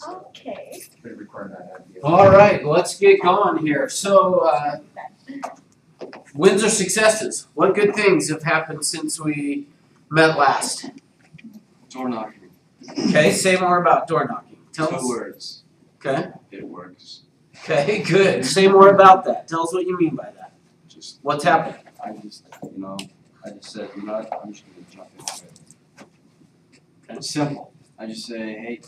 So Okay. they require that idea. All right, let's get going here. So, wins or successes? What good things have happened since we met last? Door knocking. Okay, say more about door knocking. Tell Two us. words. Okay. It works. Okay, good. Say more about that. Tell us what you mean by that. Just What's happened? I just said, you know what, I'm just gonna jump into it. It's simple. I just say, hey,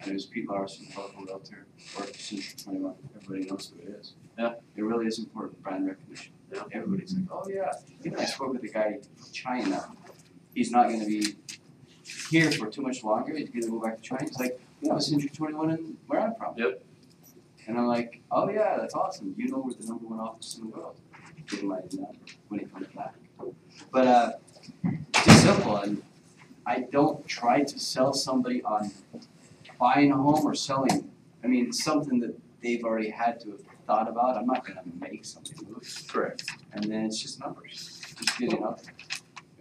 there's people are some local realtor or Century 21. Everybody knows who it is. Yeah. It really is important, brand recognition. Yeah. Everybody's like, oh yeah. Even I spoke with a guy from China. He's not gonna be here for too much longer. He's gonna go back to China. He's like, yeah, I was Century 21 in where I'm from. Yep. And I'm like, oh yeah, that's awesome. You know we're the #1 office in the world. Give him my number when he comes back. But it's just simple, and I don't try to sell somebody on buying a home or selling. I mean, it's something that they've already had to have thought about. I'm not gonna make somebody move. Correct. And then it's just numbers. Just getting out there.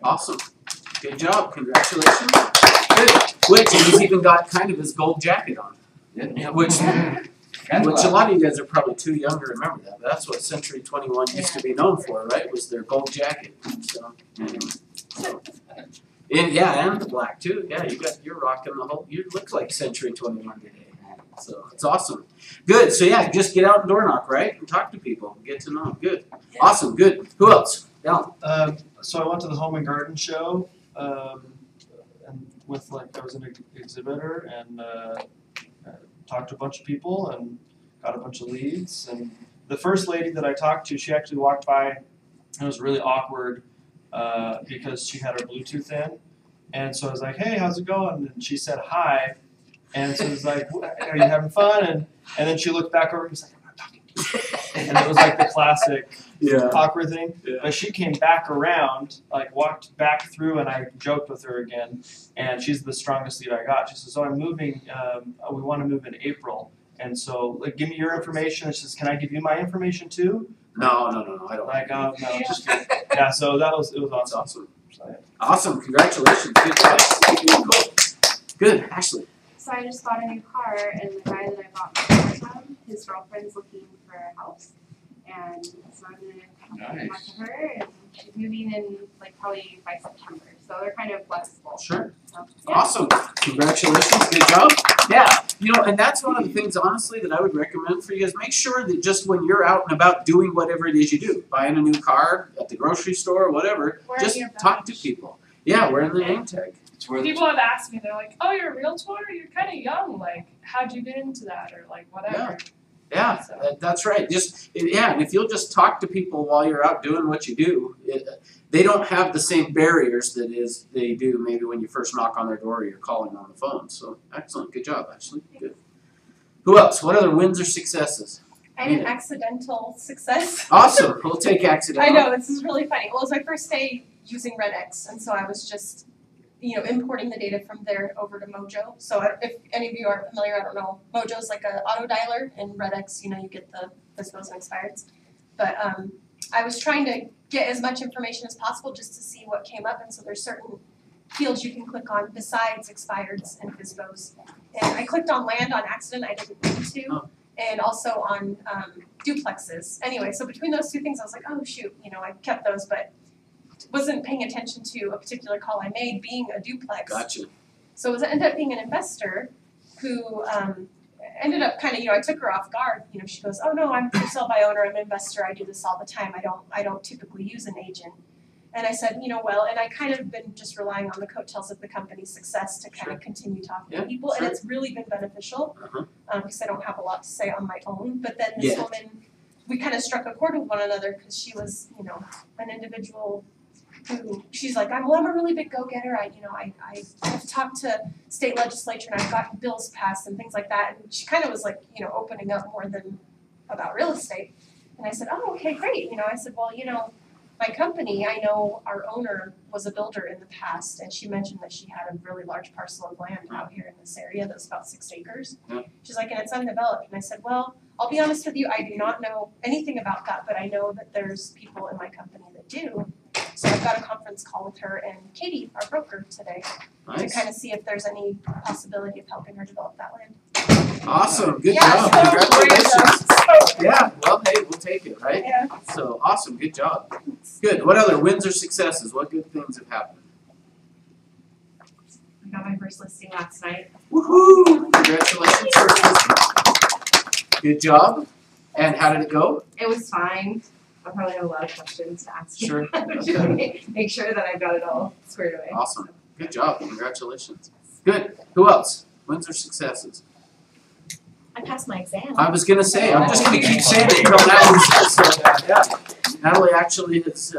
Awesome. Good job. Congratulations. Good. Which he's even got kind of his gold jacket on. Yeah. Which a lot of you guys are probably too young to remember that, but that's what Century 21 used to be known for, right? Was their gold jacket. So, and the black too. Yeah, you're rocking the whole. You look like Century 21 today. So it's awesome. Good. So yeah, just get out and door knock, right? And talk to people. Get to know them. Good. Awesome. Good. Who else? Down. So I went to the Home and Garden show, and I was an exhibitor and talked to a bunch of people and got a bunch of leads. And the first lady that I talked to, she actually walked by, and it was really awkward because she had her Bluetooth in. And so I was like, hey, how's it going? And she said hi. And so it was like, are you having fun? And then she looked back over and was like, I'm not talking to you. And it was like the classic awkward thing. Yeah. But she came back around, like walked back through, and I joked with her again. And she's the strongest lead I got. She says, I'm moving, we want to move in April. And so, like, give me your information. She says, can I give you my information too? No, I don't. Like, no, just kidding. Yeah, so it was awesome. Awesome. Awesome. Congratulations. Good job. Cool. Good. Ashley. So I just bought a new car, and the guy that I bought my car from, his girlfriend's looking for a house, and so I'm gonna talk to her, and she's moving in like probably by September, so they're kind of flexible. Sure. So, yeah. Awesome. Congratulations. Good job. Yeah. And that's one of the things, honestly, that I would recommend for you guys. Make sure that just when you're out and about doing whatever it is you do, buying a new car at the grocery store, whatever, just talk to people. Yeah, wearing the name tag. People have asked me, they're like, oh, you're a realtor? You're kind of young. Like, how'd you get into that? Or like, whatever. Yeah, So. that's right. And if you'll just talk to people while you're out doing what you do, they don't have the same barriers that they do maybe when you first knock on their door or you're calling on the phone. So excellent. Good job, Ashley. Good. Who else? What other wins or successes? I had an accidental success. Awesome. We'll take accidental. I know, this is really funny. Well, it was my first day using REPC, and so I was just importing the data from there over to Mojo. So if any of you aren't familiar, I don't know, Mojo's like an auto dialer, and REPC, you get the FSBOs and expireds. But I was trying to get as much information as possible just to see what came up, and so there's certain fields you can click on besides expireds and FSBOs. And I clicked on land on accident, I didn't need to, and also on duplexes. Anyway, so between those two things, I was like, oh shoot, I kept those, but wasn't paying attention to a particular call I made being a duplex. Gotcha. So it ended up being an investor who ended up kind of, I took her off guard. She goes, oh no, I'm for sale by owner, I'm an investor, I do this all the time. I don't typically use an agent. And I said, well, and I kind of been just relying on the coattails of the company's success to kind of continue talking to people, and it's really been beneficial because I don't have a lot to say on my own. But then this woman, we kind of struck a chord with one another because she was, an individual who she's like, I'm a really big go-getter. I've talked to state legislature and I've gotten bills passed and things like that. And she kind of was like, opening up more than about real estate. And I said, oh, okay, great. I said, well, my company, I know our owner was a builder in the past, and she mentioned that she had a really large parcel of land out here in this area that was about 6 acres. She's like, and it's undeveloped. And I said, well, I'll be honest with you, I do not know anything about that, but I know that there's people in my company that do. So I've got a conference call with her and Katie, our broker, today to kind of see if there's any possibility of helping her develop that land. Awesome, good Yeah, job, so congratulations. Yeah, well, hey, we'll take it, right? Yeah. So, awesome, good job. Good, what other wins or successes? What good things have happened? I got my first listing last night. Woohoo! Congratulations, first listing. Good job. And how did it go? It was fine. I'll probably have a lot of questions to ask you. Sure. Just make sure that I've got it all squared away. Awesome. Good job. Congratulations. Good. Who else? Wins or successes? I passed my exam. I was gonna say, I'm just gonna keep saying it until Natalie says so. Yeah. Natalie actually has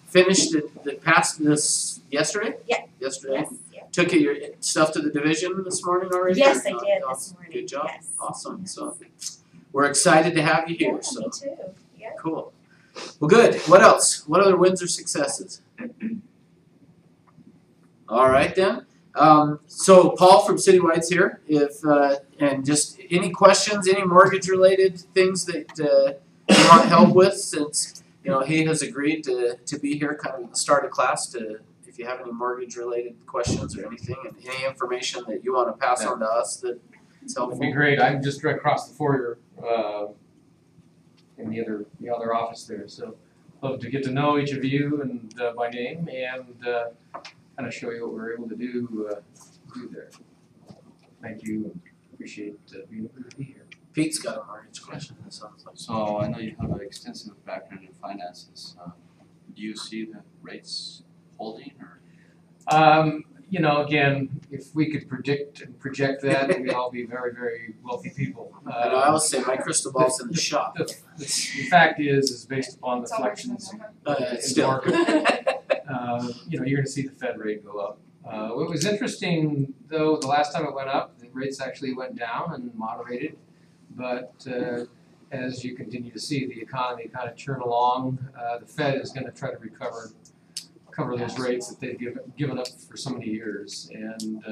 finished it, passed this yesterday? Yeah. Yesterday? Yes. Yeah. Took your stuff to the division this morning already? Yes, I Or- did awesome. this morning. Good job. Yes. Awesome. Yes. So we're excited to have you here. Yeah, So me too. Yeah. cool. Well, good. What else? What other wins or successes? All right then. So Paul from Citywide's here. If and just any questions, any mortgage related things that you want help with, since he has agreed to be here kind of at the start of class to. If you have any mortgage related questions or anything, and any information that you want to pass on to us that's helpful. That'd be great. I'm just right across the foyer in the other office there. So love to get to know each of you and by name and kind of show you what we're able to do there. Thank you. Appreciate being able to be here. Pete's got a mortgage question. That sounds like. So I know you have an extensive background in finances. Do you see the rates holding or? Again, if we could predict and project that, we'd all be very, very wealthy people. I know. I always say my crystal ball's in the shop. The fact is based upon the It's always fluctuations been in the Still. market. You're going to see the Fed rate go up. What was interesting, though, the last time it went up, the rates actually went down and moderated. But as you continue to see the economy kind of churn along, the Fed is going to try to recover those rates that they've given up for so many years and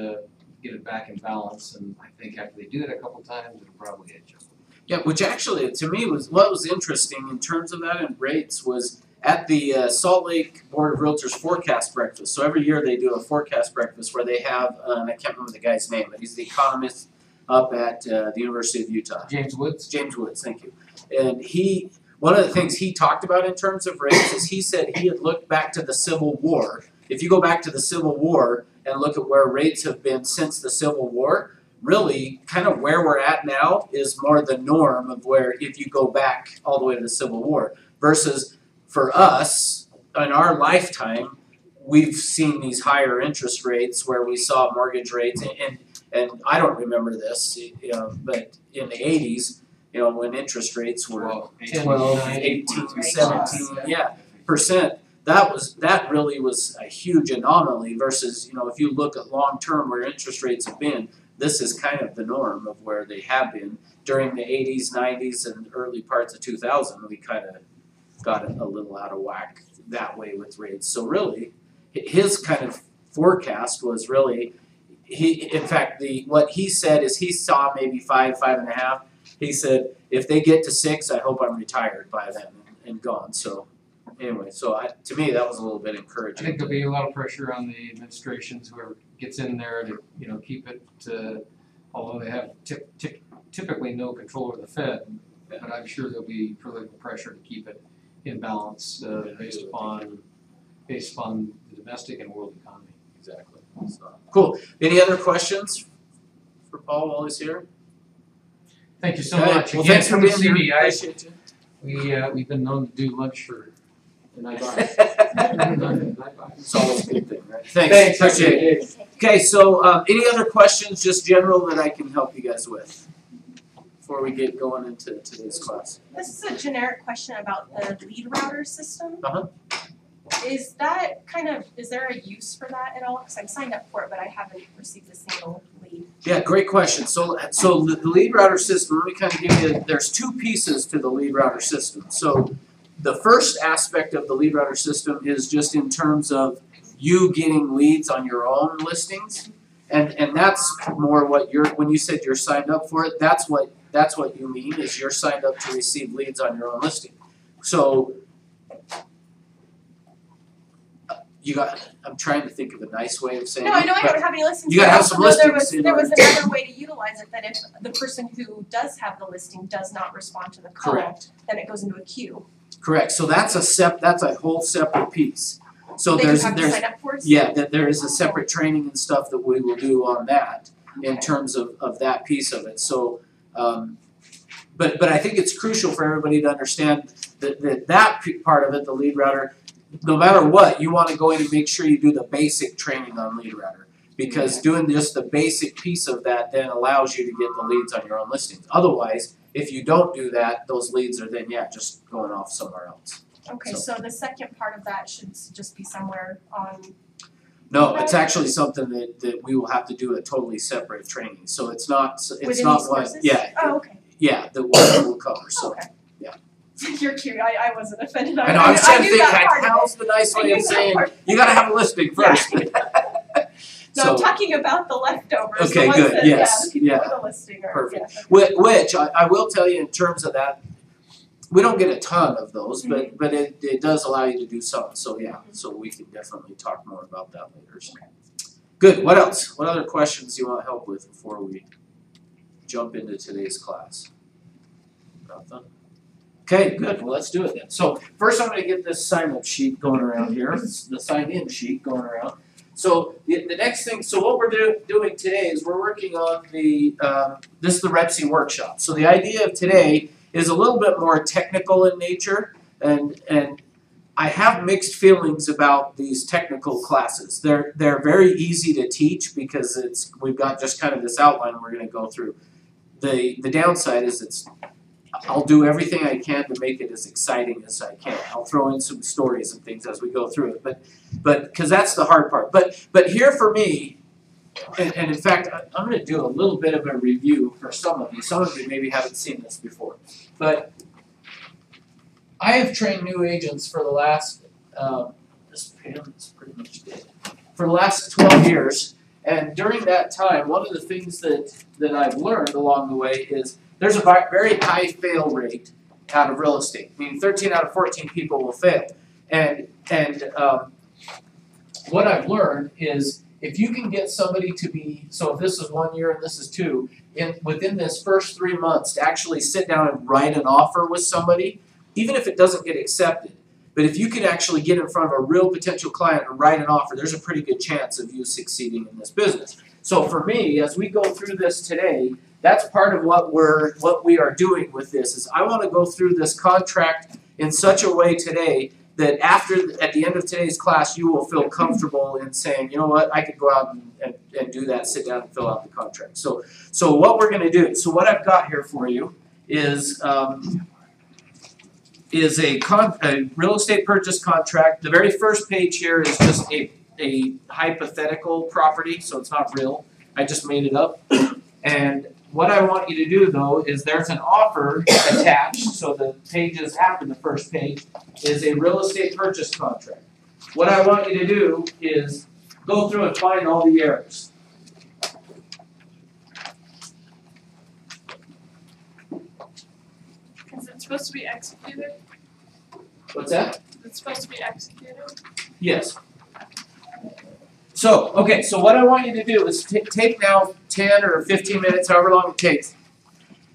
get it back in balance. And I think after they do that a couple times, it'll probably edge up. Yeah, which actually to me was what was interesting in terms of that and rates was at the Salt Lake Board of Realtors forecast breakfast. So every year they do a forecast breakfast where they have I can't remember the guy's name, but he's the economist up at the University of Utah. James Woods? James Woods, thank you. And one of the things he talked about in terms of rates is he said he had looked back to the Civil War. If you go back to the Civil War and look at where rates have been since the Civil War, really kind of where we're at now is more the norm of where if you go back all the way to the Civil War versus for us in our lifetime, we've seen these higher interest rates where we saw mortgage rates and I don't remember this, but in the 80s, when interest rates were 12, 18, 17, percent, that really was a huge anomaly versus, if you look at long term where interest rates have been, this is kind of the norm of where they have been. During the 80s, 90s, and early parts of 2000, we kind of got a little out of whack that way with rates. So really, his kind of forecast was really, in fact, what he said is he saw maybe 5.5. He said, if they get to 6, I hope I'm retired by then and gone. So anyway, to me that was a little bit encouraging. I think there'll be a lot of pressure on the administrations, whoever gets in there to keep it. Although they have typically no control over the Fed, but I'm sure there'll be political pressure to keep it in balance based upon the domestic and world economy. Exactly. So, cool. Any other questions for Paul while he's here? Thank you so Okay. much. Well, Again, thanks for come to being see here. me. Appreciate you. We've been known to do lunch for the night. It's always a good thing, right? Thanks. Appreciate it. Okay, so any other questions, just general, that I can help you guys with before we get going into today's class? This is a generic question about the lead router system. Uh-huh. Is there a use for that at all? Because I'm signed up for it, but I haven't received a single lead. Yeah, great question. So the lead router system, let me kind of give you, there's two pieces to the lead router system. So the first aspect of the lead router system is just in terms of you getting leads on your own listings. And that's more what when you said you're signed up for it, that's what you mean, is you're signed up to receive leads on your own listing. So I'm trying to think of a nice way of saying No, I know it. I don't have any listings. You gotta but have also some know listings in there was order to- another way to utilize understands it that if the person who does have the listing does not respond to the call, Correct. then it goes into a queue. Correct, so that's a whole separate piece. So They there's have to sign up for it? yeah, that there is a separate training and stuff that we will do on that in terms of that piece of it, so but I think it's crucial for everybody to understand that part of it, the lead router, no matter what, you wanna go in and make sure you do the basic training on lead router. Because doing just the basic piece of that then allows you to get the leads on your own listings. Otherwise, if you don't do that, those leads are then, just going off somewhere else. Okay, so the second part of that should just be somewhere on, No, it's actually something that we will have to do a totally separate training, so it's not within these one, courses? yeah, Oh, okay. yeah, that we'll cover, so. Okay. yeah. You're cute, I wasn't offended, I know, I was trying to knew think, that part of it. how's the nice I way knew of that saying, part. you gotta have a listing first. No, I'm So, talking about the leftovers, Okay, the ones good, that, yes, the people yeah. with a listing or, Perfect. yeah. which I will tell you in terms of that, we don't get a ton of those, but it does allow you to do some, so so we can definitely talk more about that later. So. Good, what else? What other questions do you want help with before we jump into today's class? Nothing? Okay, good, well let's do it then. So first I'm gonna get this sign-up sheet going around here, the sign-in sheet going around. So the next thing, so what we're doing today is we're working on this is the REPC workshop. So the idea of today is a little bit more technical in nature, and I have mixed feelings about these technical classes. They're very easy to teach because we've got just kind of this outline we're going to go through. The downside is I'll do everything I can to make it as exciting as I can. I'll throw in some stories and things as we go through it, but because that's the hard part. But here for me, and in fact, I'm going to do a little bit of a review for some of you. Some of you maybe haven't seen this before, but I have trained new agents for the last this pen is pretty much dead. For the last 12 years, and during that time, one of the things that I've learned along the way is there's a very high fail rate out of real estate. I mean, 13 out of 14 people will fail, and what I've learned is if you can get somebody to be, so if this is 1 year and this is 2, within this first 3 months to actually sit down and write an offer with somebody, even if it doesn't get accepted, but if you can actually get in front of a real potential client and write an offer, there's a pretty good chance of you succeeding in this business. So for me, as we go through this today, that's part of what we are doing with this, is I want to go through this contract in such a way today that at the end of today's class, you will feel comfortable in saying, you know what, I could go out and do that, sit down and fill out the contract. So what we're going to do, so what I've got here for you is a real estate purchase contract. The very first page here is just a hypothetical property, so it's not real. I just made it up. And what I want you to do, though, is there's an offer attached, so the pages after the first page is a real estate purchase contract. What I want you to do is go through and find all the errors. Is it supposed to be executed? What's that? Is it supposed to be executed? Yes. So, okay, so what I want you to do is take now 10 or 15 minutes, however long it takes,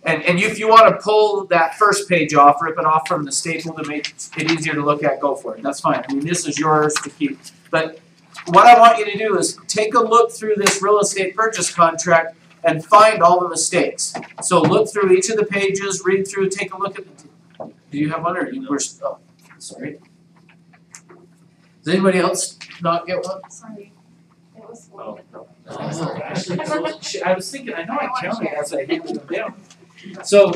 and if you want to pull that first page off, rip it off from the staple to make it easier to look at, go for it. That's fine. I mean, this is yours to keep. But what I want you to do is take a look through this real estate purchase contract and find all the mistakes. So look through each of the pages, read through, take a look at the... Do you have one or you were... Oh, sorry. Does anybody else not get one? Sorry. It was Oh, actually, I was thinking, I know I counted as I handed them down. So,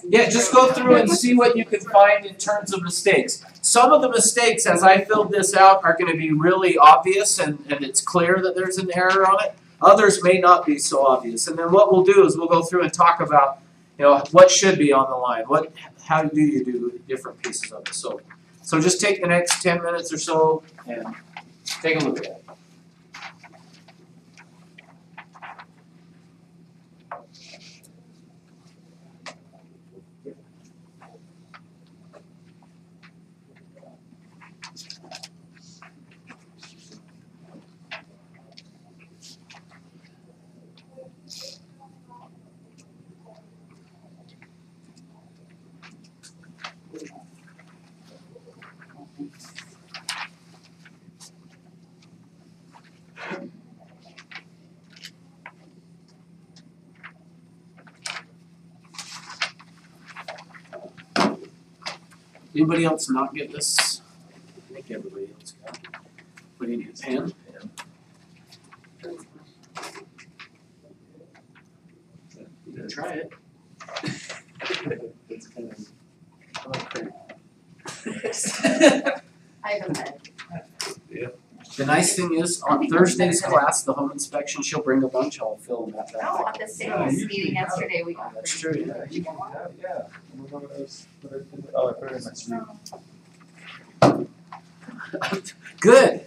yeah, just go through and see what you can find in terms of mistakes. Some of the mistakes, as I filled this out, are going to be really obvious and it's clear that there's an error on it. Others may not be so obvious. And then what we'll do is we'll go through and talk about, what should be on the line. How do you do different pieces of it. So just take the next 10 minutes or so and take a look at it. Anybody else not get this? I think everybody else got it. What do you need, a pen? You can try it. It's kind of. I have a pen. The nice thing is, on Thursday's class, the home inspection, she'll bring a bunch, I'll fill them that Oh, back. at the sales meeting yesterday, we got. That's true, yeah. You can have, yeah. Remember those, oh, I put it in my street. Good.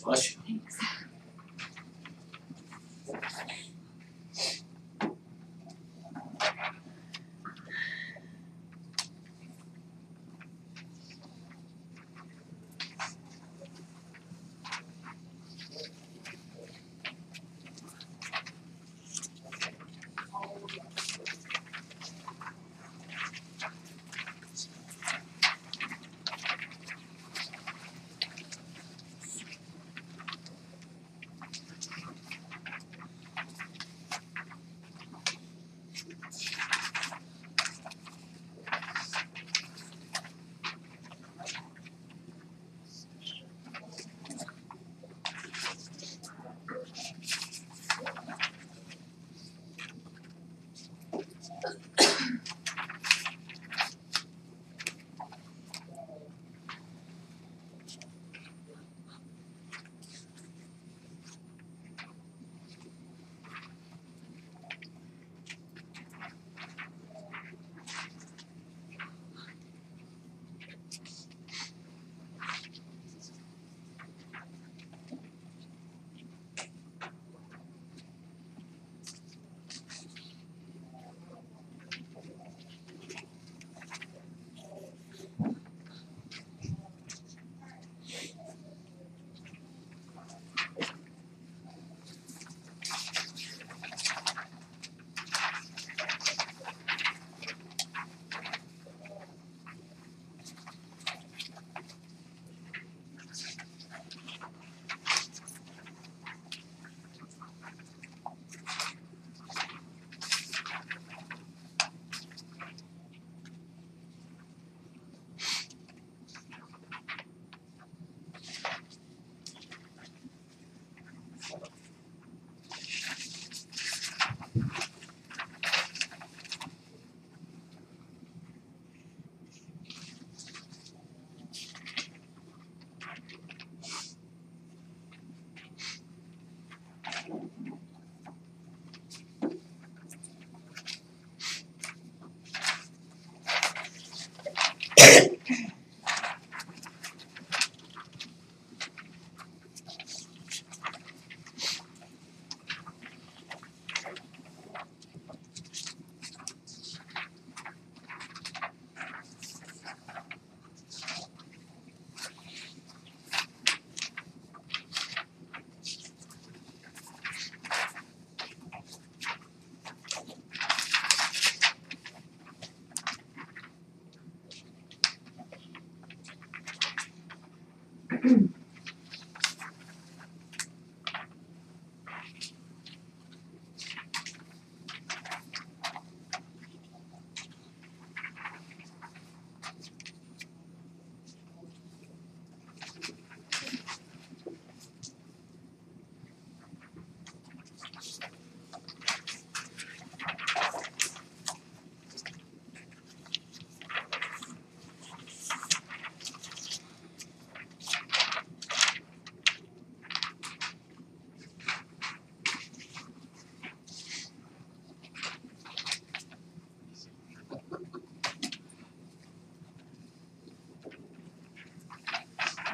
Bless you.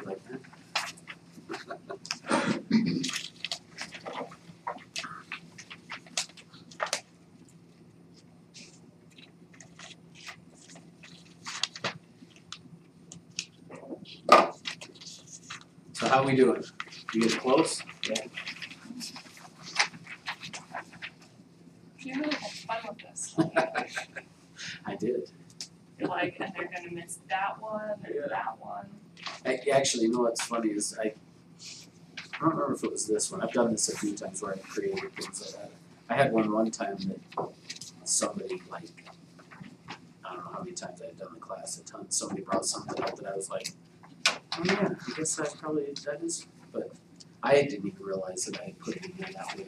Like that. So how we doing? You get close? You really had fun with this. I did. You're like, and they're gonna miss that one and Yeah. that one. Actually, you know what's funny is I don't remember if it was this one. I've done this a few times where I've created things like that. I had one time that somebody like, I don't know how many times I had done the class, a ton. Somebody brought something up that I was like, oh yeah, I guess that is, but I didn't even realize that I had put it in there that way.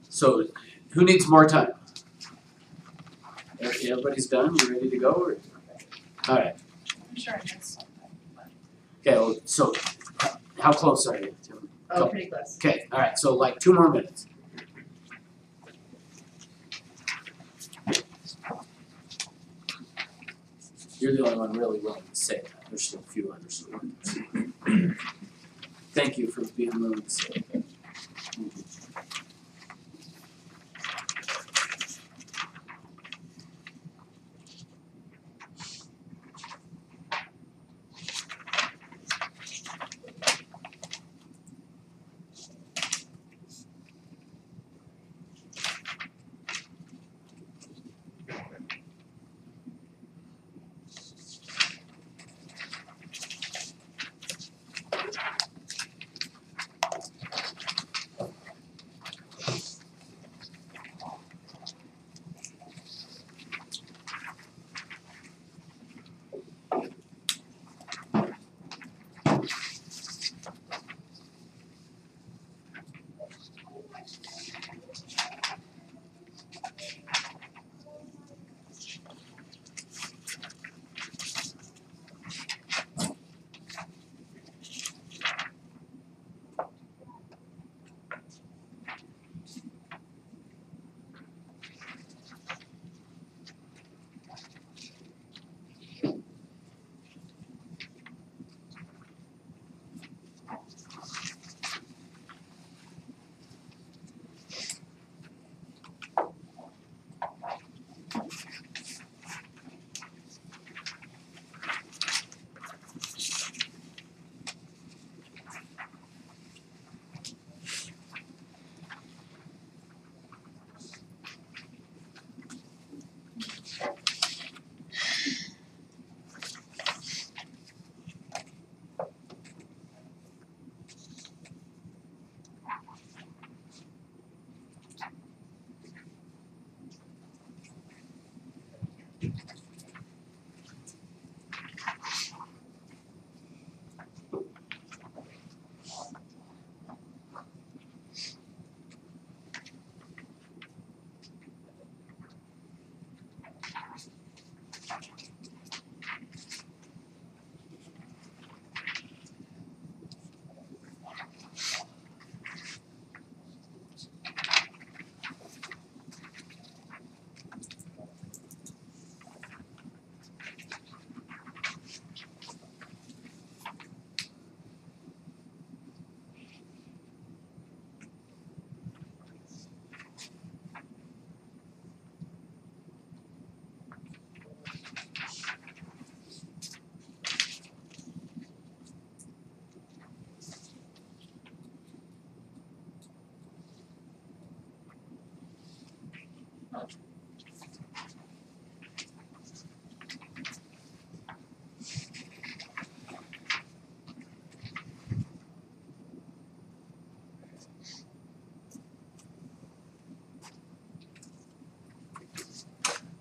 So, who needs more time? Everybody's done? You ready to go? Or? All right. I'm sure I missed something, but Okay. Well, so how close are you? Oh, pretty close. Okay. All right. So like 2 more minutes. You're the only one really willing to say that. There's still a few others who want to say it. Thank you for being willing to say it.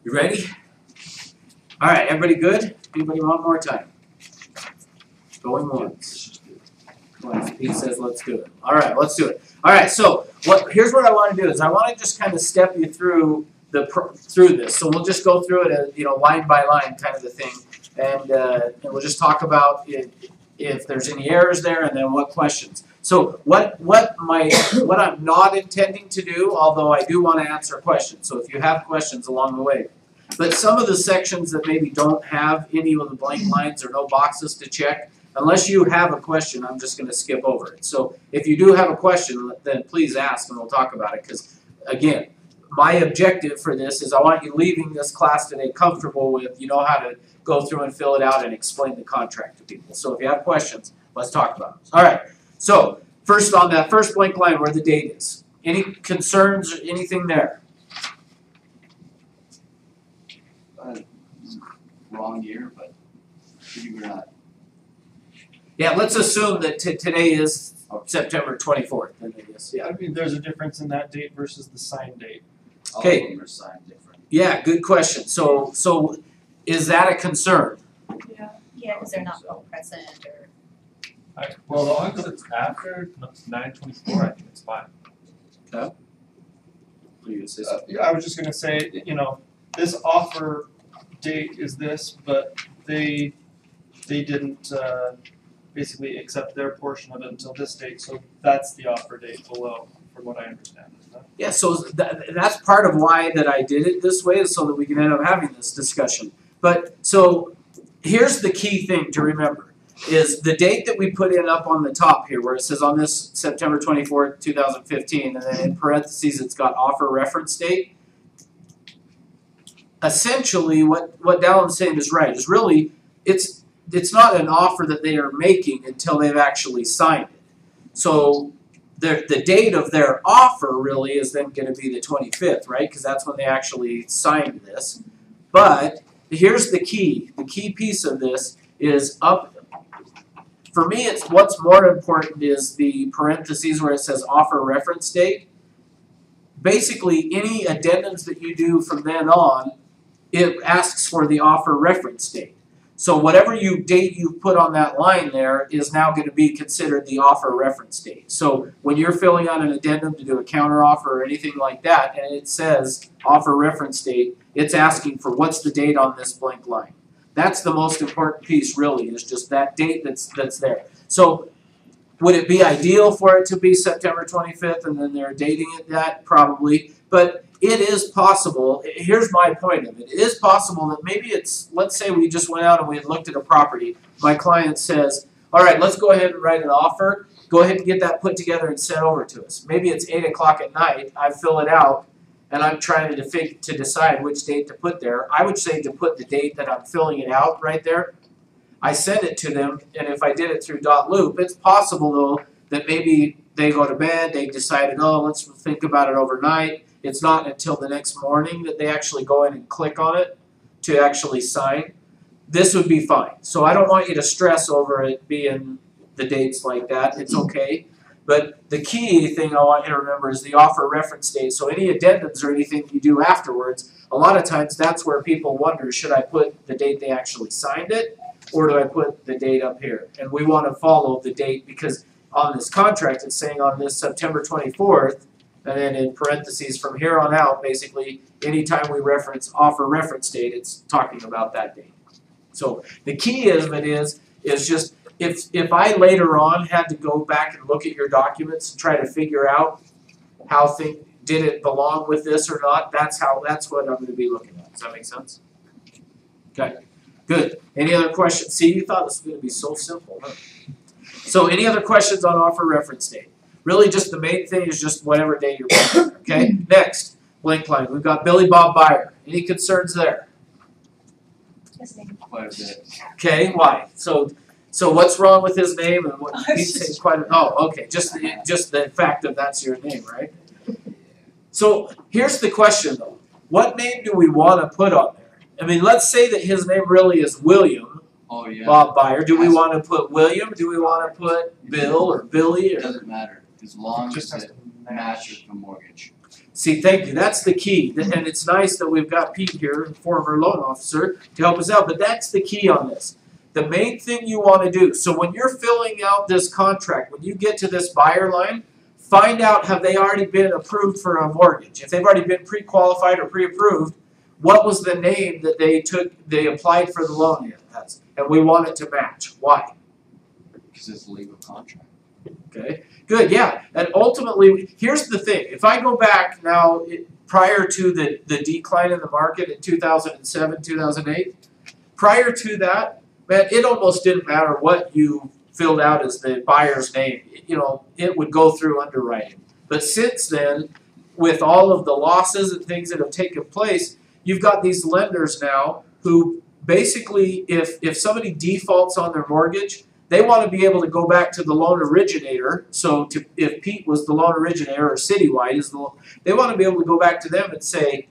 You ready? All right, everybody good? Anybody want more time? Going once. Twice. Pete says let's do it. All right, let's do it. All right, so here's what I want to do is I want to just kind of step you through through this. So we'll just go through it as, line by line kind of the thing, and we'll just talk about if there's any errors there, and then what questions. So what I'm not intending to do, although I do want to answer questions. So if you have questions along the way, but some of the sections that maybe don't have any of the blank lines or no boxes to check, unless you have a question, I'm just going to skip over it. So if you do have a question, then please ask and we'll talk about it. Because again, my objective for this is I want you leaving this class today comfortable with, how to go through and fill it out and explain the contract to people. So if you have questions, let's talk about it. All right. So first on that first blank line where the date is. Any concerns or anything there? Wrong year, but figure it out. Yeah, let's assume that today is September 24th. Then I guess, yeah. I mean, there's a difference in that date versus the signed date. Okay. All of them are signed different. Yeah, good question. So is that a concern? Yeah. Yeah, because they're not both present or. Well, as long as it's after 9/24, I think it's fine. What are you gonna say? I was just gonna say, this offer date is this, but they didn't basically accept their portion of it until this date, so that's the offer date below, from what I understand, isn't it? Yeah, so that's part of why that I did it this way, is so that we can end up having this discussion. But so here's the key thing to remember, is the date that we put in up on the top here, where it says on this September 24th, 2015, and then in parentheses it's got offer reference date. Essentially, what Dallin's saying is right, is really, it's not an offer that they are making until they've actually signed it. So the date of their offer really is then going to be the 25th, right? Because that's when they actually signed this. But here's the key. The key piece of this is up. For me, it's what's more important is the parentheses where it says offer reference date. Basically, any addendums that you do from then on, it asks for the offer reference date. So whatever date you put on that line there is now going to be considered the offer reference date. So when you're filling out an addendum to do a counteroffer or anything like that, and it says offer reference date, it's asking for what's the date on this blank line. That's the most important piece, really, is just that date that's there. So would it be ideal for it to be September 25th and then they're dating it that? Probably. But it is possible, here's my point of it, it is possible that maybe it's, let's say we just went out and we had looked at a property, my client says, all right, let's go ahead and write an offer, go ahead and get that put together and sent over to us. Maybe it's 8 o'clock at night, I fill it out, and I'm trying to decide which date to put there. I would say to put the date that I'm filling it out right there. I send it to them, and if I did it through .loop, it's possible though that maybe they go to bed, they decided, oh, let's think about it overnight. It's not until the next morning that they actually go in and click on it to actually sign. This would be fine. So I don't want you to stress over it being the dates like that. It's okay. But the key thing I want you to remember is the offer reference date. So any addendums or anything you do afterwards, a lot of times that's where people wonder, should I put the date they actually signed it, or do I put the date up here? And we want to follow the date because on this contract it's saying on this September 24th, and then in parentheses from here on out, basically, anytime we reference offer reference date, it's talking about that date. So the key of it is just if I later on had to go back and look at your documents and try to figure out how did it belong with this or not, that's what I'm going to be looking at. Does that make sense? Okay, good. Any other questions? See, you thought this was going to be so simple, huh? So any other questions on offer reference date? Really just the main thing is just whatever day you're putting there, okay? Next, blank line. We've got Billy Bob Byer. Any concerns there? Quite a bit. Okay, why? So what's wrong with his name and what he's saying quite a, oh, okay, just the fact that that's your name, right? So here's the question though. What name do we want to put on there? I mean, let's say that his name really is William. Oh, yeah. Bob Byer. Do we want to put William? Do we want to put Bill or Billy? It Or? doesn't matter, as long Just as has it to matches the mortgage. See, thank you. That's the key. And it's nice that we've got Pete here, former loan officer, to help us out. But that's the key on this. The main thing you want to do, so when you're filling out this contract, when you get to this buyer line, find out, have they already been approved for a mortgage? If they've already been pre-qualified or pre-approved, what was the name that they applied for the loan in? And we want it to match. Why? Because it's a legal contract. Okay, good, yeah. And ultimately, here's the thing. If I go back now, prior to the decline in the market in 2007, 2008, prior to that, man, it almost didn't matter what you filled out as the buyer's name. You know, it would go through underwriting. But since then, with all of the losses and things that have taken place, you've got these lenders now who basically, if somebody defaults on their mortgage, they want to be able to go back to the loan originator. So if Pete was the loan originator or Citywide is they want to be able to go back to them and say,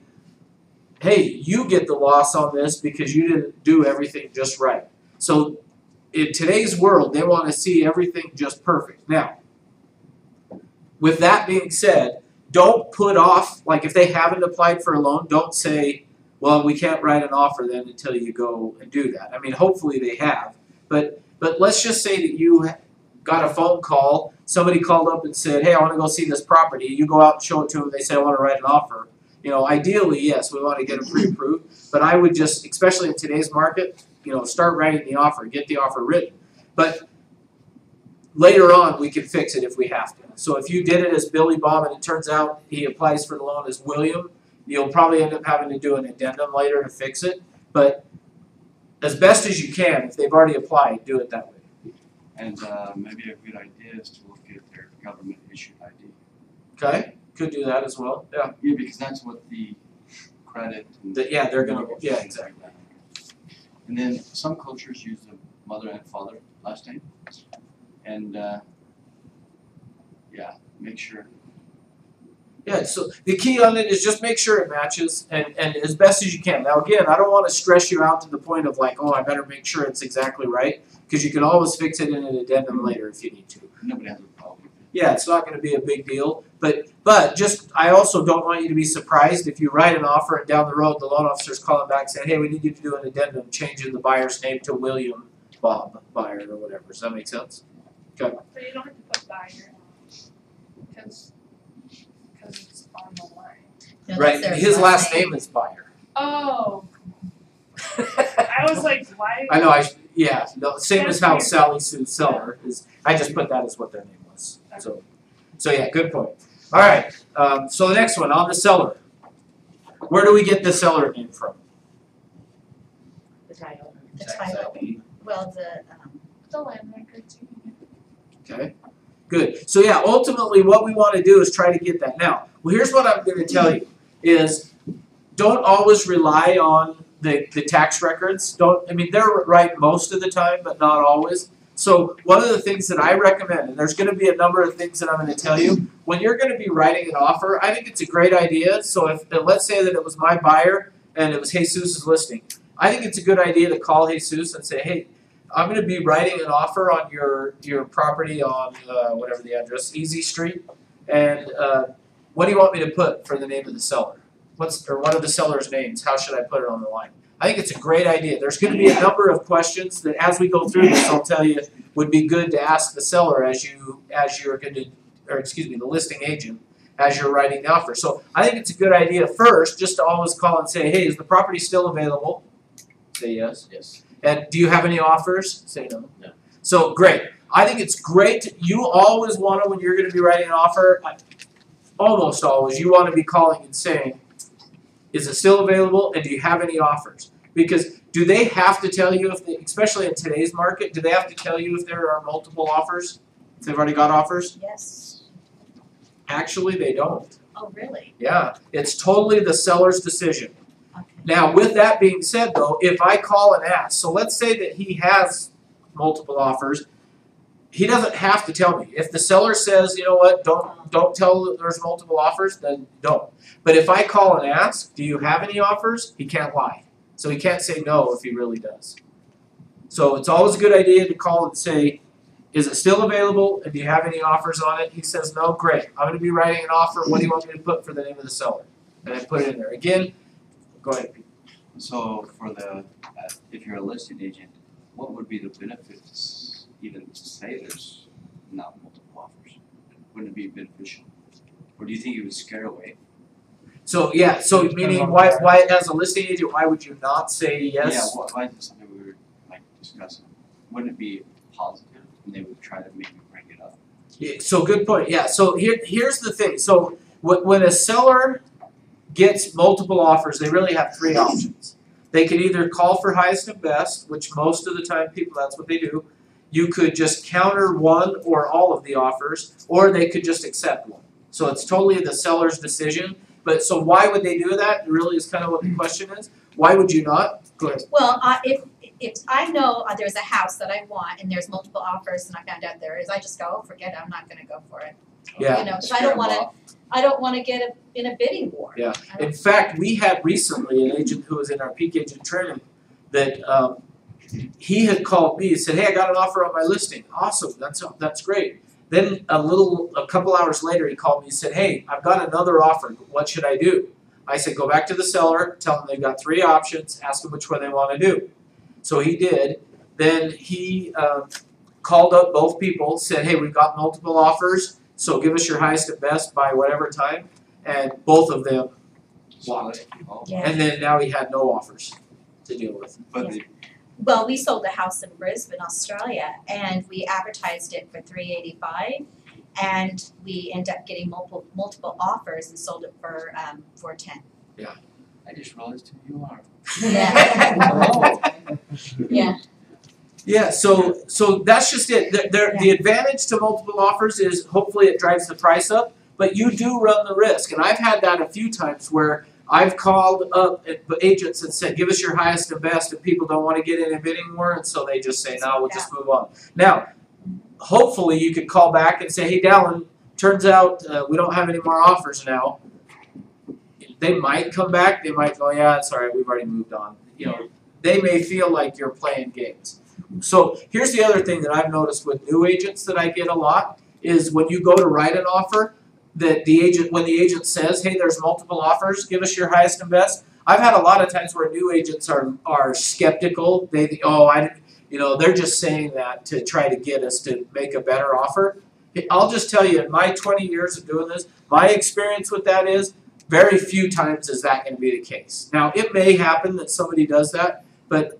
hey, you get the loss on this because you didn't do everything just right. So in today's world, they want to see everything just perfect. Now, with that being said, don't put off, like if they haven't applied for a loan, don't say, well, we can't write an offer then until you go and do that. I mean, hopefully they have, but let's just say that you got a phone call, somebody called up and said, hey, I want to go see this property. You go out and show it to them, they say, I want to write an offer. You know, ideally, yes, we want to get them pre-approved, but I would just, especially in today's market, you know, start writing the offer, get the offer written. But later on, we can fix it if we have to. So if you did it as Billy Bob and it turns out he applies for the loan as William, you'll probably end up having to do an addendum later to fix it. But as best as you can, if they've already applied, do it that way. And maybe a good idea is to look at their government issued ID. Okay, could do that as well. Yeah. Yeah, because that's what the credit. And They're gonna. Yeah, exactly. And then some cultures use the mother and father last name, and yeah, make sure. Yeah, so the key on it is just make sure it matches and as best as you can. Now again, I don't want to stress you out to the point of like, oh, I better make sure it's exactly right, because you can always fix it in an addendum later if you need to. Nobody has a problem. Yeah, it's not going to be a big deal, but just I also don't want you to be surprised if you write an offer and down the road the loan officer's calling back saying, hey, we need you to do an addendum changing the buyer's name to William Bob Buyer or whatever. Does that make sense? Okay. So you don't have to put buyer, because it's on the line. No, Right, that's their his last name is Buyer. Oh, I was like, why? I know, yeah, no, same as how Sally Sue Seller is, I just put that as what their name was. So yeah, good point. All right, so the next one, on the seller. Where do we get the seller name from? The title. The Tax title. ID. Well, The land record too. Okay, good. So yeah, ultimately what we want to do is try to get that. Now, well, here's what I'm going to tell you is don't always rely on the tax records. I mean, they're right most of the time, but not always. So one of the things that I recommend, and there's going to be a number of things that I'm going to tell you, when you're going to be writing an offer, I think it's a great idea. So if let's say that it was my buyer and it was Jesus' listing, I think it's a good idea to call Jesus and say, hey, I'm going to be writing an offer on your property on whatever the address, Easy Street, and what do you want me to put for the name of the seller? What are the seller's names? How should I put it on the line? I think it's a great idea. There's going to be a number of questions that, as we go through this, I'll tell you would be good to ask the seller as you're going to, or excuse me, the listing agent as you're writing the offer. So I think it's a good idea first just to always call and say, hey, is the property still available? Say yes. Yes. And do you have any offers? Say no. No. So great. I think it's great. You always want to, when you're going to be writing an offer, almost always, you want to be calling and saying, is it still available, and do you have any offers? Because do they have to tell you, especially in today's market, do they have to tell you if there are multiple offers? If they've already got offers? yes. Actually, they don't. Oh, really? Yeah, it's totally the seller's decision. Okay. Now, with that being said, though, if I call and ask, so let's say that he has multiple offers, he doesn't have to tell me. If the seller says, you know what, don't tell that there's multiple offers, then don't. But if I call and ask, do you have any offers? He can't lie. So he can't say no if he really does. So it's always a good idea to call and say, is it still available? And do you have any offers on it? He says, no, great. I'm gonna be writing an offer. What do you want me to put for the name of the seller? And I put it in there. Again, go ahead, Pete. So for the, if you're a listing agent, what would be the benefits even to say there's not multiple offers? Wouldn't it be beneficial? Or do you think it would scare away? So yeah, so Depends meaning on why where. as a listing agent, why would you not say yes? Yeah, why is this something we were like discussing? Wouldn't it be positive and they would try to maybe bring it up? Yeah, so good point. Yeah. So here's the thing. So when a seller gets multiple offers, they really have three options. They can either call for highest and best, which most of the time people that's what they do. You could just counter one or all of the offers, or they could just accept one. So it's totally the seller's decision. But so why would they do that? Really is kind of what the question is. Why would you not? Go ahead. Well, if I know there's a house that I want and there's multiple offers and I found out there is, I just go, oh, forget it, I'm not gonna go for it. Yeah. You know, because I don't wanna get in a bidding war. Yeah. I don't- In fact, we had recently an agent who was in our peak agent training that he had called me and said, hey, I got an offer on my listing. Awesome, that's great. Then a couple hours later, he called me and said, hey, I've got another offer. What should I do? I said, go back to the seller, tell them they've got three options, ask them which one they want to do. So he did. Then he called up both people, said, hey, we've got multiple offers, so give us your highest and best by whatever time. And both of them blocked. Yeah. And then now he had no offers to deal with. But Yeah. Well, we sold a house in Brisbane, Australia, and we advertised it for $385, and we ended up getting multiple offers and sold it for $410. I just realized who you are. Yeah. Yeah. Yeah, so that's just it. The advantage to multiple offers is hopefully it drives the price up, but you do run the risk. And I've had that a few times where I've called up agents and said, give us your highest and best, and people don't want to get in a bidding war, and so they just say, no, we'll just move on. Now, hopefully you could call back and say, hey, Dallin, turns out we don't have any more offers now. They might come back, they might go, yeah, it's all right, we've already moved on. You know, they may feel like you're playing games. So here's the other thing that I've noticed with new agents that I get a lot is when you go to write an offer, that when the agent says, hey, there's multiple offers, give us your highest and best. I've had a lot of times where new agents are skeptical. They think, they're just saying that to try to get us to make a better offer. I'll just tell you, in my 20 years of doing this, my experience with that is very few times is that going to be the case. Now, it may happen that somebody does that, but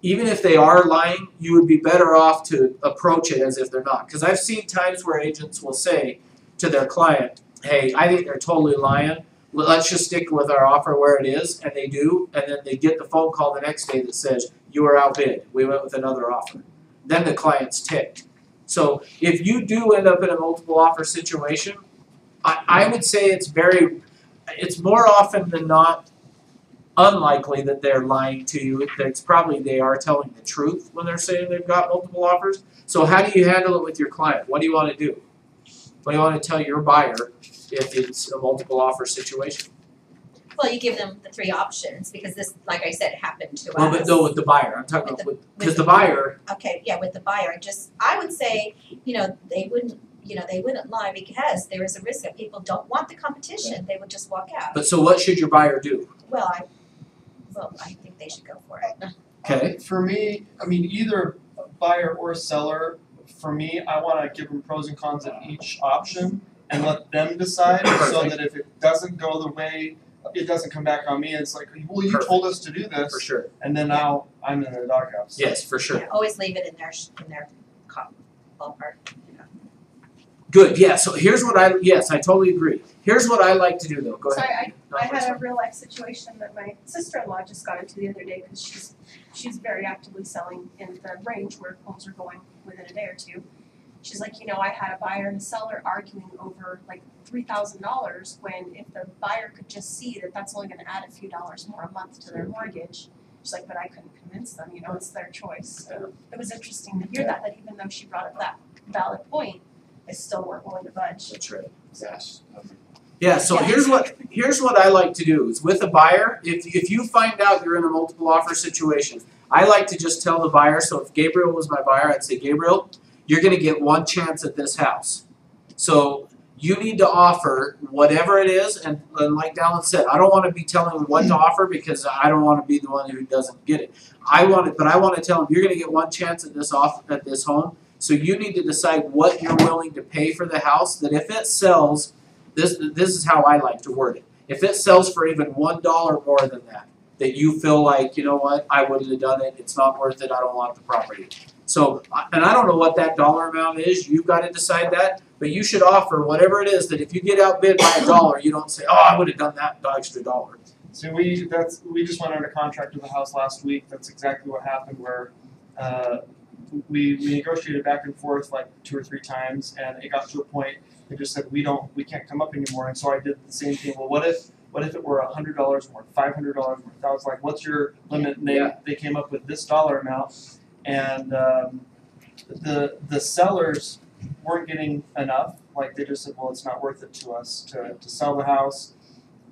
even if they are lying, you would be better off to approach it as if they're not. Because I've seen times where agents will say to their client, hey, I think they're totally lying. Let's just stick with our offer where it is, and they do, and then they get the phone call the next day that says, you were outbid, we went with another offer. Then the client's ticked. So if you do end up in a multiple offer situation, I would say it's more often than not unlikely that they're lying to you. It's probably they are telling the truth when they're saying they've got multiple offers. So how do you handle it with your client? What do you want to do? What do you want to tell your buyer if it's a multiple offer situation? Well, you give them the three options because this, like I said, happened to us. Well, but no, with the buyer. I'm talking about because the buyer. Okay, yeah, with the buyer, I would say, they wouldn't lie because there is a risk that people don't want the competition. They would just walk out. But so what should your buyer do? Well, I think they should go for it. Okay. For me, either buyer or seller, for me, I want to give them pros and cons of each option and let them decide so that if it doesn't go the way, it doesn't come back on me. It's like, well, you told us to do this. For sure. And then now I'm in the doghouse. Yes, for sure. Yeah, always leave it in their ballpark. Good, yeah, so here's what I totally agree. Here's what I like to do though, go So ahead. I had a real life situation that my sister-in-law just got into the other day because she's very actively selling in the range where homes are going within a day or two. She's like, I had a buyer and a seller arguing over like $3,000 when if the buyer could just see that that's only going to add a few dollars more a month to their mortgage. She's like, but I couldn't convince them, it's their choice. So it was interesting to hear that even though she brought up that valid point, they still weren't willing to budge. That's right. Yes. Yeah, so here's what I like to do is with a buyer, if you find out you're in a multiple offer situation, I like to just tell the buyer, so if Gabriel was my buyer, I'd say, Gabriel, you're gonna get one chance at this house. So you need to offer whatever it is, and like Dallin said, I don't wanna be telling him what to offer because I don't wanna be the one who doesn't get it. I wanna tell him, you're gonna get one chance at this home, so you need to decide what you're willing to pay for the house, that if it sells, this is how I like to word it. If it sells for even $1 more than that you feel like, you know what, I wouldn't have done it, it's not worth it, I don't want the property. So, and I don't know what that dollar amount is, you've got to decide that, but you should offer whatever it is that if you get outbid by $1, you don't say, oh, I would have done that extra $1. So we just went under contract with the house last week. That's exactly what happened. Where we negotiated back and forth like 2 or 3 times, and it got to a point they just said we can't come up anymore. And so I did the same thing. Well, what if it were $100 more, $500 more? I was like, what's your limit? And they came up with this dollar amount, and the sellers weren't getting enough. Like they just said, well, it's not worth it to us to sell the house.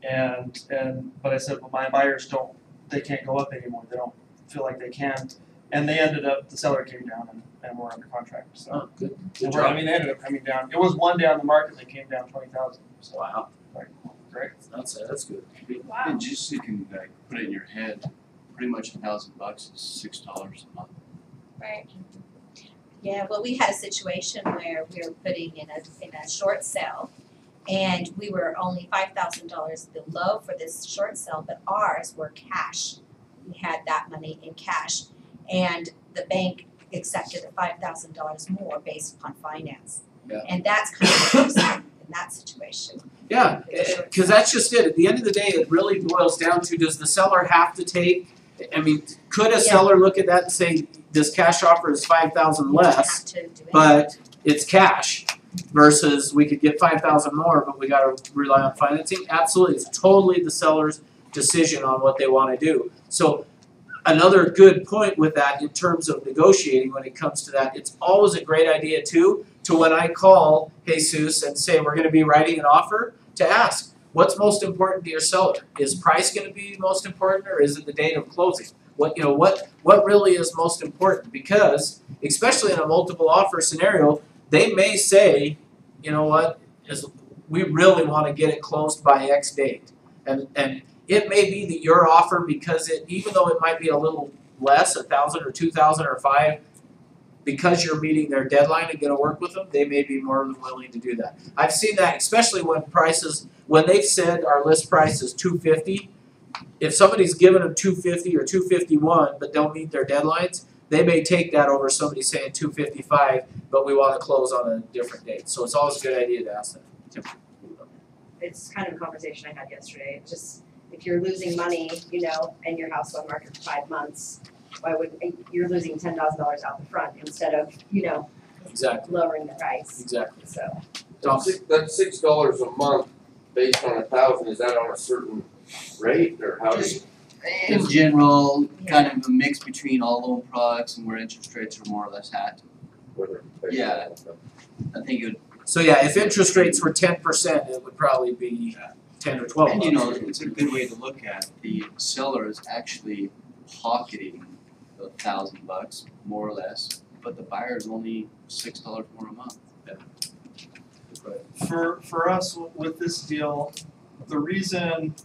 But I said, well, my buyers they can't go up anymore. They don't feel like they can. And they ended up, the seller came down and we're under contract. So Oh, good they job. ended up coming down. It was one day on the market, they came down 20,000. So Wow, great. that's good. Wow. And just so you can like put it in your head, pretty much $1,000 is $6 a month. Right. Yeah, well, we had a situation where we were putting in a short sale, and we were only $5,000 below for this short sale, but ours were cash. We had that money in cash, and the bank accepted the $5,000 more based upon finance. Yeah. And that's kind of what was in that situation. Yeah, because that's just it. At the end of the day, it really boils down to, does the seller have to take, I mean, could a seller look at that and say, this cash offer is $5,000 less, You don't have to do but it's cash, versus we could get $5,000 more, but we gotta rely on financing? Absolutely, it's totally the seller's decision on what they wanna do. So another good point with that in terms of negotiating when it comes to that, it's always a great idea too, to when I call Jesus and say we're gonna be writing an offer, to ask, what's most important to your seller? Is price gonna be most important, or is it the date of closing? What really is most important? Because, especially in a multiple offer scenario, they may say, you know what, we really wanna get it closed by X date. And it may be that your offer, because even though it might be a little less, 1,000 or 2,000 or 5, because you're meeting their deadline and gonna work with them, they may be more than willing to do that. I've seen that, especially when they've said our list price is $250. If somebody's given them $250 or $251 but don't meet their deadlines, they may take that over somebody saying $255, but we wanna close on a different date. So it's always a good idea to ask that. It's kind of a conversation I had yesterday. Just if you're losing money, and your house on market for 5 months, why wouldn't you're losing $10,000 out the front instead of Exactly. lowering the price? Exactly. So That's $6 a month based on 1,000. Is that on a certain rate, or how does it? In general, kind of a mix between all loan products and where interest rates are more or less at. Yeah. I think it would. So yeah, if interest rates were 10%, it would probably be 10 or 12 And months. it's a good way to look at the seller is actually pocketing the $1,000 more or less, but the buyer is only $6 more a month. For us with this deal, the reason,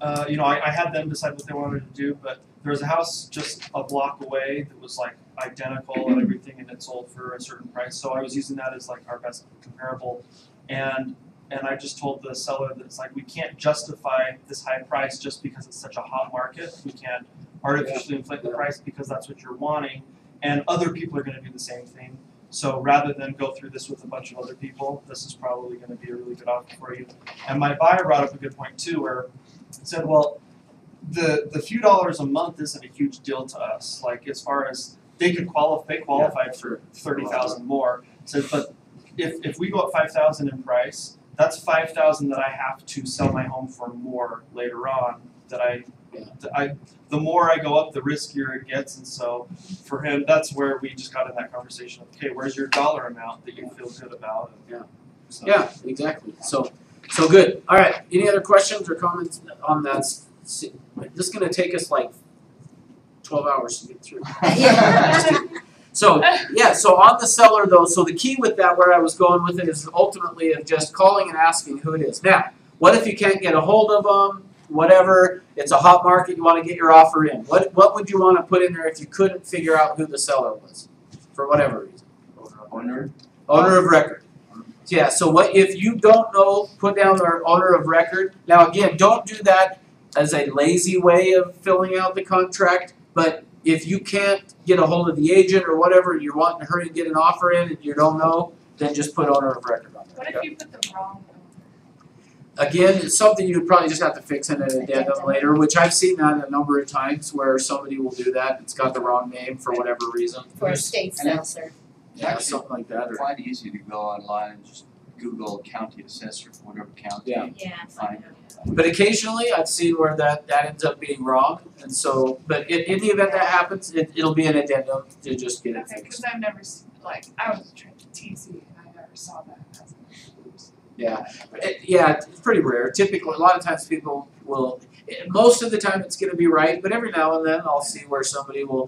I had them decide what they wanted to do, but there was a house just a block away that was like identical and everything, and it sold for a certain price. So I was using that as like our best comparable, and I just told the seller that it's like we can't justify this high price just because it's such a hot market. We can't artificially inflate the price because that's what you're wanting, and other people are going to do the same thing. So rather than go through this with a bunch of other people, this is probably going to be a really good offer for you. And my buyer brought up a good point too, where he said, well, the few dollars a month isn't a huge deal to us. Like as far as they qualified for 30,000 more. So, but if we go up 5,000 in price, that's 5,000 that I have to sell my home for more later on. The more I go up, the riskier it gets, and so for him, that's where we just got in that conversation of, okay, where's your dollar amount that you feel good about? Yeah, exactly. So So good. All right. Any other questions or comments on that? This is going to take us like 12 hours to get through. So yeah, so on the seller though, so the key with that, where I was going with it, is ultimately of just calling and asking who it is. Now, what if you can't get a hold of them? Whatever, it's a hot market, you want to get your offer in. What would you want to put in there if you couldn't figure out who the seller was, for whatever reason? Owner of record. Yeah. So what if you don't know? Put down their owner of record. Now again, don't do that as a lazy way of filling out the contract, but if you can't get a hold of the agent or whatever, you're wanting to hurry and get an offer in and you don't know, then just put owner of record on there. What if you put the wrong owner? Again, it's something you would probably just have to fix in an addendum later, which I've seen that a number of times where somebody will do that. It's got the wrong name for whatever reason. For a state sale, sir. Yeah, something like that. Or, Quite easy to go online and just Google county assessor for whatever county. Yeah. Yeah. Find it. but occasionally I've seen where that ends up being wrong. And so, but in the event that happens, it'll be an addendum to just get it Okay, fixed. because I've never, like, I was trained at TC and I never saw that as an oops. Yeah, it's pretty rare. Typically, a lot of times people will. Most of the time, it's going to be right, but every now and then, I'll see where somebody will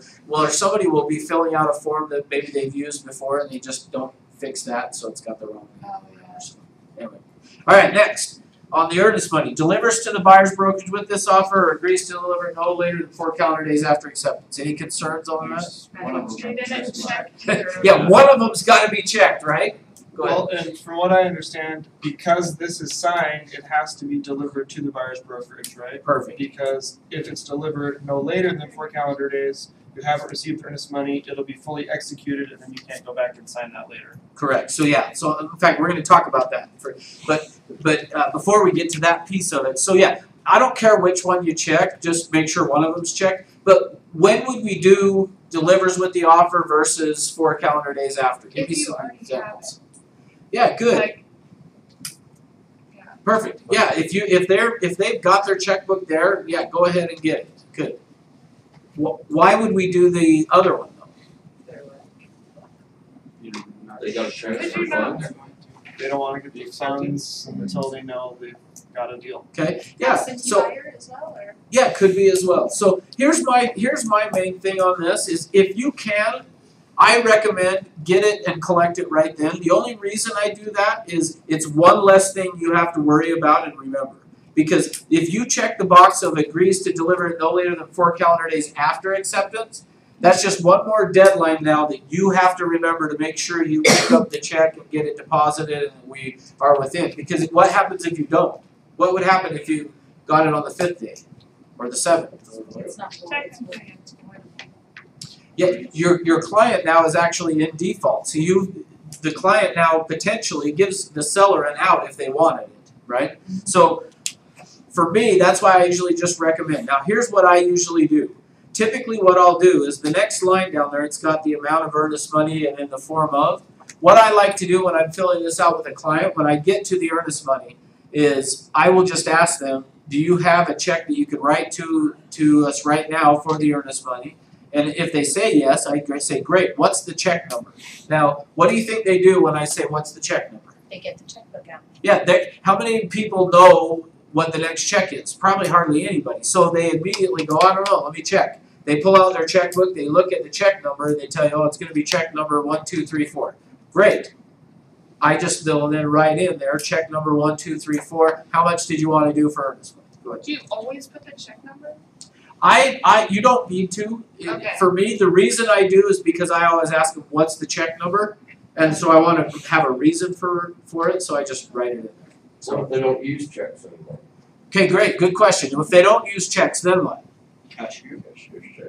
be filling out a form that maybe they've used before, and they just don't fix that, so it's got the wrong name. Oh, yeah. So, anyway, all right. Next, on the earnest money, delivers to the buyer's brokerage with this offer, or agrees to deliver no later than 4 calendar days after acceptance. Any concerns on that? One of them. They didn't check either. Yeah, one of them's got to be checked, right? Go ahead. Well, and from what I understand, because this is signed, it has to be delivered to the buyer's brokerage, right? Perfect. Because if it's delivered no later than 4 calendar days, you haven't received earnest money, it'll be fully executed, and then you can't go back and sign that later. Correct. So yeah. So in fact, we're going to talk about that. But before we get to that piece of it, so yeah, I don't care which one you check. Just make sure one of them's checked. But when would we do delivers with the offer versus 4 calendar days after? Give me If you some already have examples. Yeah. Good. Like, yeah. Perfect. Yeah. If they've got their checkbook there, yeah, go ahead and get it. Good. Why would we do the other one though? They gotta check Could for you not- funds. They don't want to get the funds until they know they've got a deal. Okay. Yeah. Absentee So. buyer as well, or? Yeah, it could be as well. So here's my main thing on this is if you can, I recommend get it and collect it right then. The only reason I do that is it's one less thing you have to worry about and remember. Because if you check the box of agrees to deliver it no later than 4 calendar days after acceptance, that's just one more deadline now that you have to remember to make sure you pick up the check and get it deposited and we are within. Because what happens if you don't? What would happen if you got it on the 5th day or the 7th? It's not Technically, it's Yeah, your client now is actually in default. So the client now potentially gives the seller an out if they wanted it, right? So for me, that's why I usually just recommend. Now here's what I usually do. Typically what I'll do is the next line down there, it's got the amount of earnest money and in the form of. What I like to do when I'm filling this out with a client, when I get to the earnest money, is I will just ask them, do you have a check that you can write to us right now for the earnest money? And if they say yes, I say, great, what's the check number? Now, what do you think they do when I say, what's the check number? They get the checkbook out. Yeah, how many people know what the next check is? Probably hardly anybody. So they immediately go, I don't know, let me check. They pull out their checkbook, they look at the check number, and they tell you, oh, it's going to be check number 1234. Great. They'll then write in there, check number 1234. How much did you want to do for earnest money? Go ahead. Do you always put the check number? You don't need to. Okay. For me, the reason I do is because I always ask them, what's the check number? And so I want to have a reason for it, so I just write it in there. So if they don't use checks anymore? Okay, great, good question. If they don't use checks, then what? Cashier.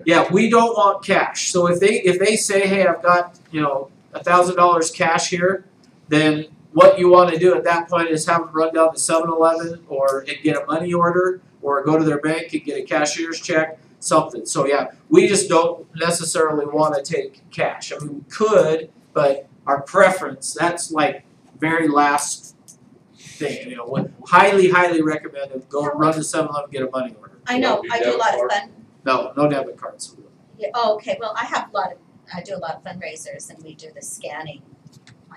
Yeah, we don't want cash. So if they say, hey, I've got $1,000 cash here, then what you want to do at that point is have them run down to 7-Eleven or get a money order or go to their bank and get a cashier's check, something. So yeah, we just don't necessarily want to take cash. I mean, we could, but our preference, that's like very last thing. Highly, highly recommended. Go run to 7-Eleven, get a money order. I know, I do a lot of fun. No debit cards. Yeah, oh, okay, well, I do a lot of fundraisers and we do the scanning.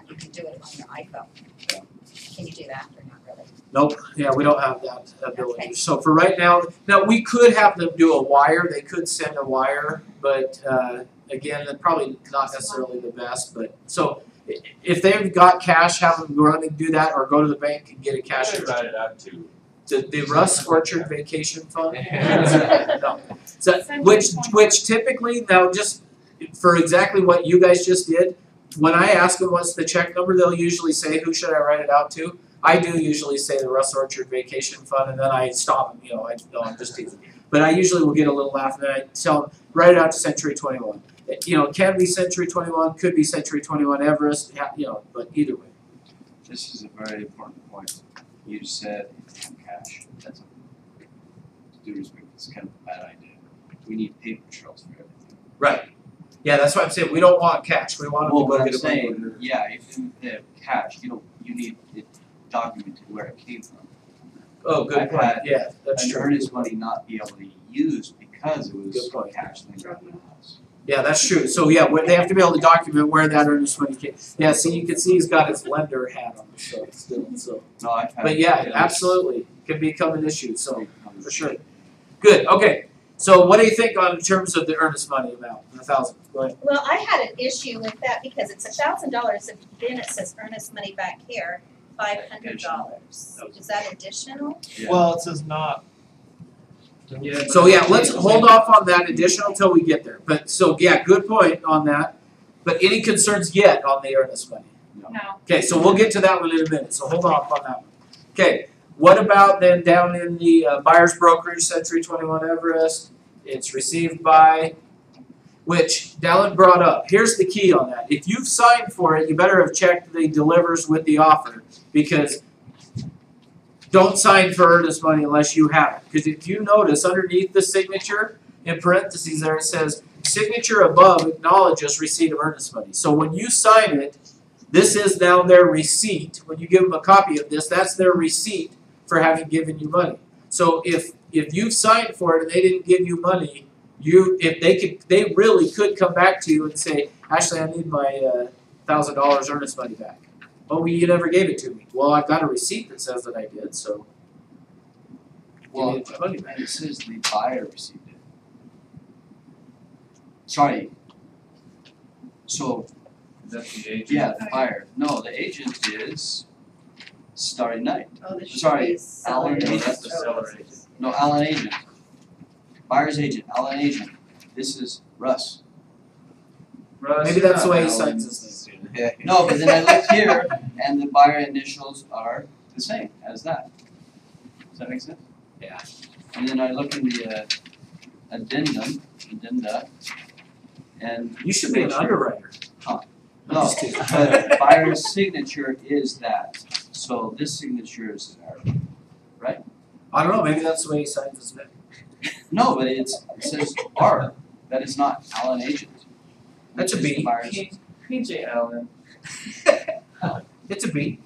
You can do it on your iPhone. Can you do that or not really? Nope, yeah, we don't have that ability. Okay. So for right now, we could have them do a wire, they could send a wire, but again, that's probably not necessarily the best, but so if they've got cash, have them run and do that, or go to the bank and get a cash. Who should I write it out to? The Russ Orchard Vacation Fund? Yeah. No. So, which typically, now just for exactly what you guys just did, when I ask them what's the check number, they'll usually say, who should I write it out to? I do usually say the Russ Orchard Vacation Fund, and then I stop them, I'm just teasing. But I usually will get a little laugh, and then I tell them, write it out to Century 21. It can be Century 21, could be Century 21 Everest, but either way. This is a very important point. You said if you have cash, that's it's kind of a bad idea. We need paper trails for everything. Right. Yeah, that's why I'm saying we don't want cash. We want them to go get a saying, yeah, if you have cash, you need it documented where it came from. Oh, good I've point. had Yeah, that's an true. earnest money not be able to be used because it was Good point. cash laying around the house. Yeah, that's true. So yeah, they have to be able to document where that earnest money came. Yeah, see, you can see he's got his lender hat on, so. No, I've had. But yeah, absolutely, can become an issue. So for sure. Good. Okay. So what do you think in terms of the earnest money amount? 1,000. Go ahead. Well, I had an issue with that because it's $1,000, and then it says earnest money back here, $500. Is that additional? Yeah. Well, it says not. So yeah, let's hold off on that additional till we get there. But so yeah, good point on that. But any concerns yet on the earnest money? No. Okay, so we'll get to that one in a minute. So hold off on that one. Okay, what about then down in the buyer's brokerage, Century 21 Everest? It's received by, which Dallin brought up. Here's the key on that. If you've signed for it, you better have checked the delivers with the offer, because don't sign for earnest money unless you have it. Because if you notice underneath the signature, in parentheses there, it says, signature above acknowledges receipt of earnest money. So when you sign it, this is now their receipt. When you give them a copy of this, that's their receipt for having given you money. So if you've signed for it and they didn't give you money, they really could come back to you and say, actually, I need my $1,000 earnest money back. Oh, you never gave it to me. Well, I've got a receipt that says that I did, so Well, give me my money back. it says the buyer received it. Sorry. So, That's the agent. yeah, the buyer. No, the agent is Starry Night. Oh, this should Sorry, be seller. Alan, No, that's the seller agent. No, Allen agent. Buyer's agent, Allen agent. This is Russ. Maybe that's the way he signs his name. No, but then I look here and the buyer initials are the same as that. Does that make sense? Yeah. And then I look in the addenda, and You should be an underwriter. no, Just kidding. but buyer's signature is that. So this signature is ours. I don't know, maybe that's the way he signs his name. No, but it says R. That is not Allen agent. That's a which is the B. buyer's- PJ Allen. It's a B.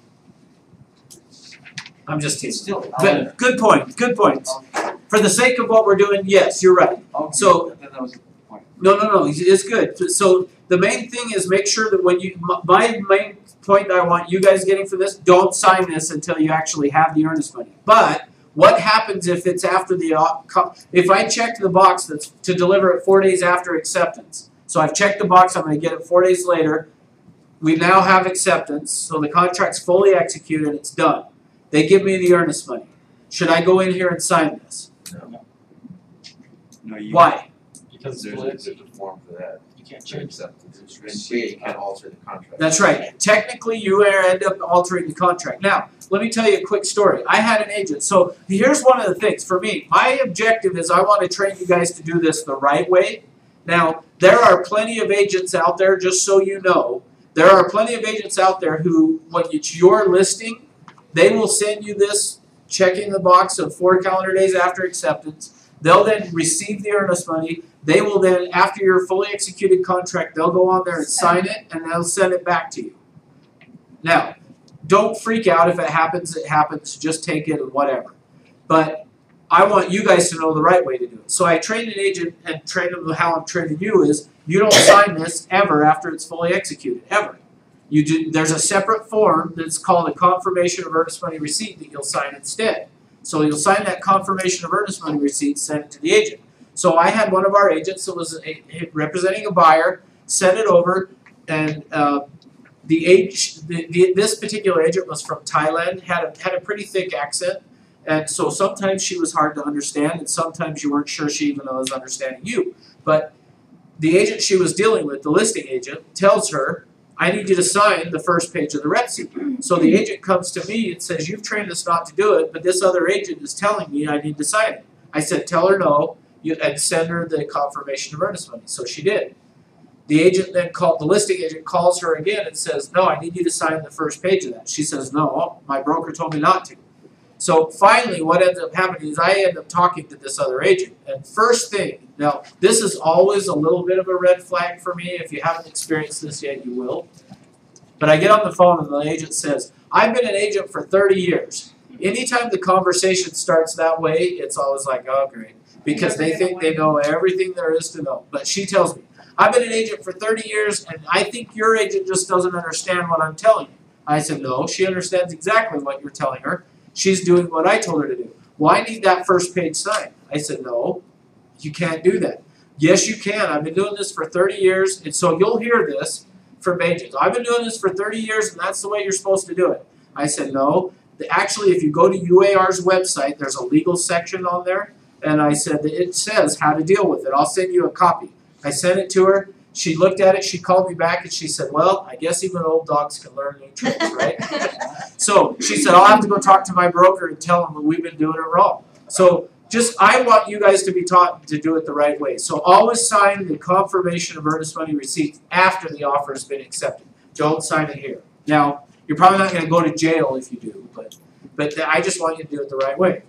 I'm just It's teasing. still Allen. Good point, good point. For the sake of what we're doing, yes, you're right. Okay, So- then that was the point. No, it's good. So the main thing is make sure that when my main point that I want you guys getting for this, don't sign this until you actually have the earnest money. But what happens if it's after if I checked the box that's to deliver it 4 days after acceptance? So I've checked the box, I'm going to get it 4 days later. We now have acceptance, so the contract's fully executed, it's done. They give me the earnest money. Should I go in here and sign this? No, you. Why? Because There's a form for that. you can't For change acceptance. And B, you can't alter the contract. That's right. Technically, you end up altering the contract. Now, let me tell you a quick story. I had an agent. So here's one of the things for me. My objective is I want to train you guys to do this the right way. Now, there are plenty of agents out there, just so you know, there are plenty of agents out there who, when it's your listing, they will send you this checking the box of 4 calendar days after acceptance. They'll then receive the earnest money. They will then, after your fully executed contract, they'll go on there and sign it, and they'll send it back to you. Now, don't freak out if it happens, just take it and whatever. But I want you guys to know the right way to do it. So I trained an agent and trained them how I'm training you is, you don't sign this ever after it's fully executed, ever. There's a separate form that's called a confirmation of earnest money receipt that you'll sign instead. So you'll sign that confirmation of earnest money receipt, send it to the agent. So I had one of our agents that was representing a buyer, sent it over, and this particular agent was from Thailand, had a pretty thick accent, and so sometimes she was hard to understand, and sometimes you weren't sure she even was understanding you. But the agent she was dealing with, the listing agent, tells her, I need you to sign the first page of the REPC. So the agent comes to me and says, you've trained us not to do it, but this other agent is telling me I need to sign it. I said, tell her no, and send her the confirmation of earnest money. So she did. The agent then the listing agent calls her again and says, no, I need you to sign the first page of that. She says, no, my broker told me not to. So finally, what ends up happening is I end up talking to this other agent. And first thing, now this is always a little bit of a red flag for me. If you haven't experienced this yet, you will. But I get on the phone and the agent says, I've been an agent for 30 years. Anytime the conversation starts that way, it's always like, oh, great. Because they think they know everything there is to know. But she tells me, I've been an agent for 30 years, and I think your agent just doesn't understand what I'm telling you. I said, no, she understands exactly what you're telling her. She's doing what I told her to do. Well, I need that first page signed. I said, no, you can't do that. Yes, you can. I've been doing this for 30 years, and so you'll hear this from agents. I've been doing this for 30 years, and that's the way you're supposed to do it. I said, no. Actually, if you go to UAR's website, there's a legal section on there, and I said that it says how to deal with it. I'll send you a copy. I sent it to her. She looked at it. She called me back, and she said, well, I guess even old dogs can learn new tricks, right? So she said, I'll have to go talk to my broker and tell him that we've been doing it wrong. So I want you guys to be taught to do it the right way. So always sign the confirmation of earnest money receipt after the offer has been accepted. Don't sign it here. Now, you're probably not going to go to jail if you do, but I just want you to do it the right way.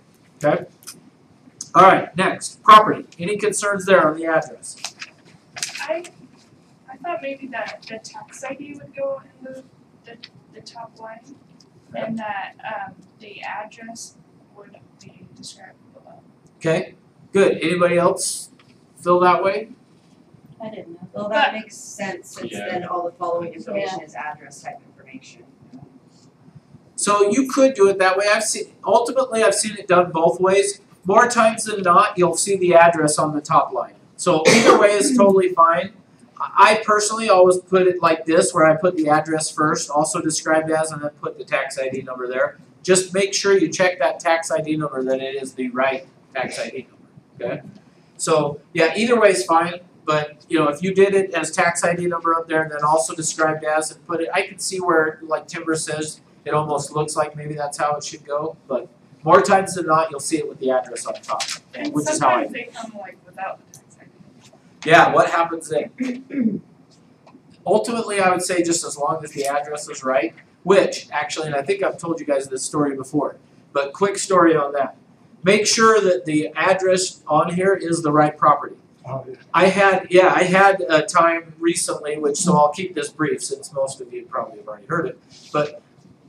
Okay? All right, next, property. Any concerns there on the address? I thought maybe that the tax ID would go in the top line, and that the address would be described below. Okay, good. Anybody else feel that way? I didn't know. Well, that makes sense since Yeah. then all the following information is address type information. So you could do it that way. Ultimately, I've seen it done both ways. More times than not, you'll see the address on the top line. So either way is totally fine. I personally always put it like this, where I put the address first, also described as, and then put the tax ID number there. Just make sure you check that tax ID number, that it is the right tax ID number, okay? So, yeah, either way is fine, but, you know, if you did it as tax ID number up there, and then also described as, and put it, I can see where, like Timber says, it almost looks like maybe that's how it should go, but more times than not, you'll see it with the address on top, And which is how I sometimes they come like without the tax ID. Yeah, what happens then? Ultimately, I would say just as long as the address is right, which, actually, and I think I've told you guys this story before, but quick story on that. Make sure that the address on here is the right property. Oh, yeah. I had a time recently, so I'll keep this brief since most of you probably have already heard it, but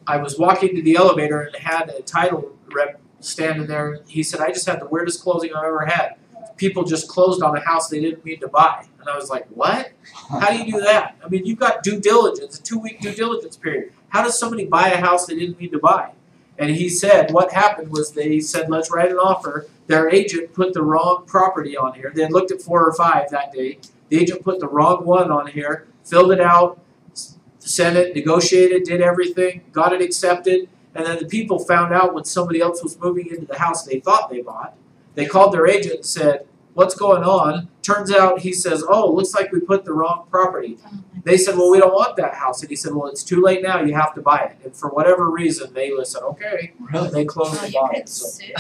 I was walking to the elevator and had a title rep standing there. He said, I just had the weirdest closing I've ever had. People just closed on a house they didn't mean to buy. And I was like, what? How do you do that? I mean, you've got due diligence, a 2-week due diligence period. How does somebody buy a house they didn't mean to buy? And he said what happened was they said, let's write an offer. Their agent put the wrong property on here. They had looked at 4 or 5 that day. The agent put the wrong one on here, filled it out, sent it, negotiated, did everything, got it accepted. And then the people found out when somebody else was moving into the house they thought they bought. They called their agent and said, what's going on? Turns out he says, oh, looks like we put the wrong property. They said, well, we don't want that house. And he said, well, it's too late now. You have to buy it. And for whatever reason, they said, okay. Really? They closed and bought it. So Sue.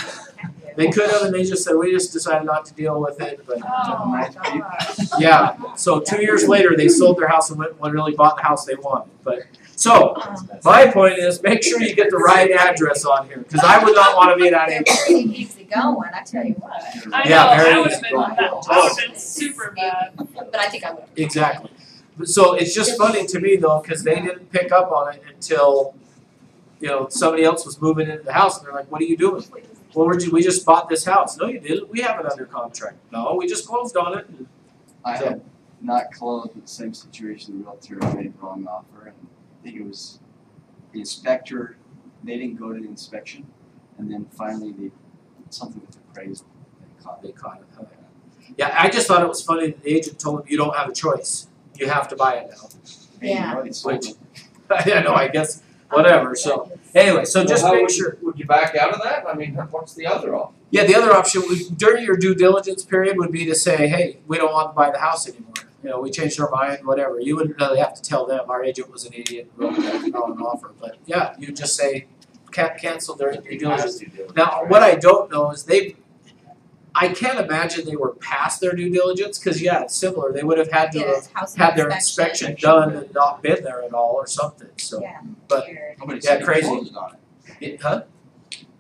they could have, and they just said, we just decided not to deal with it. But Oh my gosh. yeah, so 2 years later, they sold their house and went and really bought the house they wanted. But so my point is, make sure you get the right address on here, because I would not want to be that agent. Pretty easy going, I tell you what. I Yeah, know, very I would easy have going. been super bad. But I think I would. Exactly. So it's just funny to me though, because they didn't pick up on it until, you know, somebody else was moving into the house, and they're like, "What are you doing?" Well, we just bought this house. No, you didn't. We have it under contract. No, we just closed on it. I had not closed with the same situation. The realtor made the wrong offer, and think it was the inspector, they didn't go to the inspection, and then finally something with appraisal, They caught it. Oh, yeah, I just thought it was funny that the agent told him you don't have a choice. You have to buy it now. Yeah. Which, I know, I guess, whatever, so. Anyway, so just Well, how make would- sure. Would you back out of that? I mean, what's the other option? Yeah, the other option would, during your due diligence period would be to say, hey, we don't want to buy the house anymore. You know, we changed our mind, whatever. You wouldn't really have to tell them, our agent was an idiot, we wrote that on an offer. But yeah, you just say, cancel during due diligence. Now, what I don't know is I can't imagine they were past their due diligence, cause yeah, it's similar. They would have had to have housing had their inspection done and not been there at all or something, so. Yeah. But, Weird. Nobody Yeah, said they crazy. closed on it. Huh?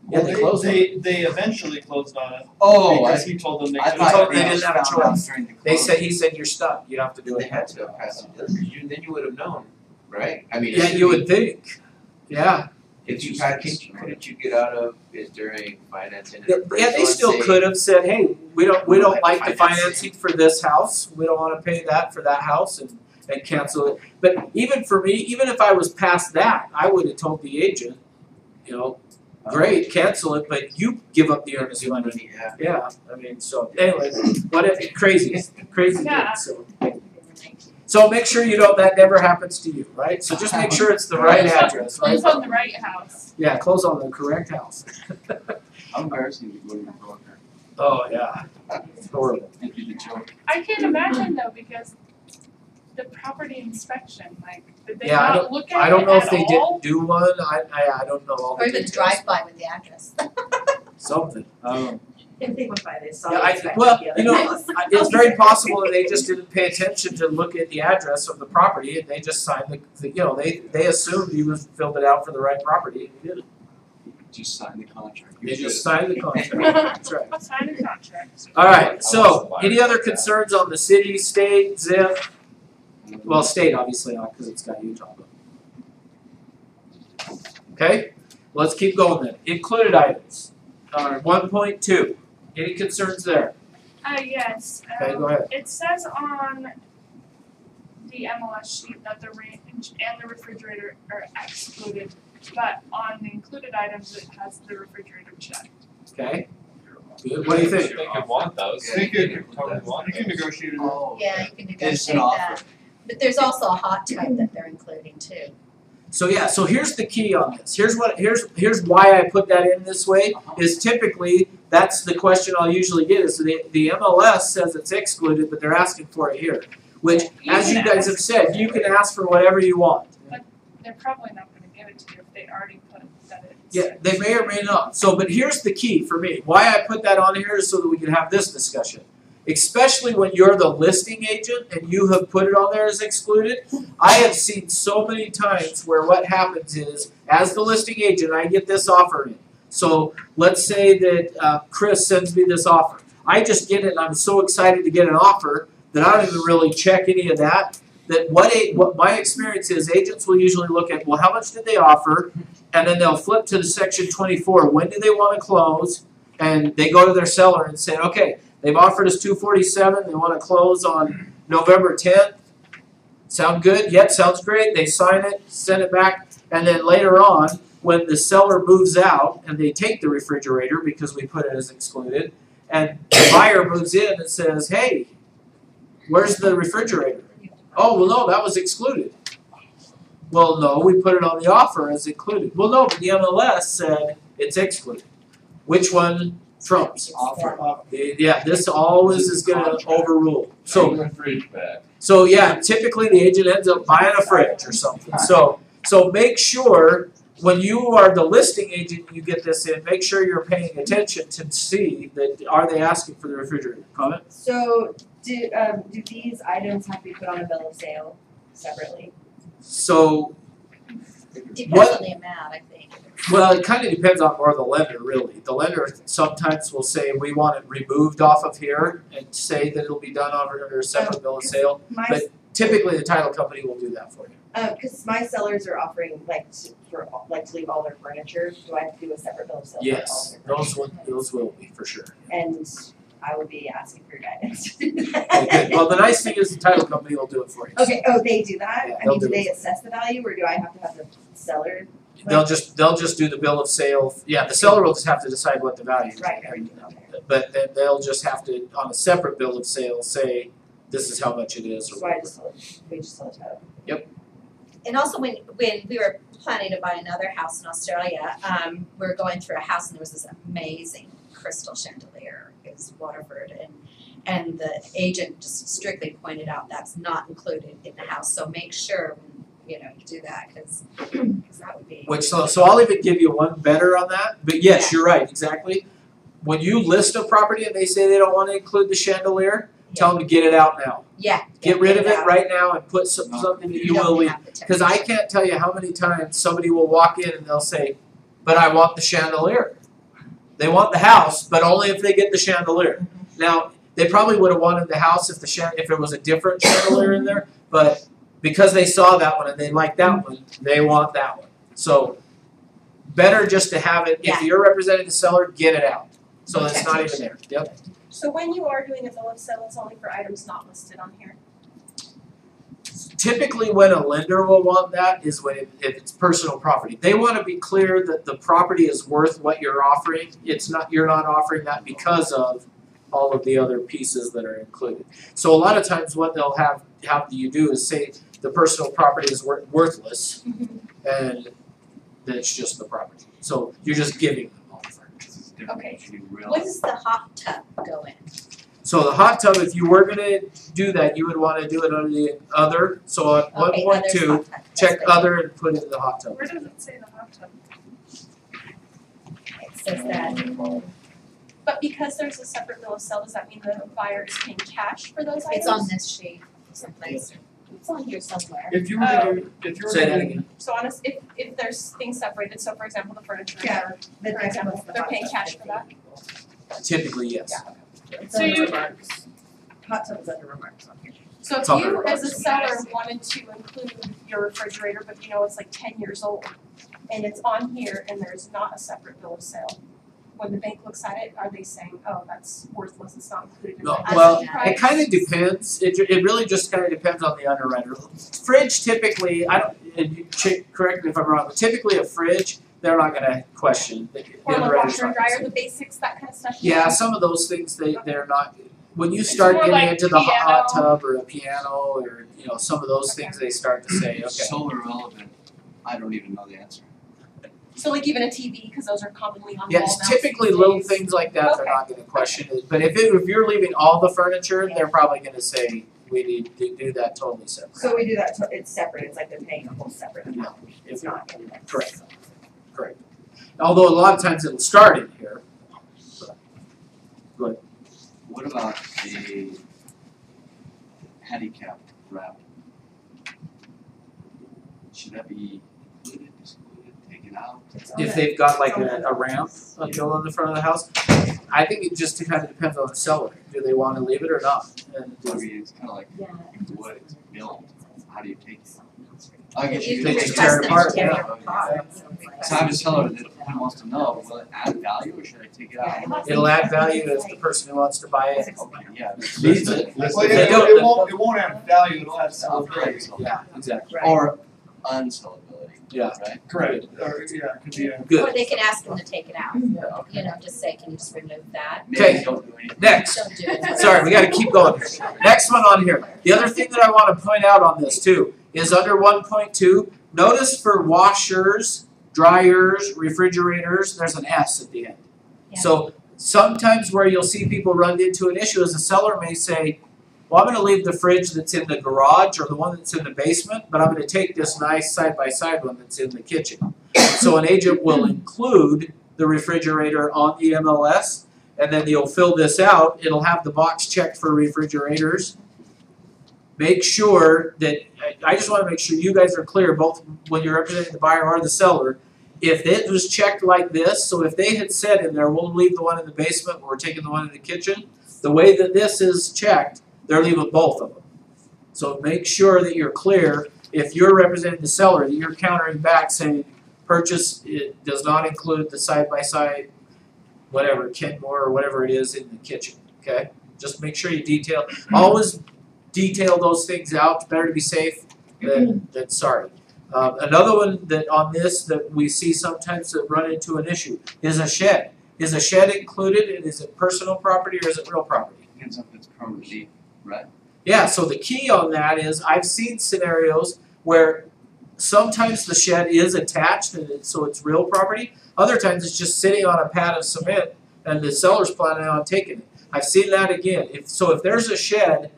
Yeah, Well, they closed on it. they eventually closed on it Oh, because he told them they I couldn't. thought told them they everybody didn't have a else found out choice. during the They closing. he said, you're stuck, you have to do They it. had to have passed it, then you would have known, right? I mean, Yeah, you would think, yeah. if you had, couldn't you get out of it during financing and Yeah, appraisal they and still say, could have said, hey, we don't like the financing. financing for this house, we don't wanna pay that for that house and cancel it. But even for me, even if I was past that, I would have told the agent, you know, great, cancel it, but you give up the earnest money. Yeah. Yeah, I mean, so anyway, what if, crazy Yeah. thing, so. So make sure that never happens to you, right? So just make sure it's the right address, right? Close on the right house. Yeah, close on the correct house. How embarrassing to go to your broker Oh, yeah, it's horrible. and do the joke. I can't imagine though, because the property inspection, like, did they Yeah, I not look at it I don't know if at they all? didn't do one, I don't know all the Or even details. drive by with the address. Something, I don't know. If they went by, they saw Yeah, the I, inspector well, the other you know, day. it's very possible that they just didn't pay attention to look at the address of the property and they just signed they assumed he was filled it out for the right property and he didn't. Just sign the contract. You They should. just signed the contract, that's right. Sign a contract. Alright, so, any other concerns on the city, state, zip? Well, state obviously not, cause it's got Utah, but. Okay, let's keep going then. Included items. 1.2, any concerns there? Yes, Okay, go ahead. it says on the MLS sheet that the range and the refrigerator are excluded, but on the included items, it has the refrigerator checked. Okay, good, what do you think? They could want those. They could, Totally want you can those. negotiate it. Oh, Yeah, you can It's an negotiate offer. that. But there's also a hot tub that they're including too. So yeah, so here's the key on this. Here's why I put that in this way, is typically, that's the question I'll usually get, is the MLS says it's excluded, but they're asking for it here. Which, as you guys have said, you can ask for whatever you want. They're probably not gonna give it to you if they already put that it's. Yeah, they may or may not. So, but here's the key for me. Why I put that on here is so that we can have this discussion. Especially when you're the listing agent and you have put it on there as excluded. I have seen so many times where what happens is, as the listing agent, I get this offer in. So let's say that Chris sends me this offer. I just get it and I'm so excited to get an offer that I don't even really check any of that. That what my experience is, agents will usually look at, well, how much did they offer? And then they'll flip to the section 24. When do they want to close? And they go to their seller and say, okay, they've offered us $247. They want to close on November 10th. Sound good? Yep, sounds great. They sign it, send it back, and then later on, when the seller moves out and they take the refrigerator because we put it as excluded, and the buyer moves in and says, hey, where's the refrigerator? Oh, well, no, that was excluded. Well, no, we put it on the offer as included. Well, no, but the MLS said it's excluded. Which one trumps? Offer. Yeah, this always is gonna overrule. Bring the fridge back. So yeah, typically the agent ends up buying a fridge or something. So make sure when you are the listing agent, you get this in, make sure you're paying attention to see that, are they asking for the refrigerator? Comment? So do these items have to be put on a bill of sale separately? So, Depends What- on the amount, I think. well, it kind of depends on more the lender, really. The lender sometimes will say, we want it removed off of here and say that it'll be done under a separate bill of sale. My, But typically, the title company will do that for you. because my sellers are offering to leave all their furniture, do I have to do a separate bill of sale for all Yes, of their furniture? those will be for sure. And I will be asking for your guidance. Okay, Well, the nice thing is the title company will do it for you. Okay, oh, they do that? Yeah, I mean, they'll do do they assess the value or do I have to have the seller? They'll just do the bill of sale. Yeah, the seller will just have to decide what the value is. Right, okay. But then they'll just have to, on a separate bill of sale, say, this is how much it is or So I whatever. just, we just sell it title. And also when we were planning to buy another house in Australia, we were going through a house and there was this amazing crystal chandelier. It was Waterford and the agent just strictly pointed out that's not included in the house. So make sure you do that because that would be. Which so I'll even give you one better on that. But yes, you're right, exactly. When you list a property and they say they don't want to include the chandelier, tell them to get it out now. Yeah. Get rid of it out. right now and put something that you will don't leave. have the Because I can't tell you how many times somebody will walk in and they'll say, but I want the chandelier. They want the house, but only if they get the chandelier. Now, they probably would have wanted the house if it was a different chandelier in there, but because they saw that one and they like that one, they want that one. So better just to have it, if you're representing the seller, get it out. So it's not even there. Yep. So when you are doing a bill of sale, it's only for items not listed on here. Typically when a lender will want that is when if it's personal property. They want to be clear that the property is worth what you're offering. You're not offering that because of all of the other pieces that are included. So a lot of times what they'll have you do is say the personal property is worthless and that's just the property. So you're just giving them all the furniture. Okay. What does the hot tub go in? So the hot tub, if you were gonna do that, you would wanna do it under the other, so on Okay, 1.2, others hot tub. check That's good. other and put it in the hot tub. Where does it say the hot tub? It says that But because there's a separate bill of sale, does that mean the buyer is paying cash for those items? it's on this sheet someplace. It's on here somewhere. If you were to, Say that again. So honest, if there's things separated, so for example, the furniture, Yeah. The for next example, one's the they're hot paying tub. cash for that. Typically, yes. It's So under you- remarks. Hot tub is under remarks on here. So if It's on you the as a remarks. seller wanted to include your refrigerator, but it's like 10 years old, and it's on here and there's not a separate bill of sale, when the bank looks at it, are they saying, oh, that's worthless, it's not included in No, my well, price? it kind of depends. It really just kind of depends on the underwriter. Fridge typically, and you correct me if I'm wrong, but typically a fridge, they're not gonna question. The Or like underwriter's washer and not gonna dryer, say. the basics, that kind of stuff? Yeah, some of those things they're not. When you start more getting like into the hot piano. tub or a piano or some of those things, they start to say, okay. So irrelevant, I don't even know the answer. So like even a TV, because those are commonly on wall Yes, mounts typically these little days. things like that, they're Okay. not gonna question it, but if you're leaving all the furniture, they're probably gonna say, we need to do that totally separate. So we do that, it's separate, it's like they're paying a whole separate amount, it's not in this. Correct. Correct. Although a lot of times it'll start in here. But What about the handicap ramp? Should that be included, excluded, taken out? if they've got like a ramp built on the front of the house, I think it just kind of depends on the seller. Do they wanna leave it or not? And I mean, it's kind of like Yeah. wood, it's built, how do you take it? I guess You you They can could just take tear request it them apart, to tear yeah. it apart. So I'm just telling her that who wants to know, will it add value or should I take it out? It'll add value if the person who wants to buy it Okay, yeah. needs it. well, If they don't, it won't add value, it'll add sellability. Yeah, exactly. Or unsellability, Yeah. right? Correct, or, yeah, it could be a. Or Good. they can ask them to take it out, just say, can you just remove that? Okay. Maybe don't do anything. Next. Don't do it. Sorry, we gotta keep going. Next one on here. The other thing that I wanna point out on this too is under 1.2, notice for washers, dryers, refrigerators, there's an S at the end. Yeah. So sometimes where you'll see people run into an issue is a seller may say, well, I'm gonna leave the fridge that's in the garage or the one that's in the basement, but I'm gonna take this nice side-by-side one that's in the kitchen. So an agent will include the refrigerator on the MLS, and then you'll fill this out. It'll have the box checked for refrigerators. Make sure that, I just wanna make sure you guys are clear, both when you're representing the buyer or the seller. If it was checked like this, so if they had said in there, we'll leave the one in the basement, we're taking the one in the kitchen, the way that this is checked, they're leaving both of them. So make sure that you're clear, if you're representing the seller, that you're countering back saying, purchase, it does not include the side-by-side, whatever, Kenmore or whatever it is in the kitchen, okay? Just make sure you detail, always detail those things out. It's better to be safe than sorry. Another one that on this that we see sometimes that run into an issue is a shed. Is a shed included, and is it personal property or is it real property? Depends if it's permanently, right? Yeah, so the key on that is I've seen scenarios where sometimes the shed is attached and so it's real property. Other times it's just sitting on a pad of cement and the seller's planning on taking it. I've seen that again. If there's a shed,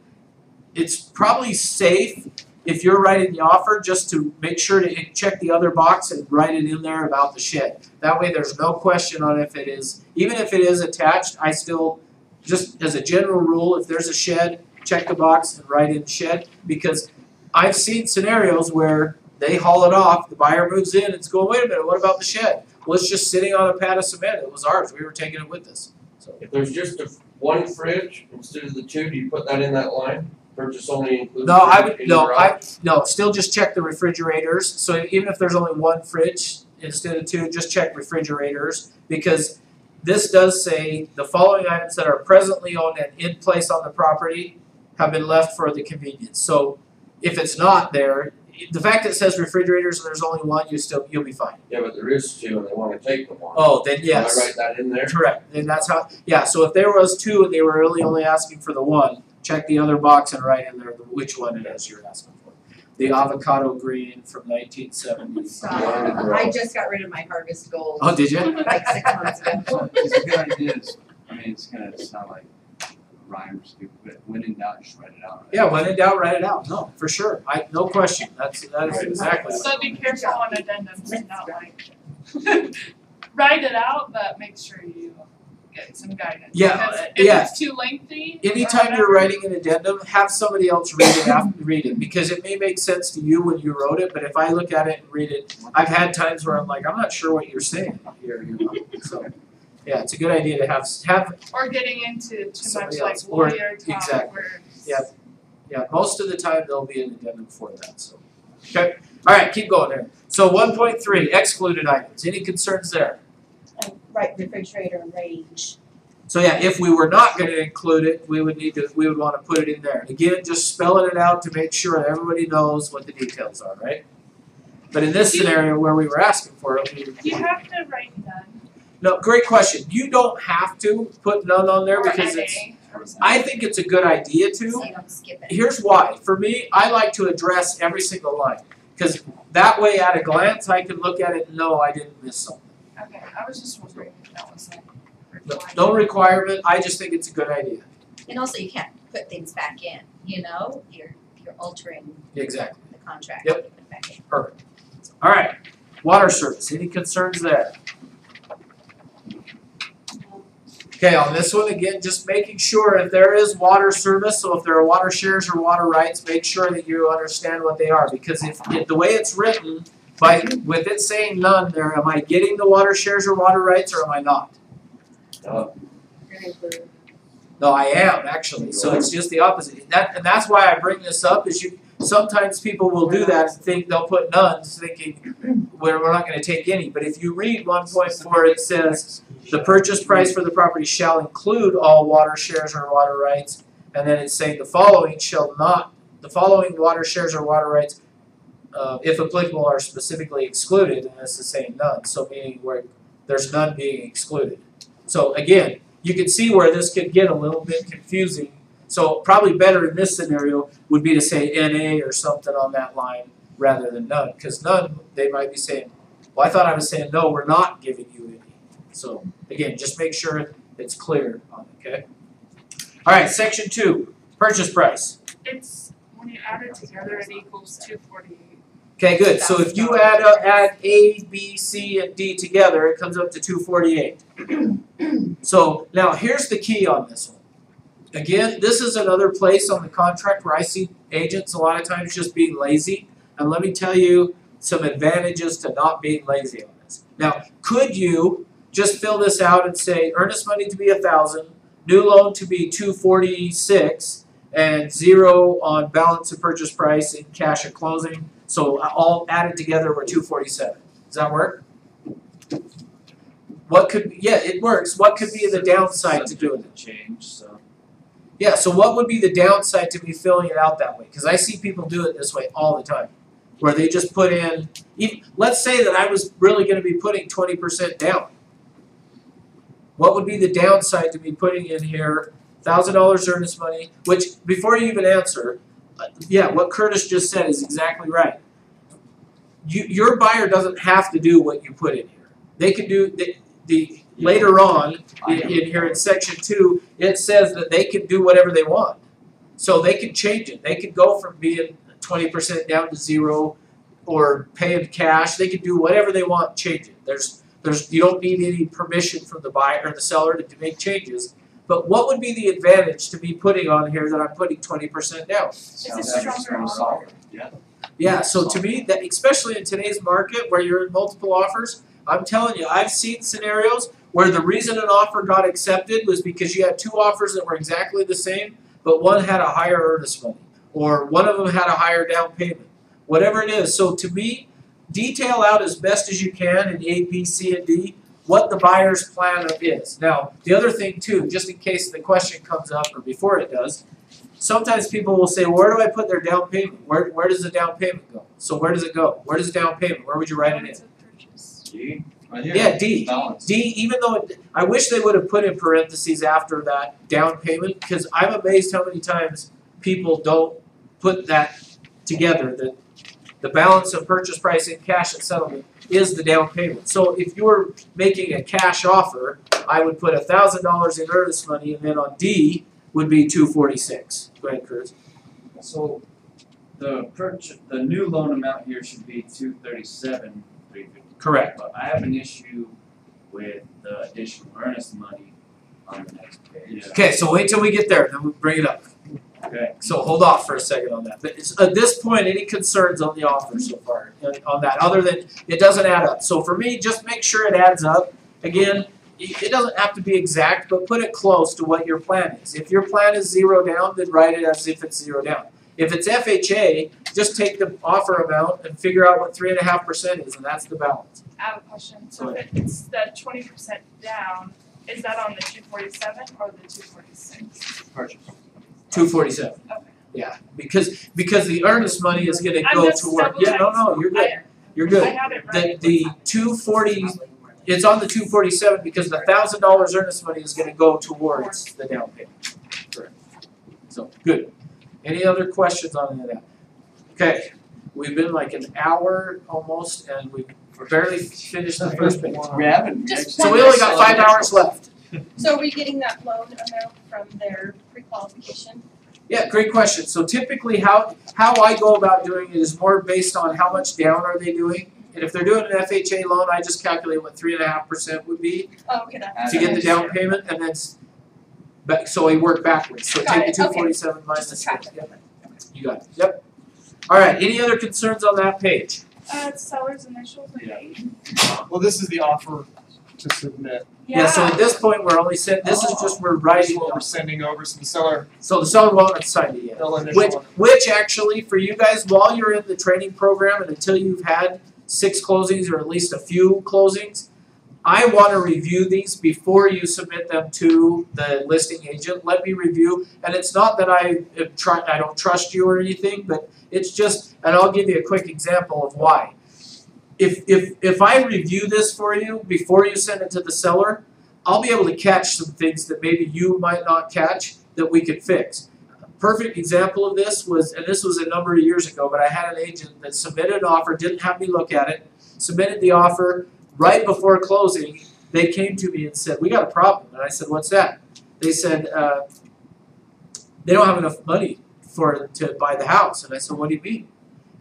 it's probably safe if you're writing the offer just to make sure to check the other box and write it in there about the shed. That way there's no question on if it is, even if it is attached, I still, just as a general rule, if there's a shed, check the box and write in shed, because I've seen scenarios where they haul it off, the buyer moves in, it's going, wait a minute, what about the shed? Well, it's just sitting on a pad of cement. It was ours. We were taking it with us. So If there's just one fridge instead of the two, do you put that in that line? Purchase only includes. no, I would no, still just check the refrigerators. So even if there's only one fridge instead of two, just check refrigerators, because this does say the following items that are presently owned and in place on the property have been left for the convenience. So if it's not there, the fact that it says refrigerators and there's only one, you'll be fine. Yeah, but there is two and they wanna take the one. Oh, then yes. Can I write that in there? Correct. Then that's how, yeah, so if there was two and they were really only asking for the one, check the other box and write in there which one it is you're asking for. The avocado green from 1970. Stop. I just got rid of my Harvest Gold Oh, did you? like 6 months ago. It's a good idea. I mean, it's gonna sound like rhyme or stupid, but when in doubt, just write it out. Right? Yeah, when in doubt, write it out. No, for sure. No question. That is exactly what. So be careful on addendums and not like write it out, but make sure you get some guidance. Yeah, Because if yeah. it's too lengthy. Anytime you're writing an addendum, have somebody else read it because it may make sense to you when you wrote it, but if I look at it and read it, I've had times where I'm like, I'm not sure what you're saying here, So, yeah, it's a good idea to have Or getting into too much Somebody like else, or- lawyer talk exactly. words. Yeah, most of the time there'll be an addendum for that. So, okay, all right, keep going here. So 1.3 excluded items. Any concerns there? Right, refrigerator range. So yeah, if we were not going to include it, we would want to put it in there. Again, just spelling it out to make sure that everybody knows what the details are, right? But in this scenario where we were asking for it, Do you have to write none? no, great question. You don't have to put none on there Or because NA it's. or something? I think it's a good idea So to. you don't skip it. Here's why. For me, I like to address every single line because that way, at a glance, I can look at it and know I didn't miss something. Okay, I was just wondering if that was like required. No requirement. I just think it's a good idea. And also you can't put things back in, you know, you're altering Exactly. the contract. Yep. You put it back in. Perfect. All right. Water service. Any concerns there? Okay, on this one again, just making sure if there is water service, so if there are water shares or water rights, make sure that you understand what they are. Because if the way it's written, with it saying none there, am I getting the water shares or water rights or am I not? No, I am actually. So it's just the opposite. And that's why I bring this up is sometimes people will do that and think they'll put none, thinking we're not going to take any. But if you read 1.4, it says the purchase price for the property shall include all water shares or water rights, and then it's saying the following water shares or water rights, if applicable, are specifically excluded, and this is saying none. So meaning where there's none being excluded. So again, you can see where this could get a little bit confusing. So probably better in this scenario would be to say NA or something on that line rather than none. Because none, they might be saying, well, I thought I was saying no, we're not giving you any. So again, just make sure it's clear on it, okay? All right, section 2, purchase price. It's, when you add it together, it equals 248. Okay, good. So if you add A, B, C, and D together, it comes up to 248. So now here's the key on this one. Again, this is another place on the contract where I see agents a lot of times just being lazy. And let me tell you some advantages to not being lazy on this. Now, could you just fill this out and say earnest money to be $1,000, new loan to be $246, and 0 on balance of purchase price and cash at closing? So all added together, we're $247. Does that work? What could, yeah, it works. What could be the downside to doing it? Change, so. Yeah, so what would be the downside to me filling it out that way? Because I see people do it this way all the time, where they just put in, let's say that I was really going to be putting 20% down. What would be the downside to me putting in here $1,000 earnest money, which, before you even answer, yeah, what Curtis just said is exactly right. Your buyer doesn't have to do what you put in here. They can do, later on, in here in section 2, it says that they can do whatever they want. So they can change it. They can go from being 20% down to 0 or pay in cash. They can do whatever they want, change it. You don't need any permission from the buyer or the seller to make changes. But what would be the advantage to be putting on here that I'm putting 20% down? It's a stronger offer. Yeah, so to me, that especially in today's market where you're in multiple offers, I'm telling you, I've seen scenarios where the reason an offer got accepted was because you had 2 offers that were exactly the same, but one had a higher earnest money, or one of them had a higher down payment, whatever it is. So to me, detail out as best as you can in A, B, C, and D what the buyer's plan is. Now, the other thing too, just in case the question comes up or before it does, sometimes people will say, where do I put their down payment? Where does the down payment go? So where does it go? Where does the down payment? Where would you write it in? D, right here. Yeah, D. Balance. D, even though I wish they would have put in parentheses after that down payment, because I'm amazed how many times people don't put that together, that the balance of purchase price and cash at settlement is the down payment. So if you were making a cash offer, I would put $1,000 in earnest money, and then on D would be $246. Go ahead, Curtis. So the new loan amount here should be $237,350. Correct. But I have an issue with the additional earnest money on the next page. Okay, so wait till we get there, then we'll bring it up. Okay. So hold off for a second on that. But at this point, any concerns on the offer so far on that, other than it doesn't add up? So for me, just make sure it adds up. Again, it doesn't have to be exact, but put it close to what your plan is. If your plan is 0 down, then write it as if it's 0 down. If it's FHA, just take the offer amount and figure out what 3.5% is, and that's the balance. I have a question. So if it's the 20% down, is that on the 247 or the 246? Purchase. 247. Okay. Yeah, because the earnest money is going to I'm go just toward. double Yeah, no, checking. you're good. You're good. I had it right. The 240, it's on the 247 because the $1,000 earnest money is going to go towards the down payment. Correct. So good. Any other questions on any of that? Okay, we've been like an hour almost, and we've barely finished the first page. We haven't. So we only got 5 hours left. So are we getting that loan amount from their pre-qualification? Yeah, great question. So typically how I go about doing it is more based on how much down are they doing. And if they're doing an FHA loan, I just calculate what 3.5% would be Oh, okay, that's. to get the down payment, and then so we work backwards. So Got take the it, okay. 247 minus Just subtract the, it. yep, you got it. Yep. All right, any other concerns on that page? Seller's initials and date. Well, this is the offer to submit. Yeah, so at this point, we're only sent, this is just, we're This is writing, what we're sending over, so the seller, so the seller won't have signed it yet. they'll initial. Which actually, for you guys, while you're in the training program and until you've had 6 closings or at least a few closings, I want to review these before you submit them to the listing agent. Let me review, and it's not that I don't trust you or anything, but it's just, and I'll give you a quick example of why. If I review this for you before you send it to the seller, I'll be able to catch some things that maybe you might not catch that we could fix. A perfect example of this was, and this was a number of years ago, but I had an agent that submitted an offer, didn't have me look at it, submitted the offer. Right before closing, they came to me and said, we got a problem. And I said, what's that? They said, they don't have enough money to buy the house. And I said, what do you mean?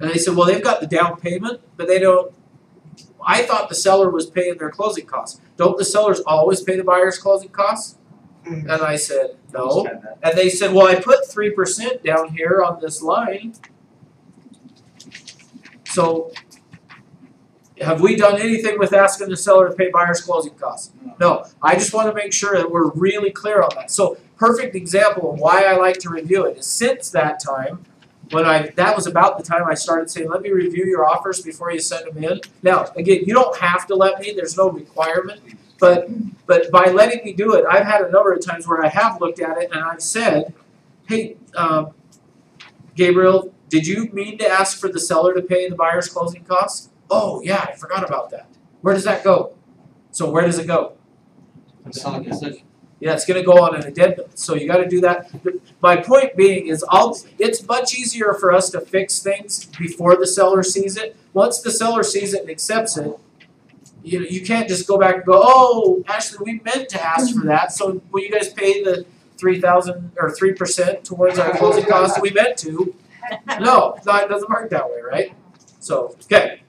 And they said, well, they've got the down payment, but they don't. I thought the seller was paying their closing costs. Don't the sellers always pay the buyer's closing costs? And I said, no. And they said, well, I put 3% down here on this line. So have we done anything with asking the seller to pay buyer's closing costs? No. I just want to make sure that we're really clear on that. So perfect example of why I like to review it is since that time, that was about the time I started saying, let me review your offers before you send them in. Now, again, you don't have to let me, there's no requirement, but by letting me do it, I've had a number of times where I have looked at it and I've said, Hey, Gabriel, did you mean to ask for the seller to pay the buyer's closing costs? Oh, yeah, I forgot about that. Where does that go? So where does it go? It's not a decision. Yeah, it's gonna go on an addendum, so you gotta do that. My point being is it's much easier for us to fix things before the seller sees it. Once the seller sees it and accepts it, you can't just go back and go, oh, actually, we meant to ask for that, so will you guys pay the 3,000 or 3% towards our closing costs we meant to? No, it doesn't work that way, right? So, okay.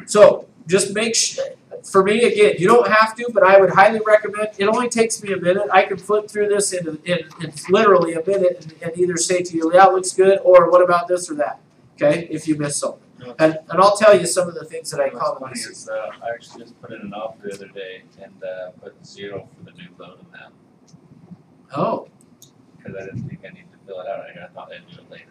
So, just make sure, for me, again, you don't have to, but I would highly recommend, it only takes me a minute. I can flip through this in literally a minute and either say to you, yeah, it looks good, or what about this or that, okay, if you miss something. And I'll tell you some of the things that I commonly see. What's funny is, I actually just put in an offer the other day and put 0 for the new loan amount. Oh. Because I didn't think I needed to fill it out, I thought I'd do it later.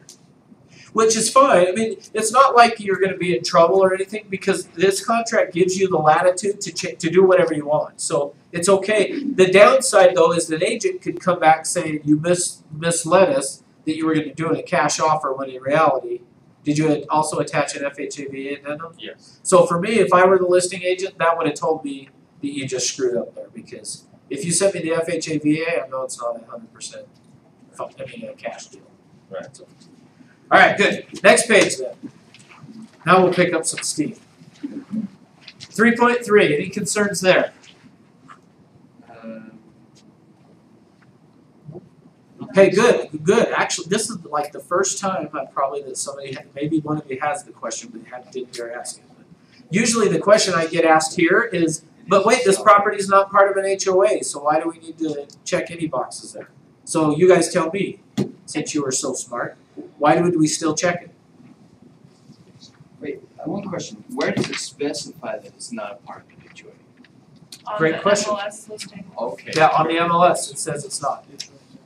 Which is fine. I mean, it's not like you're going to be in trouble or anything because this contract gives you the latitude to do whatever you want. So it's okay. The downside, though, is that an agent could come back saying you misled us that you were going to do a cash offer when in reality, did you also attach an FHAVA addendum? Yes. So for me, if I were the listing agent, that would have told me that you just screwed up there because if you sent me the FHAVA, I know it's not 100% a cash deal. Right. So, all right, good. Next page then. Now we'll pick up some steam. 3.3, any concerns there? Okay, good. Actually, this is like the first time that somebody, maybe one of you has the question, but didn't hear asking. Usually the question I get asked here is, but wait, this property is not part of an HOA, so why do we need to check any boxes there? So you guys tell me, since you were so smart, why would we still check it? Wait, one question. Where does it specify that it's not a part of the HOA? On Great the question. MLS listing. Okay. Yeah, on the MLS it says it's not.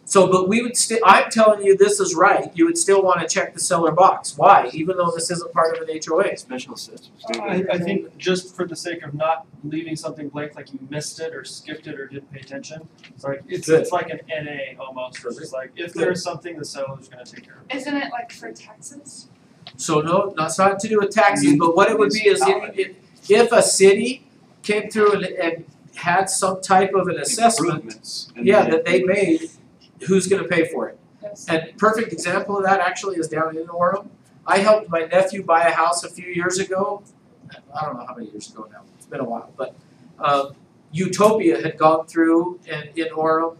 So, but we would still, I'm telling you this is right, you would still want to check the seller box. Why? Even though this isn't part of an HOA. Special assessments. I think just for the sake of not leaving something blank, like you missed it or skipped it or didn't pay attention, it's like an NA almost. It's like if there is something, the seller's going to take care of it. Isn't it like for taxes? So no, that's not to do with taxes, but what it would be is if a city came through and had some type of an assessment, that they made, who's going to pay for it? Yes. And perfect example of that actually is down in Orem. I helped my nephew buy a house a few years ago. I don't know how many years ago now. It's been a while, but Utopia had gone through and in Orem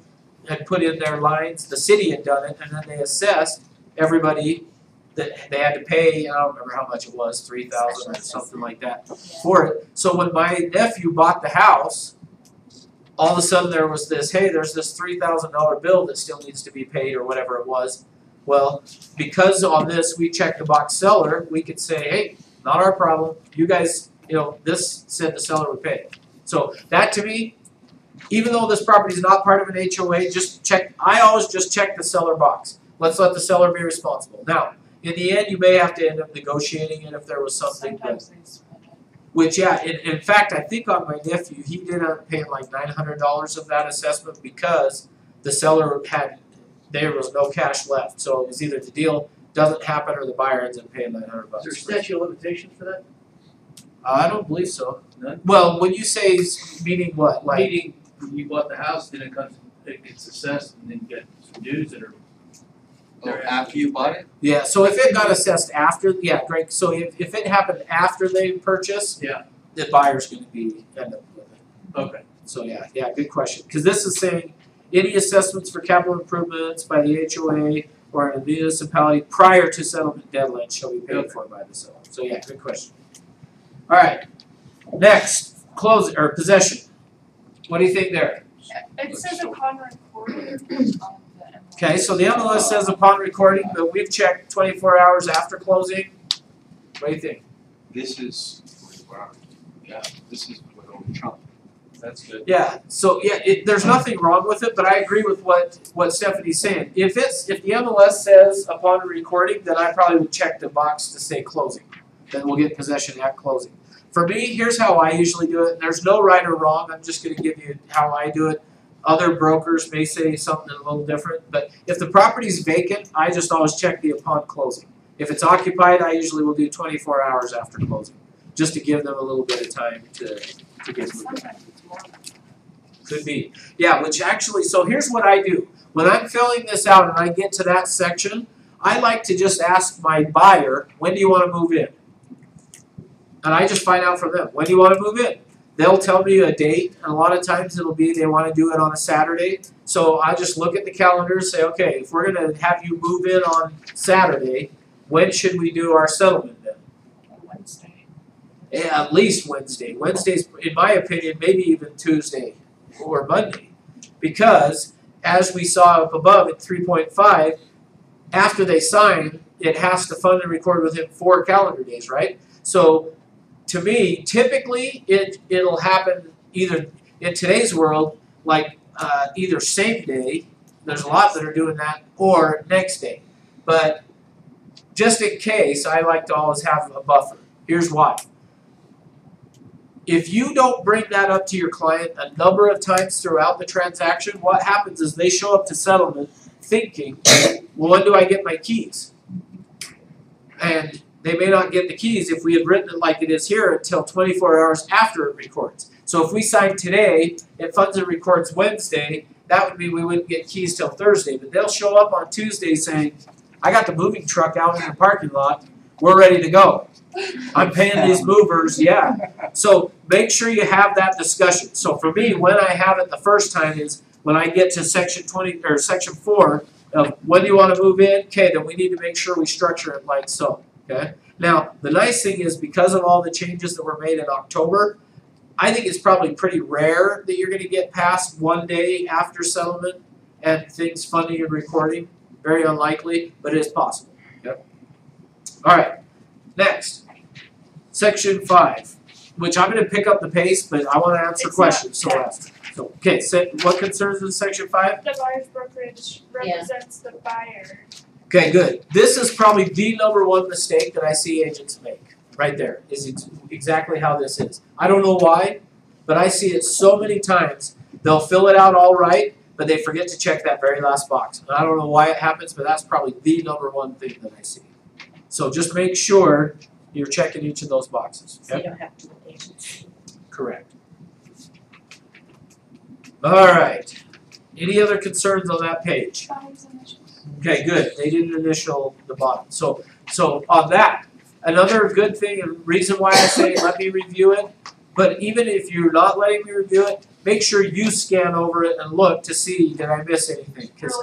had put in their lines. The city had done it, and then they assessed everybody that they had to pay. I don't remember how much it was, $3,000 or something like that for it. So when my nephew bought the house, all of a sudden there was this, hey, there's this $3,000 bill that still needs to be paid or whatever it was. Well, because on this we checked the box seller, we could say, hey, not our problem. You guys, this said the seller would pay. So that to me, even though this property is not part of an HOA, I always just check the seller box. Let's let the seller be responsible. Now, in the end, you may have to end up negotiating it if there was something. Sometimes they spend it. Which, yeah, in fact, I think on my nephew, he did end up paying like $900 of that assessment because the seller there was no cash left. So it was either the deal doesn't happen or the buyer ends up paying $900. Is there a statute of limitations for that? I don't believe so. None? Well, when you say meaning what? Like, Meaning, you bought the house, then it gets assessed, and then you get some dues that are. After you bought it? yeah, so if it got assessed after, yeah, great. So if it happened after they purchased, Yeah. the buyer's going to end up with it. Okay. So yeah, good question. Because this is saying any assessments for capital improvements by the HOA or a municipality prior to settlement deadline shall be paid for by the seller. So yeah, good question. All right, next, closing or possession. What do you think there? It says upon recording on the MLS. Okay, so the MLS says upon recording, but we've checked 24 hours after closing. What do you think? This is 24 hours. Yeah, this is what over Trump. That's good. Yeah, so yeah, there's nothing wrong with it, but I agree with what Stephanie's saying. If the MLS says upon recording, then I probably would check the box to say closing. Then we'll get possession at closing. For me, here's how I usually do it. There's no right or wrong. I'm just going to give you how I do it. Other brokers may say something a little different, but if the property's vacant, I just always check the upon closing. If it's occupied, I usually will do 24 hours after closing, just to give them a little bit of time to get moving. Sometimes it's more. Could be. Yeah, which actually, so here's what I do. When I'm filling this out and I get to that section, I like to just ask my buyer, when do you want to move in? And I just find out from them, when do you want to move in? They'll tell me a date, and a lot of times it'll be they want to do it on a Saturday. So I just look at the calendar and say, okay, if we're going to have you move in on Saturday, when should we do our settlement then? Wednesday. Yeah, at least Wednesday. Wednesday's, in my opinion, maybe even Tuesday or Monday. Because, as we saw up above at 3.5, after they sign, it has to fund and record within 4 calendar days, right? So, to me, typically it'll happen either in today's world, like either same day, there's a lot that are doing that, or next day. But just in case, I like to always have a buffer. Here's why. If you don't bring that up to your client a number of times throughout the transaction, what happens is they show up to settlement thinking, well, when do I get my keys? And they may not get the keys if we had written it like it is here until 24 hours after it records. So if we sign today, it funds and records Wednesday, that would mean we wouldn't get keys till Thursday. But they'll show up on Tuesday saying, I got the moving truck out in the parking lot, we're ready to go. I'm paying these movers, yeah. So make sure you have that discussion. So for me, when I have it the first time is when I get to section 20 or section 4 of when do you want to move in? Okay, then we need to make sure we structure it like so. Okay. Now the nice thing is because of all the changes that were made in October, I think it's probably pretty rare that you're going to get past 1 day after settlement and things funding and recording. Very unlikely, but it is possible. Okay. All right. Next, section 5, which I'm going to pick up the pace, but I want to answer questions. So okay. So what concerns in section 5? The buyer's brokerage represents the buyer. Okay, good. This is probably the #1 mistake that I see agents make. Right there is exactly how this is. I don't know why, but I see it so many times. They'll fill it out all right, but they forget to check that very last box. And I don't know why it happens, but that's probably the #1 thing that I see. So just make sure you're checking each of those boxes. Okay? So you don't have to agents. Correct. All right. Any other concerns on that page? Okay, good. They didn't initial the bottom. So on that, another good thing and reason why I say let me review it, but even if you're not letting me review it, make sure you scan over it and look to see did I miss anything. Because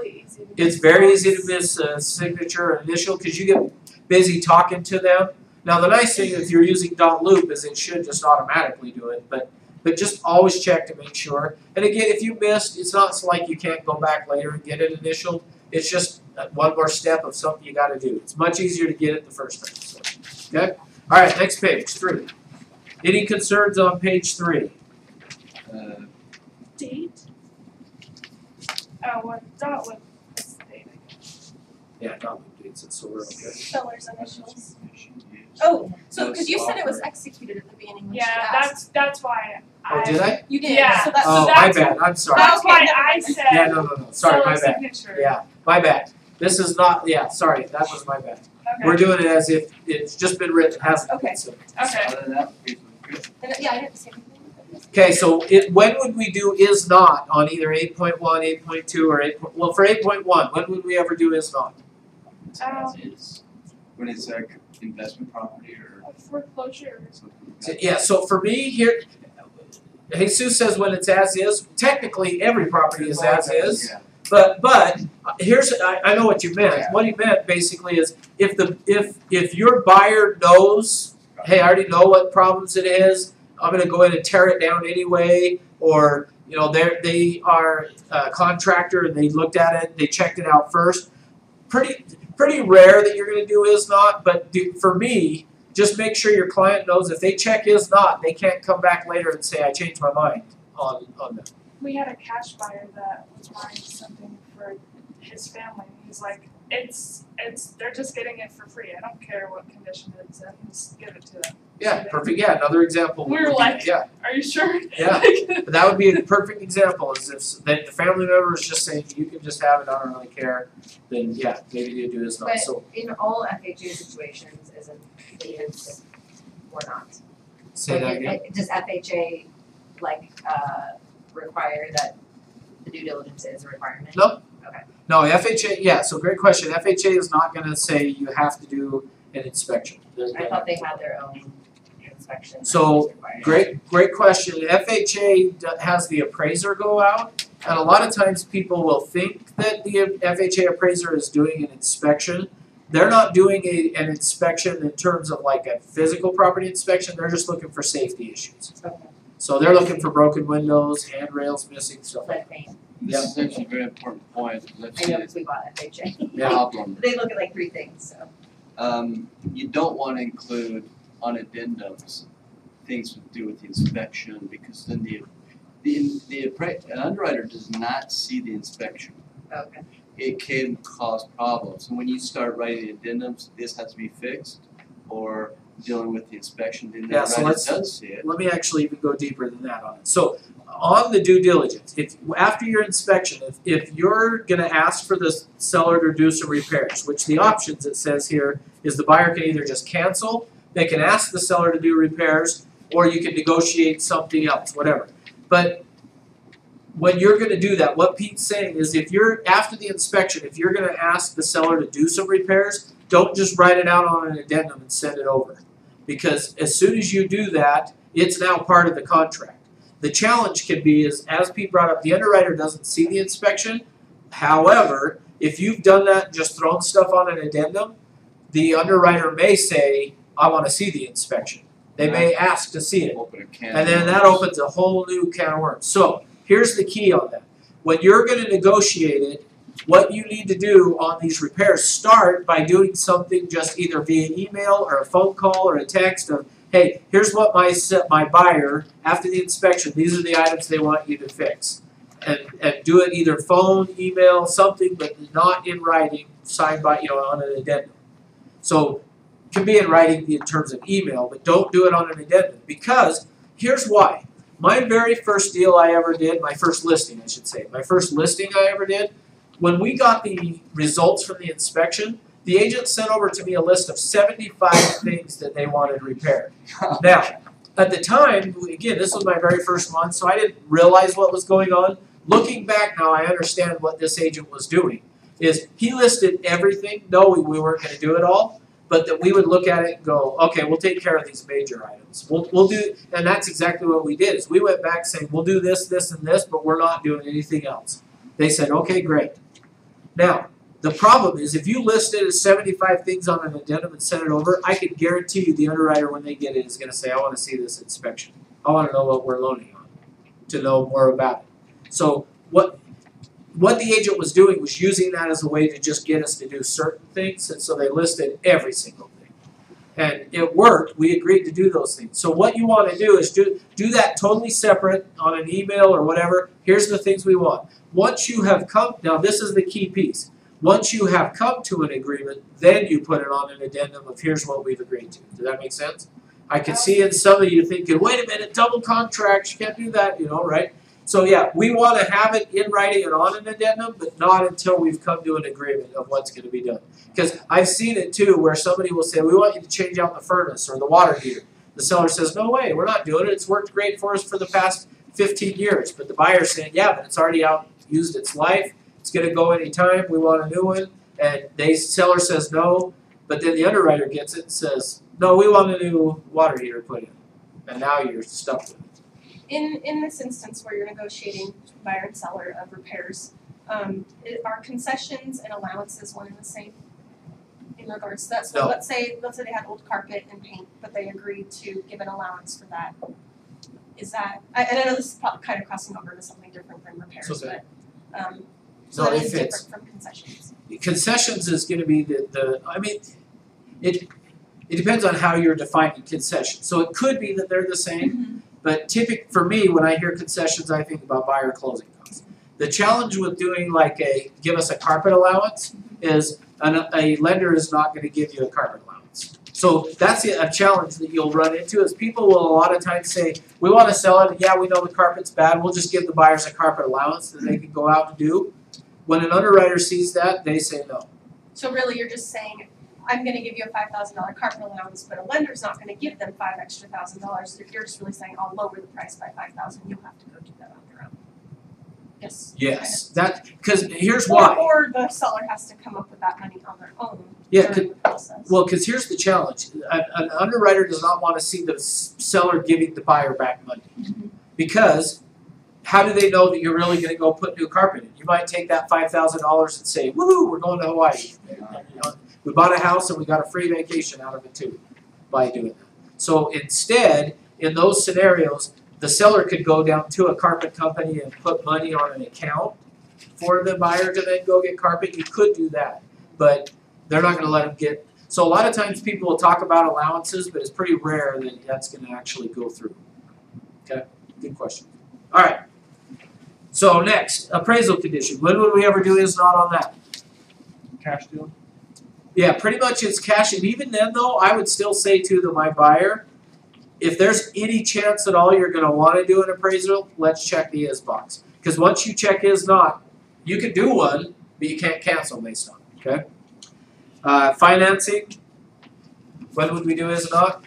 it's very easy to miss a signature or initial because you get busy talking to them. Now the nice thing if you're using .loop is it should just automatically do it, but just always check to make sure. And again, if you missed, it's not like you can't go back later and get it initialed. It's just one more step of something you got to do. It's much easier to get it the first time. So, okay? All right, next page, 3. Any concerns on page 3? Date? Oh, what dot with this date? Yeah, not dates, so we're okay. Seller's initials. Oh, so because you said it was executed at the beginning when she Yeah, asked. that's why Oh, did I? You did. Yeah. So that's Oh, my bad. I'm sorry. That's Okay, why never I mind. said Yeah, no. Sorry, my seller bad. signature. Yeah, my bad. This is not, yeah, sorry, that was my bad. Okay. We're doing it as if it's just been written, it hasn't Okay. been. So. Okay. Other than that, page looks good. And, yeah, I didn't say anything. Okay, so when would we do is not on either 8.1, 8.2, or 8. Well, for 8.1, when would we ever do is not? As is. When it's a investment property or Foreclosure. something. So, yeah, so for me here, Jesus says when it's as is. Technically, every property is as is. Yeah. But here's I know what you meant. Yeah. What he meant basically is if your buyer knows, hey, I already know what problems it is. I'm going to go in and tear it down anyway, or you know they are a contractor and they looked at it, they checked it out first. Pretty rare that you're going to do is not, but for me, just make sure your client knows if they check is not, they can't come back later and say I changed my mind on them. We had a cash buyer that was buying something for his family. He's like, they're just getting it for free. I don't care what condition it's in, just give it to them. Yeah, perfect, yeah, another example. We were would be- like, yeah, are you sure? Yeah. but that would be a perfect example, is if the family member is just saying, you can just have it, I don't really care, then yeah, maybe you do this not, But so, in all FHA situations, is or not? say that Like, again. does FHA require that the due diligence is a requirement? No. Okay. No, FHA, yeah, so great question, FHA is not gonna say you have to do an inspection. They're I gonna- thought they had their own inspection that So, was required. Great question. FHA has the appraiser go out, and a lot of times people will think that the FHA appraiser is doing an inspection. They're not doing an inspection in terms of like a physical property inspection, they're just looking for safety issues. Okay. So they're looking for broken windows, handrails missing, stuff like Lead paint. This is actually a very important point, because I've I seen know a because we bought FHA. problem. They look at like 3 things, so. You don't want to include on addendums things to do with the inspection, because then an underwriter does not see the inspection. Okay. It can cause problems, and when you start writing addendums, this has to be fixed, or dealing with the inspection, then the Yeah, so underwriter let's- does see it. Let me actually even go deeper than that on it. So on the due diligence, if after your inspection, if you're gonna ask for the seller to do some repairs, which the options it says here is the buyer can either just cancel, they can ask the seller to do repairs, or you can negotiate something else, whatever. But when you're gonna do that, what Pete's saying is if you're, after the inspection, if you're gonna ask the seller to do some repairs, don't just write it out on an addendum and send it over. Because as soon as you do that, it's now part of the contract. The challenge can be is, as Pete brought up, the underwriter doesn't see the inspection. However, if you've done that and just thrown stuff on an addendum, the underwriter may say, I wanna see the inspection. They may ask to see it. Open a can And then that opens a whole new can of worms. So here's the key on that. When you're gonna negotiate it, what you need to do on these repairs, start by doing something just either via email or a phone call or a text of, hey, here's what my buyer, after the inspection, these are the items they want you to fix. And do it either phone, email, something, but not in writing, signed by, on an addendum. So it can be in writing in terms of email, but don't do it on an addendum, because here's why. My very first deal I ever did, my first listing I should say, my first listing I ever did, when we got the results from the inspection, the agent sent over to me a list of 75 things that they wanted repaired. Now, at the time, again, this was my very first month, so I didn't realize what was going on. Looking back now, I understand what this agent was doing. Is he listed everything, no, we weren't gonna do it all, but that we would look at it and go, okay, we'll take care of these major items. We'll do, and that's exactly what we did, is we went back saying, we'll do this, this, and this, but we're not doing anything else. They said, okay, great. Now, the problem is if you listed as 75 things on an addendum and sent it over, I can guarantee you the underwriter when they get it is gonna say, I wanna see this inspection. I wanna know what we're loading on, to know more about it. So what the agent was doing was using that as a way to just get us to do certain things, and so they listed every single thing. And it worked, we agreed to do those things. So what you wanna do is do that totally separate on an email or whatever, here's the things we want. Once you have come, now this is the key piece. Once you have come to an agreement, then you put it on an addendum of here's what we've agreed to. Does that make sense? I can see in some of you thinking, wait a minute, double contracts, you can't do that, right? So yeah, we want to have it in writing and on an addendum, but not until we've come to an agreement of what's going to be done. Because I've seen it too, where somebody will say, we want you to change out the furnace or the water heater. The seller says, no way, we're not doing it. It's worked great for us for the past 15 years. But the buyer's saying, yeah, but it's already used its life. It's going to go anytime. We want a new one. And the seller says no, but then the underwriter gets it and says, no, we want a new water heater put in. And now you're stuck with it. In this instance where you're negotiating buyer and seller of repairs, are concessions and allowances one and the same in regards to that? So No. let's say they had old carpet and paint, but they agreed to give an allowance for that. Is that, and I know this is kind of crossing over to something different than repairs, It's okay. but No, that it is fits. different from concessions. Concessions is going to be it depends on how you're defining concessions. So it could be that they're the same, but typically for me, when I hear concessions, I think about buyer closing costs. The challenge with doing like give us a carpet allowance is a lender is not gonna give you a carpet allowance. So that's a challenge that you'll run into, is people will a lot of times say, we wanna sell it, yeah, we know the carpet's bad, we'll just give the buyers a carpet allowance that they can go out and do. When an underwriter sees that, they say no. So really, you're just saying, I'm gonna give you a $5,000 carpet allowance, but a lender's not gonna give them $5,000 extra. If you're just really saying, I'll lower the price by $5,000, you'll have to go do that on your own. Yes. Yes, that, cause here's why. Or the seller has to come up with that money on their own Yeah, during the process. Well, cause here's the challenge, an underwriter does not wanna see the seller giving the buyer back money. Because how do they know that you're really gonna go put new carpet in? You might take that $5,000 and say, woohoo, we're going to Hawaii. You know, we bought a house and we got a free vacation out of it too, by doing that. So instead, in those scenarios, the seller could go down to a carpet company and put money on an account for the buyer to then go get carpet. You could do that, but they're not gonna let them get, so a lot of times people will talk about allowances, but it's pretty rare that that's gonna actually go through. Okay, good question. All right. So next, appraisal condition. When would we ever do is not on that? Cash deal? Yeah, pretty much it's cash, and even then though, I would still say to my buyer, if there's any chance at all you're gonna wanna do an appraisal, let's check the is box. Cause once you check is not, you can do one, but you can't cancel based on it, okay? Financing, when would we do is not?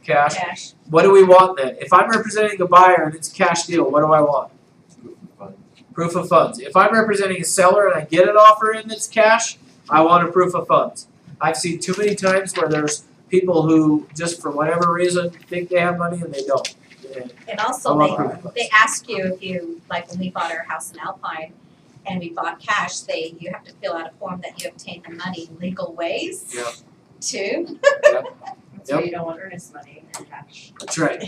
Cash. What do we want then? If I'm representing a buyer and it's a cash deal, what do I want? Proof of funds. If I'm representing a seller and I get an offer and it's cash, I want a proof of funds. I've seen too many times where there's people who just for whatever reason think they have money and they don't. And also they ask you if you, like when we bought our house in Alpine and we bought cash, you have to fill out a form that you obtained the money legal ways too. That's why you don't want earnest money in cash. That's right.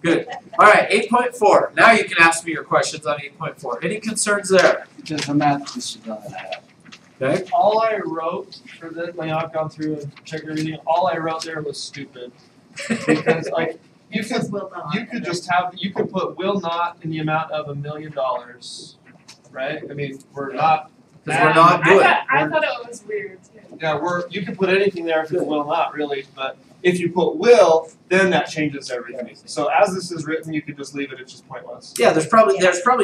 Good. All right, 8.4. Now you can ask me your questions on 8.4. Any concerns there? Because the math is done that. Okay. All I wrote for this, like I've gone through and checked everything, all I wrote there was stupid. Because like you could just have, you could put will not in the amount of $1 million, right? I mean, we're not. Because we're not doing it. I thought it was weird too. Yeah, you can put anything there if it's will not, really, but if you put will, then that changes everything. So as this is written, you could just leave it, it's just pointless. Yeah, there's probably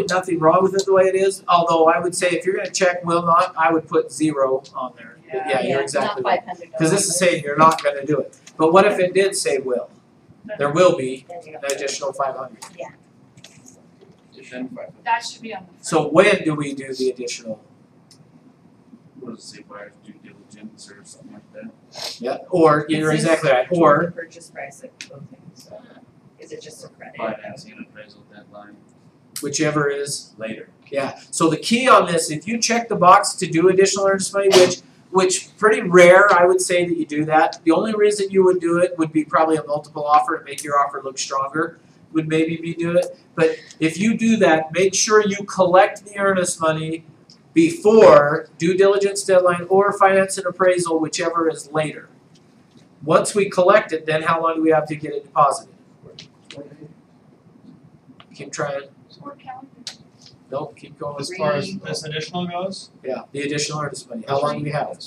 nothing wrong with it the way it is, although I would say if you're gonna check will not, I would put 0 on there. Yeah, you're exactly right. Because this is saying you're not gonna do it. But what if it did say will? There will be an additional 500. Yeah. That should be on the front. So when do we do the additional? What does it say, buyer's due diligence or something like that? Yeah, or you're exactly right, or the purchase price of clothing, so is it just a credit? Financing and appraisal deadline whichever is later. Yeah, so the key on this, if you check the box to do additional earnest money, which pretty rare, I would say that you do that. The only reason you would do it would be probably a multiple offer to make your offer look stronger, would maybe be do it. But if you do that, make sure you collect the earnest money before due diligence deadline or finance and appraisal, whichever is later. Once we collect it, then how long do we have to get it deposited? Keep trying. Nope, keep going. As far as this additional goes? Yeah, the additional earnest money. How long do we have?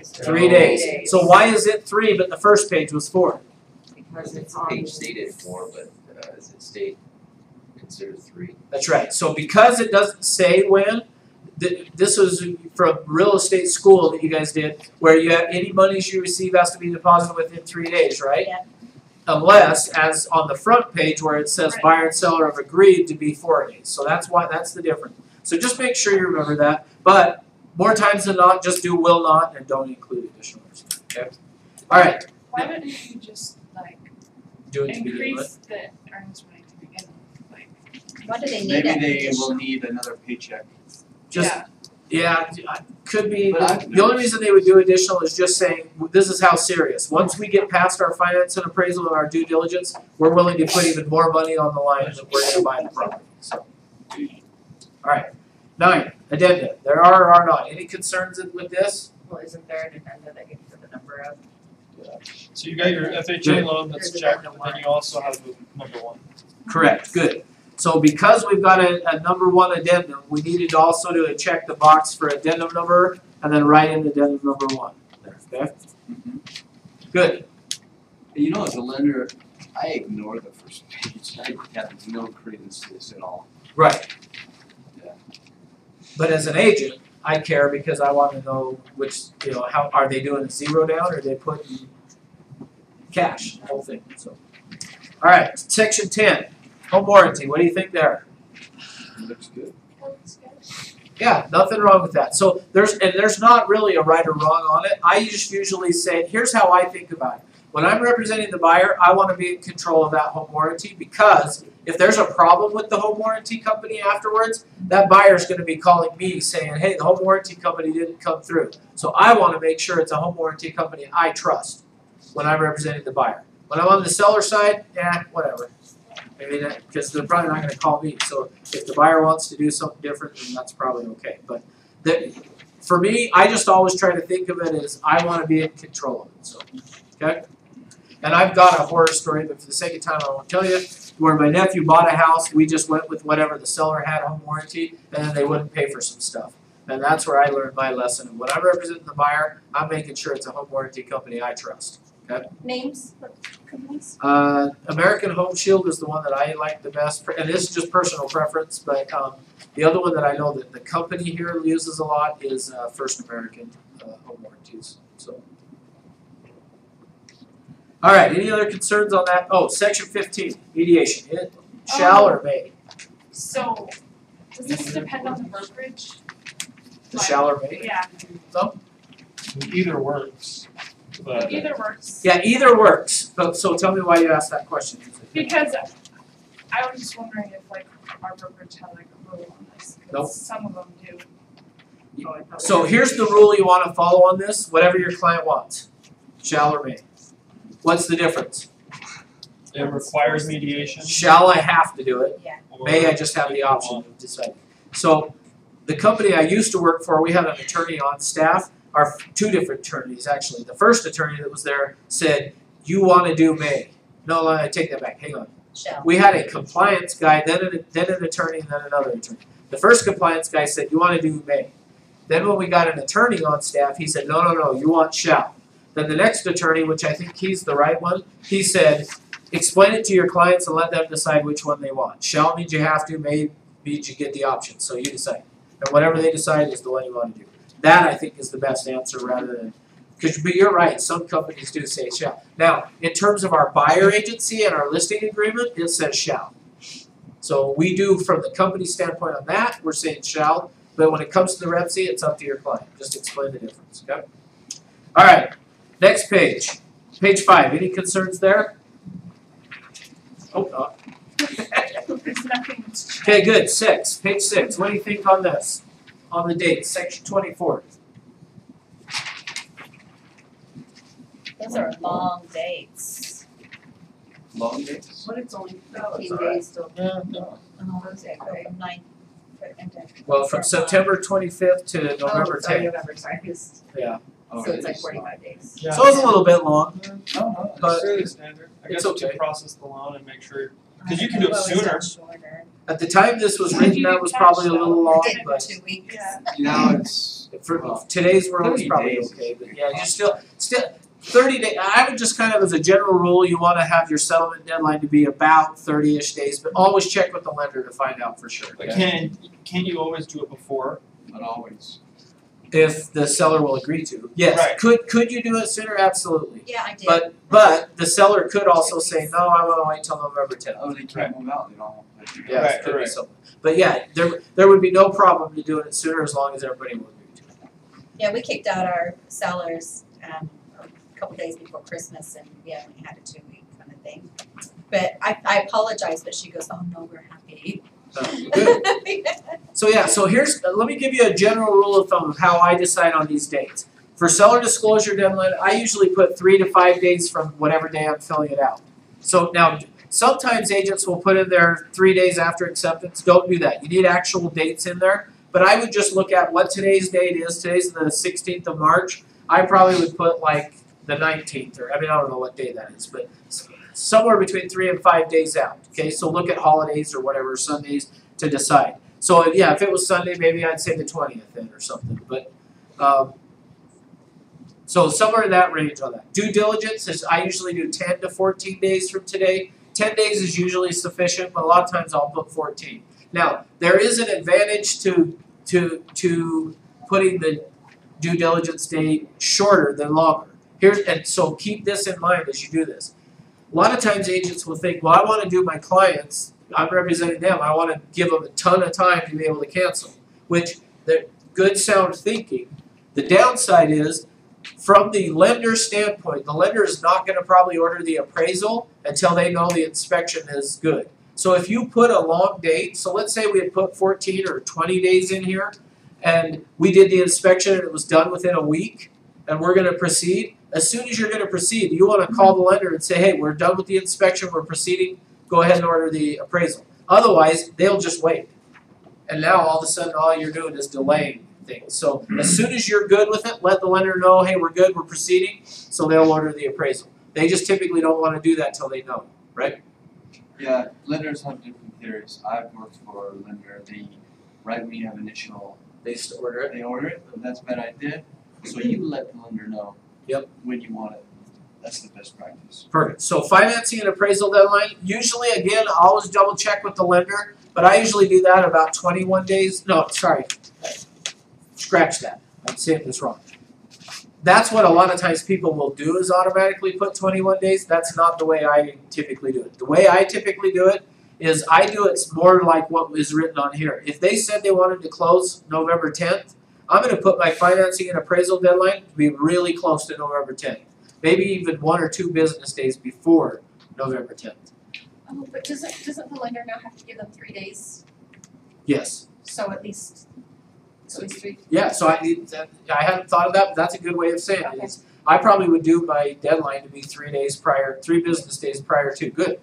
3 days. So why is it 3 but the first page was 4? Because it's The on. page stated 4, but is it state considered 3? That's right. So because it doesn't say when, this was from real estate school that you guys did, where you have any monies you receive has to be deposited within 3 days, right? Yeah. Unless, as on the front page where it says buyer and seller have agreed to be 4 days. So that's the difference. So just make sure you remember that. But more times than not, just do will not and don't include additional earnest. Okay. All right. Why wouldn't you just Do it to begin increase with. the earnest money to begin with? Like, What do they need? Maybe they will need another paycheck. Just yeah, could be. But The only reason they would do additional is just saying this is how serious. Once we get past our finance and appraisal and our due diligence, we're willing to put even more money on the line that we're going to buy the property. So, all right. 9, addenda. There are or are not any concerns with this? Well, isn't there an addenda that gives you the number of? So you got your FHA loan that's checked, but then you also have the number 1. Correct. Good. So because we've got a number 1 addendum, we needed also to check the box for addendum number and then write in addendum number 1 there, okay? Good. You know, as a lender, I ignore the first page. I have no credence to this at all. Right. Yeah. But as an agent, I care because I want to know which, how are they doing a zero down or are they putting cash, the whole thing. So, all right, section 10, home warranty. What do you think there? Looks good. Yeah, nothing wrong with that. So there's not really a right or wrong on it. I just usually say, here's how I think about it. When I'm representing the buyer, I want to be in control of that home warranty because if there's a problem with the home warranty company afterwards, that buyer's going to be calling me saying, hey, the home warranty company didn't come through. So I want to make sure it's a home warranty company I trust when I'm representing the buyer. When I'm on the seller side, whatever. I mean, because they're probably not going to call me. So if the buyer wants to do something different, then that's probably okay. But for me, I just always try to think of it as I want to be in control of it. So, okay? And I've got a horror story, but for the sake of time, I won't tell you, where my nephew bought a house, we just went with whatever the seller had home warranty, and then they wouldn't pay for some stuff. And that's where I learned my lesson. When I'm representing the buyer, I'm making sure it's a home warranty company I trust. Okay? Names of companies? American Home Shield is the one that I like the best, and this is just personal preference, but the other one that I know that the company here uses a lot is First American Home Warranties. So. All right, any other concerns on that? Oh, section 15, mediation. It shall or may? So, does this depend on the brokerage? The shall or may? Yeah. No? Either works. But Either works. Yeah, either works. But, so tell me why you asked that question. Because I was just wondering if like our brokerage had like a rule on this. 'Cause Nope. some of them do. So here's the rule you want to follow on this. Whatever your client wants. Shall or may. What's the difference? it requires mediation. Shall I have to do it? Yeah. Or May I just have the option of deciding? So the company I used to work for, we had an attorney on staff, or 2 different attorneys actually. The first attorney that was there said, you want to do may. No, I take that back, hang on. Shall. We had a compliance guy, then an attorney, and then another attorney. The first compliance guy said, you want to do may. Then when we got an attorney on staff, he said, no, you want shall. Then the next attorney, which I think he's the right one, he said, explain it to your clients and let them decide which one they want. Shall means you have to, may means you get the option, so you decide. And whatever they decide is the one you want to do. That I think is the best answer rather than, but you're right, some companies do say shall. Now, in terms of our buyer agency and our listing agreement, it says shall. So we do, from the company standpoint on that, we're saying shall, but when it comes to the REPC, it's up to your client. Just explain the difference, okay? All right, next page. Page 5, any concerns there? Oh, no. There's nothing to check. Okay, good, 6, page 6, what do you think on this? On the date, section 24. Those are long dates. Long days? What it's only No, it's 15 all right. days till. Oh, okay, from 9. Well, from September 25th to November Oh, sorry, 10th. November, sorry. Yeah. Oh, So it's like days. 45 days. Yeah. So it's a little bit long. No, But it's fairly standard. I it's guess okay. to process the loan and make sure, because you can do it sooner. Shorter. At the time this was written, that was probably a little long, Did it in but 2 weeks. Yeah. Now it's, for today's world, it's 30 probably days. okay. But yeah, you still 30 days. I would just kind of, as a general rule, you want to have your settlement deadline to be about 30-ish days, but always check with the lender to find out for sure. But Okay? can't you always do it before? not always. If the seller will agree to. Yes. Right. Could you do it sooner? Absolutely. Yeah, I did. But the seller could also say, no, I want to wait till November 10th. Oh, they can't move out, they don't. Yeah, Right, it could be right. something. But yeah, there would be no problem to doing it sooner as long as everybody will agree to it. Yeah, we kicked out our sellers a couple days before Christmas, and we only had a 2-week kind of thing. But I apologized, but she goes, oh no, we're happy. Good. So yeah, so here's, let me give you a general rule of thumb of how I decide on these dates. For seller disclosure deadline, I usually put 3 to 5 days from whatever day I'm filling it out. So now, sometimes agents will put in there 3 days after acceptance. Don't do that. You need actual dates in there. But I would just look at what today's date is. Today's the 16th of March. I probably would put like the 19th, or I don't know what day that is, but somewhere between 3 and 5 days out. Okay, so look at holidays or whatever, Sundays, to decide. So yeah, if it was Sunday, maybe I'd say the 20th then or something. But So somewhere in that range on that. Due diligence is, I usually do 10 to 14 days from today. 10 days is usually sufficient, but a lot of times I'll put 14. Now, there is an advantage to putting the due diligence date shorter than longer. And so keep this in mind as you do this. A lot of times agents will think, well, I want to do my clients, I'm representing them, I want to give them a ton of time to be able to cancel, which the good sound thinking. The downside is, from the lender's standpoint, the lender is not going to probably order the appraisal until they know the inspection is good. So if you put a long date, so let's say we had put 14 or 20 days in here, and we did the inspection and it was done within a week, and we're going to proceed. As soon as you're going to proceed, you want to call the lender and say, hey, we're done with the inspection, we're proceeding, go ahead and order the appraisal. Otherwise, they'll just wait. And now all of a sudden all you're doing is delaying things. So as soon as you're good with it, let the lender know, hey, we're good, we're proceeding, so they'll order the appraisal. They just typically don't want to do that till they know, right? Yeah, lenders have different theories. I've worked for a lender, right when you have initial, They just order it. they order it, but that's a bad idea. So you let the lender know when you want it. That's the best practice. Perfect. So financing and appraisal deadline, usually, again, I always double check with the lender, but I usually do that about 21 days. No, sorry. Scratch that. I'm saying this wrong. That's what a lot of times people will do, is automatically put 21 days. That's not the way I typically do it. The way I typically do it is I do it more like what is written on here. If they said they wanted to close November 10th, I'm going to put my financing and appraisal deadline to be really close to November 10th. Maybe even 1 or 2 business days before November 10th. Oh, but doesn't the lender now have to give them 3 days? Yes. So at least 3. Yeah, so I hadn't thought of that, but that's a good way of saying it. Is I probably would do my deadline to be 3 days prior, 3 business days prior to. Good.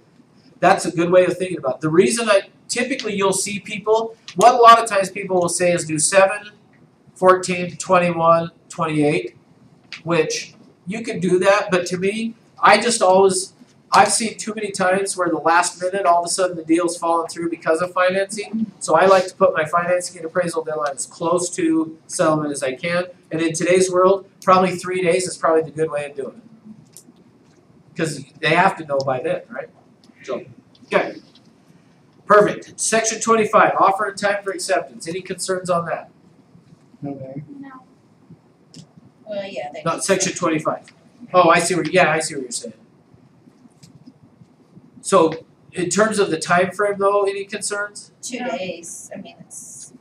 That's a good way of thinking about it. The reason typically you'll see people, what a lot of times people will say is do 7, 14, 21, 28, which you can do that, but to me, I've seen too many times where the last minute, all of a sudden the deal's fallen through because of financing. So I like to put my financing and appraisal deadline as close to settlement as I can. And in today's world, probably 3 days is probably the good way of doing it. Because they have to know by then, right? So, okay. Perfect. Section 25, offer and time for acceptance. Any concerns on that? No. Well, yeah, they. Not section 25. Oh, I see what you're saying. So, in terms of the time frame, though, any concerns? 2 days, I mean, it's.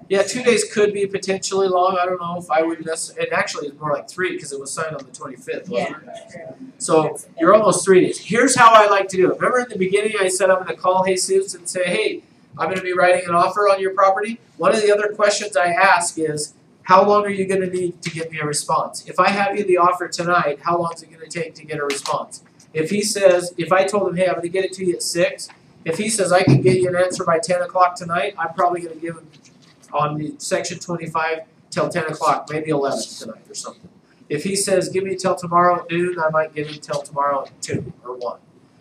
Yeah, 2 days could be potentially long. I don't know if I would necessarily. And actually, it's more like 3 because it was signed on the 25th, wasn't it? So you're almost 3 days. Here's how I like to do it. Remember in the beginning, I said I'm going to call Jesus and say, "Hey, I'm going to be writing an offer on your property." One of the other questions I ask is, "How long are you going to need to get me a response? If I have you the offer tonight, how long is it going to take to get a response?" If I told him, hey, I'm going to get it to you at 6, if he says I can get you an answer by 10 o'clock tonight, I'm probably going to give him on the section 25 till 10 o'clock, maybe 11 tonight or something. If he says give me till tomorrow at noon, I might give him till tomorrow at 2 or 1.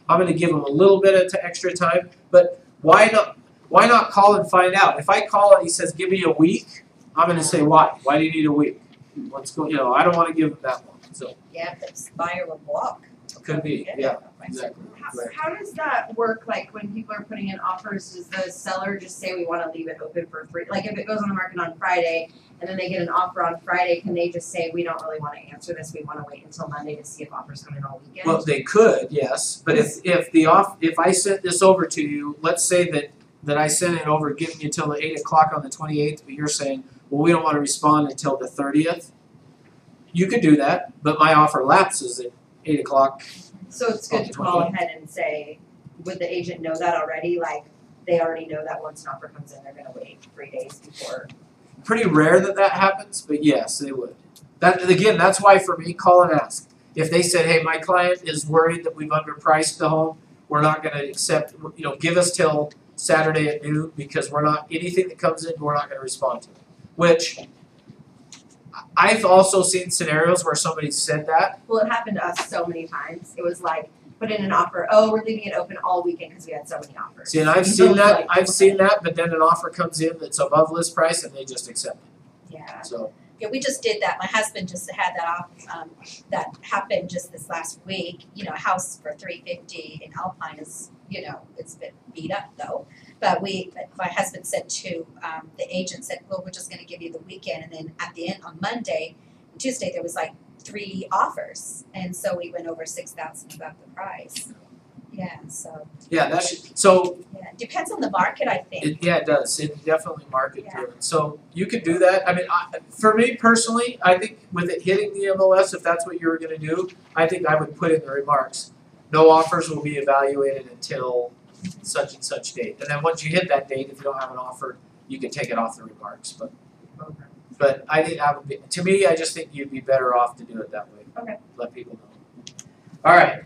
I'm going to give him a little bit of extra time, but why not call and find out? If I call and he says give me a week, I'm going to say why? Why do you need a week? Let's go. I don't want to give him that long. So Yeah, the buyer will walk. could be, yeah, exactly. How does that work, like when people are putting in offers, does the seller just say we wanna leave it open for 3, like if it goes on the market on Friday, and then they get an offer on Friday, can they just say, we don't really wanna answer this, we wanna wait until Monday to see if offers come in all weekend? Well, they could, yes, but if I sent this over to you, let's say that I sent it over, giving you till the 8 o'clock on the 28th, but you're saying, well, we don't wanna respond until the 30th, you could do that, but my offer lapses at 8 o'clock. So it's good to call ahead and say, would the agent know that already, like, they already know that once an offer comes in, they're gonna wait 3 days before? Pretty rare that happens, but yes, they would. That's why for me, call and ask. If they said, hey, my client is worried that we've underpriced the home, we're not gonna accept, give us till Saturday at noon, because anything that comes in, we're not gonna respond to it. Which, I've also seen scenarios where somebody said that. Well, it happened to us so many times, it was like, put in an offer, oh, we're leaving it open all weekend because we had so many offers. See, and I've seen that, but then an offer comes in that's above list price and they just accept it. Yeah. So, Yeah, we just did that. My husband just had that off, that happened just this last week. You know, a house for $350 in Alpine is, you know, it's been beat up though. But my husband said to, the agent said, well, we're just gonna give you the weekend. And then at the end, on Monday, Tuesday, there was like 3 offers. And so we went over 6,000 above the price. Yeah, so. Yeah, that should, so Yeah, it depends on the market, I think. it does. It definitely market driven. So you can do that. I mean, for me personally, I think with it hitting the MLS, if that's what you were going to do, I think I would put in the remarks. No offers will be evaluated until such and such date. And then once you hit that date, if you don't have an offer, you can take it off the remarks. But I think that would be, to me, I just think you'd be better off to do it that way. Okay. Let people know. All right.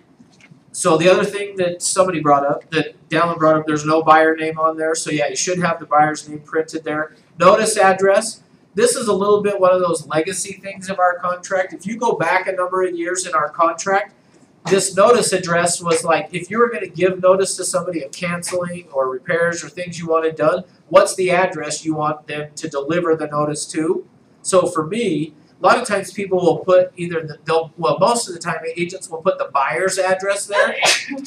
So the other thing that somebody brought up, that Dallin brought up, there's no buyer name on there. So yeah, you should have the buyer's name printed there. Notice address. This is a little bit one of those legacy things of our contract. If you go back a number of years in our contract, this notice address was like, if you were going to give notice to somebody of canceling or repairs or things you wanted done, what's the address you want them to deliver the notice to? So for me, a lot of times people will put most of the time agents will put the buyer's address there.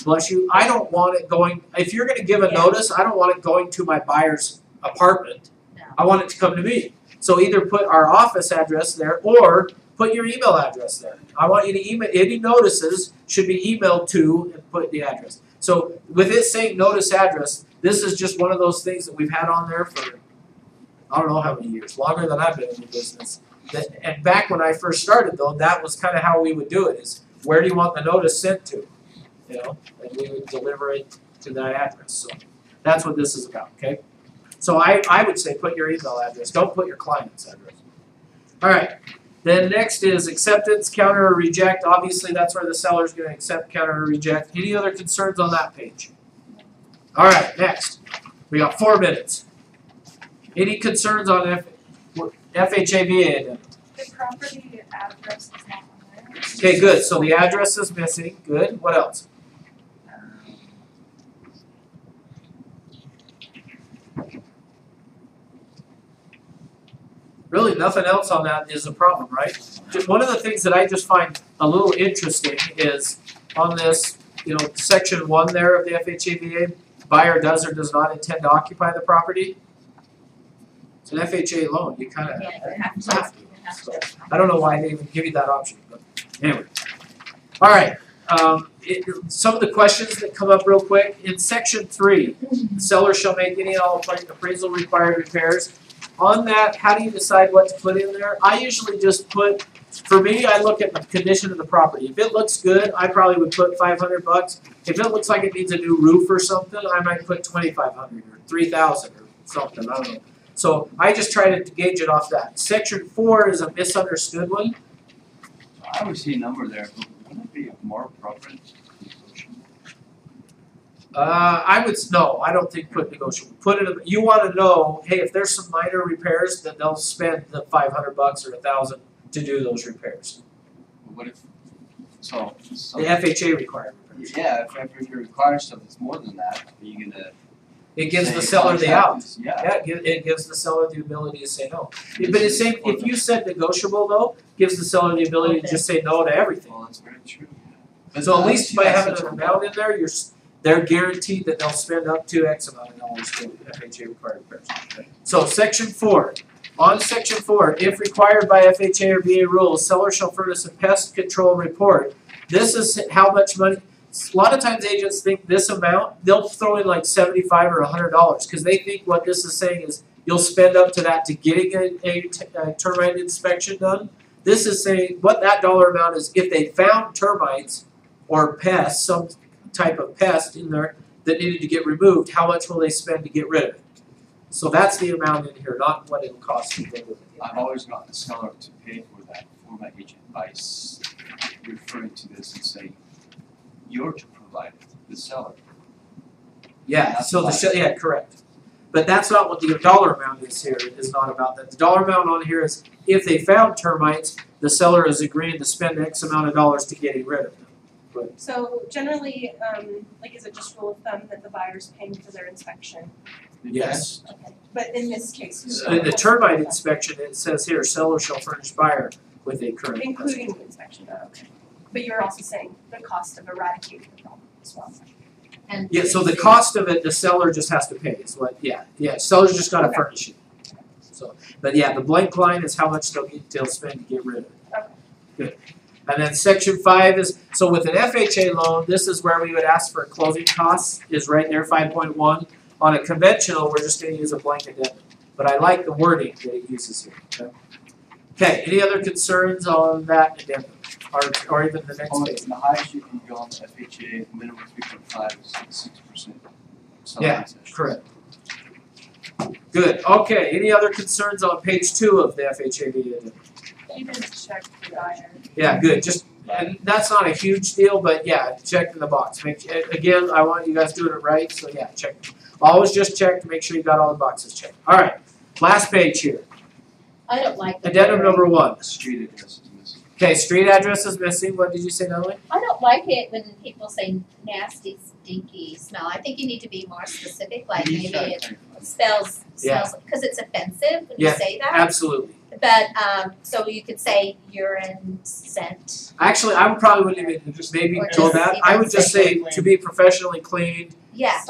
Bless you. I don't want it going, if you're going to give a notice, I don't want it going to my buyer's apartment. No. I want it to come to me. So either put our office address there or put your email address there. I want you to email, any notices should be emailed to and put the address. So with it saying notice address, this is just one of those things that we've had on there for I don't know how many years, longer than I've been in the business. And back when I first started though, that was kind of how we would do it, is where do you want the notice sent to? You know, and we would deliver it to that address. So that's what this is about, okay? So I would say put your email address, don't put your client's address. All right, then next is acceptance, counter, or reject. Obviously that's where the seller's gonna accept, counter, or reject. Any other concerns on that page? All right, next. We got 4 minutes. Any concerns on FHAVA? The property address is not on there. Okay, good. So the address is missing. Good. What else? Really, nothing else on that is a problem, right? Just one of the things that I just find a little interesting is on this, you know, section 1 there of the FHAVA, buyer does or does not intend to occupy the property. It's an FHA loan. You kind of have to. So, I don't know why they even give you that option, but anyway. All right. Some of the questions that come up real quick. In section 3, the seller shall make any and all appraisal required repairs. On that, how do you decide what to put in there? I usually just put, for me, I look at the condition of the property. If it looks good, I probably would put $500. If it looks like it needs a new roof or something, I might put $2,500 or $3,000 or something. I don't know. So I just try to gauge it off that. Section 4 is a misunderstood one. I would see a number there, but wouldn't it be more appropriate? I don't think put negotiable. Put it. You want to know, hey, if there's some minor repairs, then they'll spend the $500 or $1,000 to do those repairs. What if? So the FHA required repairs. Yeah, if you require stuff that's more than that, are you gonna? It gives the seller the out. Yeah. It gives the seller the ability to say no. But it's same. If you said negotiable though, gives the seller the ability to just say no to everything. Well, that's very true. So at least by having an amount in there, they're guaranteed that they'll spend up to X amount of dollars to FHA required repairs. So section 4. On section 4, if required by FHA or VA rules, seller shall furnish a pest control report. This is how much money. A lot of times agents think this amount, they'll throw in like $75 or $100 because they think what this is saying is you'll spend up to that to getting a termite inspection done. This is saying what that dollar amount is if they found termites or pests, some type of pest in there that needed to get removed, how much will they spend to get rid of it? So that's the amount in here, not what it'll cost to get rid of it. I've always gotten the seller to pay for that for my agent by referring to this and saying, you're to provide it, the seller. Yeah, so yeah, correct. But that's not what the dollar amount is here, is not about that. The dollar amount on here is if they found termites, the seller is agreeing to spend X amount of dollars to getting rid of them. So generally, like is it just rule of thumb that the buyer's paying for their inspection? Yes. Okay. But in this case, who's In the termite inspection, it says here, seller shall furnish buyer with a current. including the inspection, okay. But you're also saying the cost of eradicating the problem as well. And Yeah, so the cost of it, the seller just has to pay, is what, yeah, seller's just gotta Okay. furnish it. So, but yeah, the blank line is how much they'll spend to get rid of it. Okay. Good. And then section 5 is, so with an FHA loan, this is where we would ask for closing costs, is right there, 5.1. On a conventional, we're just gonna use a blank addendum, but I like the wording that it uses here, okay? Okay, any other concerns on that addendum, or even the next page? The highest you can go on the FHA, minimum 3.5 is 6%. Yeah, correct. Good, okay, any other concerns on page 2 of the FHA addendum? You didn't check the buyer. Yeah, good, just, and that's not a huge deal, but yeah, check in the box. Again, I want you guys doing it right, so yeah, check. Always just check to make sure you got all the boxes checked. Alright, last page here. I don't like the Addendum wording. number 1. Street address is missing. Okay, street address is missing. What did you say, Natalie? I don't like it when people say nasty, stinky smell. I think you need to be more specific, like maybe it smells, because it's offensive when Yeah, you say that. Absolutely. But, so you could say urine scent. Actually, I would probably wouldn't even maybe Or go just that. I would just say to be professionally cleaned Yeah.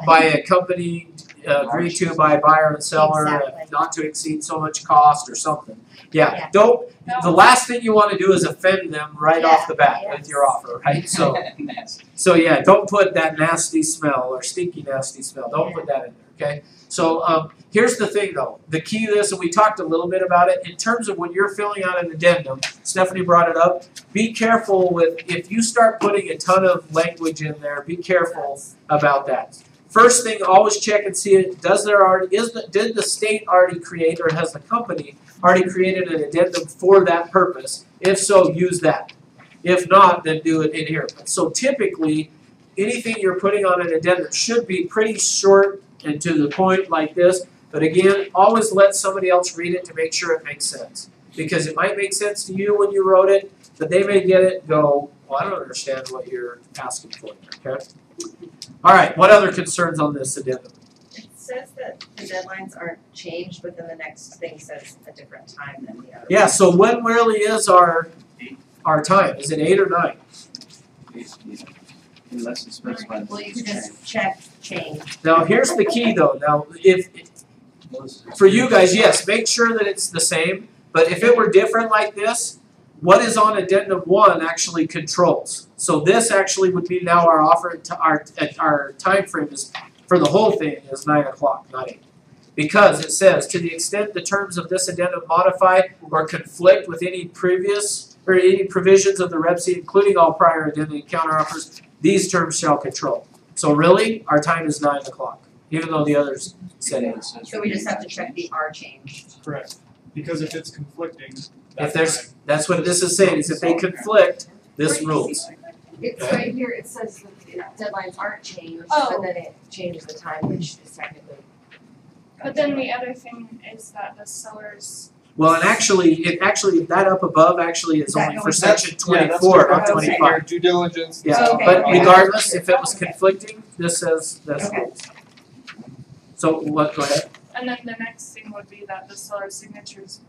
by a company agreed to by a buyer and seller, Exactly. not to exceed so much cost or something. Yeah, Yeah. don't. The last thing you want to do is offend them right off the bat Yeah, with your offer, right? So, Nasty. so yeah, don't put that nasty smell or stinky nasty smell. Don't put that in there, okay? So here's the thing though. The key to this, and we talked a little bit about it, in terms of when you're filling out an addendum, Stephanie brought it up, be careful with, if you start putting a ton of language in there, be careful about that. First thing, always check and see it, did the state already create, or has the company already created an addendum for that purpose? If so, use that. If not, then do it in here. So typically, anything you're putting on an addendum should be pretty short and to the point like this. But again, always let somebody else read it to make sure it makes sense. Because it might make sense to you when you wrote it, but they may get it and go, well, I don't understand what you're asking for, okay? All right, what other concerns on this addendum? It says that the deadlines aren't changed, but then the next thing says a different time than the other. Yeah, so when really is our time? Is it 8 or 9? Unless it's specified. Well, you could just check change. Now, here's the key though. Now, if for you guys, yes, make sure that it's the same. But if it were different like this, what is on addendum 1 actually controls. So this actually would be now our offer. Our time frame is for the whole thing is 9 o'clock, not 8. Because it says, to the extent the terms of this addendum modify or conflict with any previous or any provisions of the REPC, including all prior addendum and counteroffers, these terms shall control. So really, our time is 9 o'clock, even though the others said 8. So we just have to check the R change. Correct. Because if it's conflicting, If there's, that's what this is saying, is if they conflict, this rules. It's right here, it says that the deadlines aren't changed, Oh. but then it changes the time, which is technically. But then the other thing is that the sellers. Well, and actually, that up above actually is only for section that's 24 what of I'm saying. 25. Due diligence. Yeah, Okay, but okay. regardless, if it was conflicting, this says that's Okay. rules. So what, go ahead. And then the next thing would be that the seller's signatures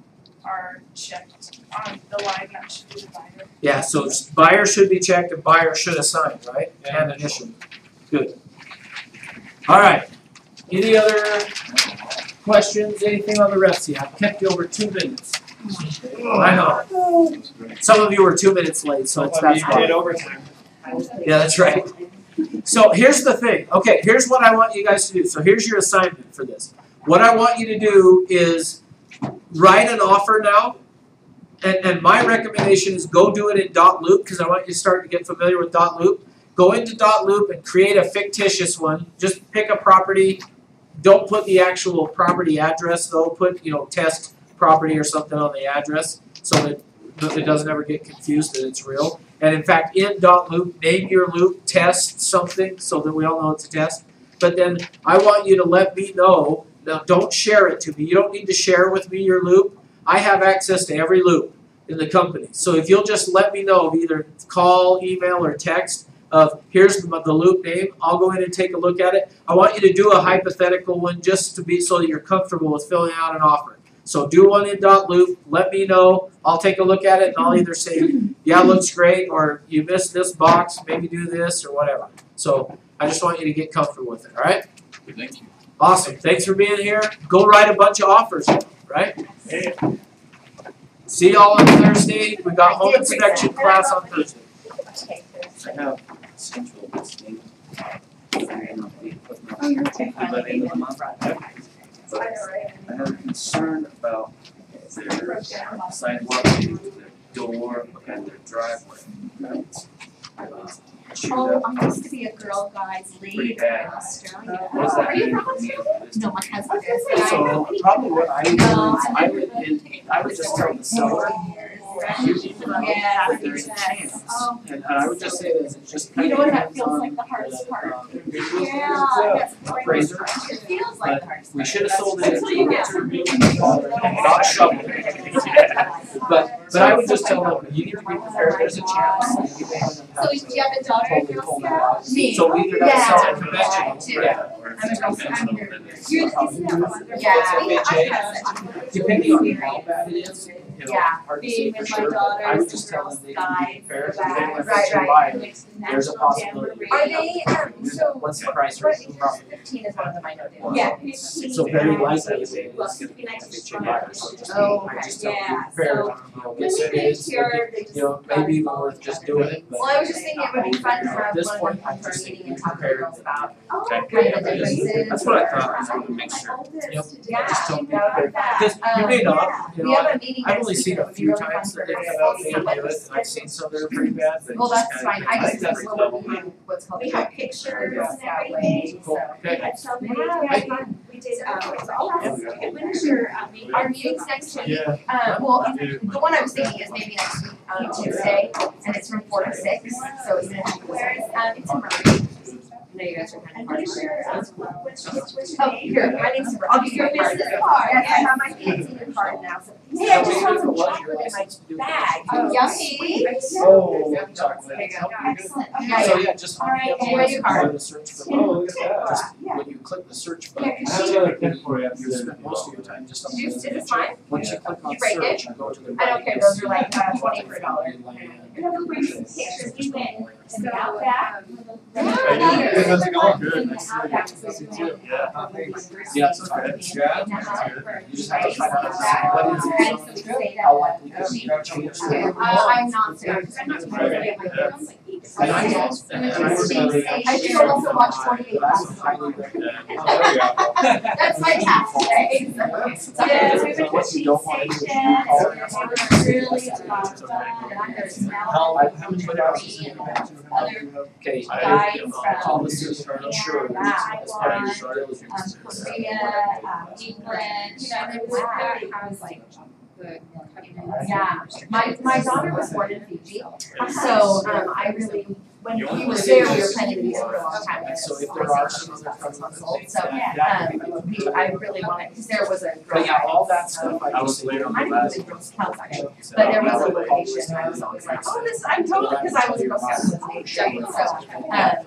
are checked on the line that should be the buyer. Yeah, so buyer should be checked and buyer should assign, right? And initial. Good. All right. Any other questions, anything on the REPC? I've kept you over 2 minutes. I know. Some of you were 2 minutes late, so it's that's You did why. overtime. Yeah, that's right. So here's the thing. Okay, here's what I want you guys to do. So here's your assignment for this. What I want you to do is write an offer now. And my recommendation is go do it in .loop because I want you to start to get familiar with .loop. Go into .loop and create a fictitious one. Just pick a property. Don't put the actual property address though. Put, test property or something on the address so that it doesn't ever get confused that it's real. And in fact, in .loop, name your loop, test something so that we all know it's a test. But then I want you to let me know. Now, don't share it to me. You don't need to share with me your loop. I have access to every loop in the company. So if you'll just let me know, either call, email, or text, of here's the loop name. I'll go in and take a look at it. I want you to do a hypothetical one just to be so that you're comfortable with filling out an offer. So do one in .loop, let me know, I'll take a look at it and I'll either say, yeah, looks great, or you missed this box, maybe do this, or whatever. So I just want you to get comfortable with it, all right? Thank you. Awesome, thanks for being here. Go write a bunch of offers, right? See y'all on Thursday. We got home inspection class on Thursday. I have central listening. By the end of the month. But I have a concern about their sidewalk, their door, and their driveway. Oh, I used to be a Girl Guides Pretty lead in bad. Australia. What does that Are you mean? from Australia? No, my husband is. So probably what I would do is I would just tell the seller, you need to know that there's a chance. And I would just say that it's just kind You of know what that depends feels on like the hardest part? the appraiser. It feels like the hardest We part. should have sold it Until you get for not shovel. But I would just tell them, you need to be prepared, there's a chance. So do you have a daughter in Girl Scouts? Me. So we either gotta sell it conventional. Yeah. I'm a Girl Scout. You're, isn't that wonderful? Yeah. Depending on how bad it is, you know, Yeah. hard to say Being for with my sure, but I would daughters just and tell Girl them they can be Scouts, prepared, the depending on if bags, it's July, there's a possibility. Are they, so, What's the price what, range? 15 is one of them I know do. Yeah. So very likely it is gonna be a July, so just be, Oh, I just okay. don't be Yeah, prepared, so you know, when get we some moved bids, here, they just you know, maybe even worth just doing it, but. Well, I was just thinking it would be fun to have At this one point, of I them for a just think meeting and be talk to prepared. girls about Okay. kind of the differences. That's what I thought, I was gonna make sure. Yep. Yeah, Just don't be that would be prepared. Because you may not, you We know, have a meeting I've next only week seen that a would be few really fun times for that they've girls. come out, they do it, and I've seen some that are pretty bad, but. Well, you just that's kinda- fine, I just think think that's we're working on what's called. We have pictures and That everything. way, Cool, so. okay. Had so many. Yeah, We did, when is your meeting? Our meeting's next week. Yeah. Well, the one I was thinking is maybe next week on Tuesday, and it's from 4 to 6, so even if you. Where is, It's in Murray. I know you guys are kind of. and what is your, what's your Oh, name? here, my name's I'll give you a card. Business card, Yes, I yes. have my fancy new card now, so. Hey, I just found some chocolate in my bag. Oh, Yummy. Oh, There you go. Excellent. Yeah, So yeah. yeah, just. All right, and where's your card? The search for. Oh, look at that. Just when you click the search button, Yeah, 'cause I have she- another pin for you. you spend most of your time just on the. Is this mine? Once you click on You break search, it? you go to the I don't right, care, you'll those see are like, 20 for a dollar. And then we'll bring some pictures, we went in the outback. How's it going? Good, nice to see you. Yeah, thanks. Yeah, it's okay. You just have to find out what is it, Okay. how likely it is to change. I'm not there, because I'm not familiar with my phones. And I know, and I was gonna say, I should also watch 48 but I would classes. highly recommend. That's my task today, so. Yes, we went What to you don't want to do is you station, call and it. it was really, And I'm gonna smell How many classes have you been to? Okay, guides call from the city or insurance Yeah, as part of your due diligence. Korea, England, You know, it was really, I was like, good. yeah. My daughter was born in Fiji, so, I really, when he was there, we were planning to be there for a long time. So if there are some other companies So, I really wanted, because there was a. But yeah, all that stuff I I just was say. late on I the didn't last even one. Girl Scouts actually, but there was a location, I was always like, oh, this, I'm totally, because I was a Girl Scout with me, so,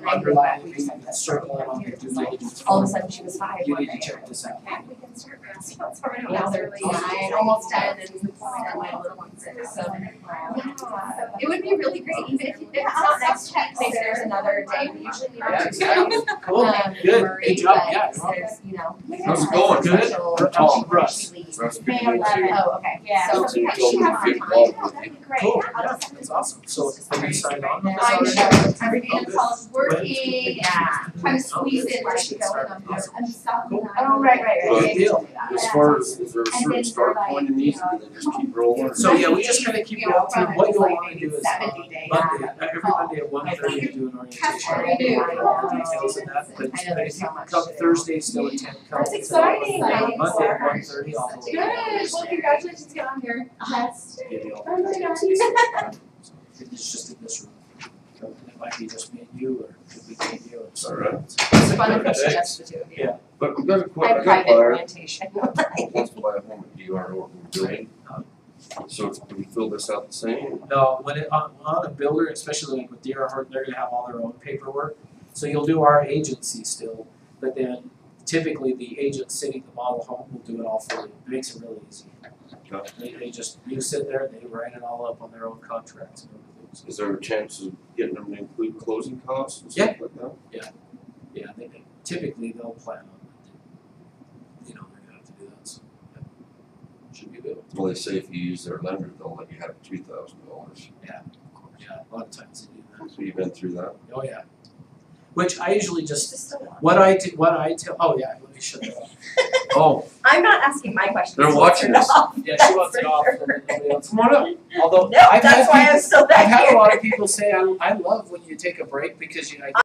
I knew that we said that. Circle it on your due diligence. All of a sudden, she was 5 You one need to day. check this out. We can start Girl Scouts already, now they're 9, almost 10, and my little one's 6, so. Yeah, it would be really great, even if it's not next week, maybe there's another day, we usually meet on Yeah, Tuesday. exactly. Cool, good, good job, yeah. There's, you know. How's it going? Good? Special- Oh, Russ. Russ, May 11. Oh, okay. Yeah. So, So you yeah, told she me has to some get time. involved with That'd be great. Cool, yeah, that's awesome. So have you signed on with us I'm already? sure everything Oh, in good. college working, yeah, trying to squeeze in where I should go. And I'm stopping. Cool. Oh, right. Good deal. As far as, is there a certain start point in these, or do they just keep rolling? So yeah, we just kind of keep You know, rolling through. from What it you'll was want to do is 70 day. Monday, every Monday at 1:30 we do an orientation. We do. Details of that, but I know there's if you so much come to do. Thursday, still attend. Come That's exciting. Monday at Exciting. 1:30, I'll go. Good, well, congratulations, get on here. Yes. Give you all- Oh my gosh. It's just in this room. It might be just me and you, or it could be me and you. It's All right. It's fun if it's just the two of you. Yeah. But we got a I quick, have I got private fire, orientation. wants to buy a home at DR or doing. So do we fill this out the same? No, when it, on a builder, especially like with D.R. Horton, they're gonna have all their own paperwork. So you'll do our agency still, but then typically the agent sitting the model home will do it all for you. It makes it really easy. They just, you sit there, they write it all up on their own contracts and everything. Is there a chance of getting them to include closing costs and Yeah. stuff like that? Yeah, they typically they'll plan on it. You know, they're gonna have to do that, so, yeah. Should be good. Well, they say if you use their lender, they'll let you have $2,000. Yeah, a lot of times they do that. So you've been through that? Oh, yeah. Which I usually just, Just a lot. what I tell, oh yeah, let me shut that off. Oh, I'm not asking my questions. They're so watching turn us. off. yeah, she wants it off, and then nobody else. Come on up. Although, No, I've that's had why people- I'm still back I've had here. a lot of people say, I love when you take a break because you,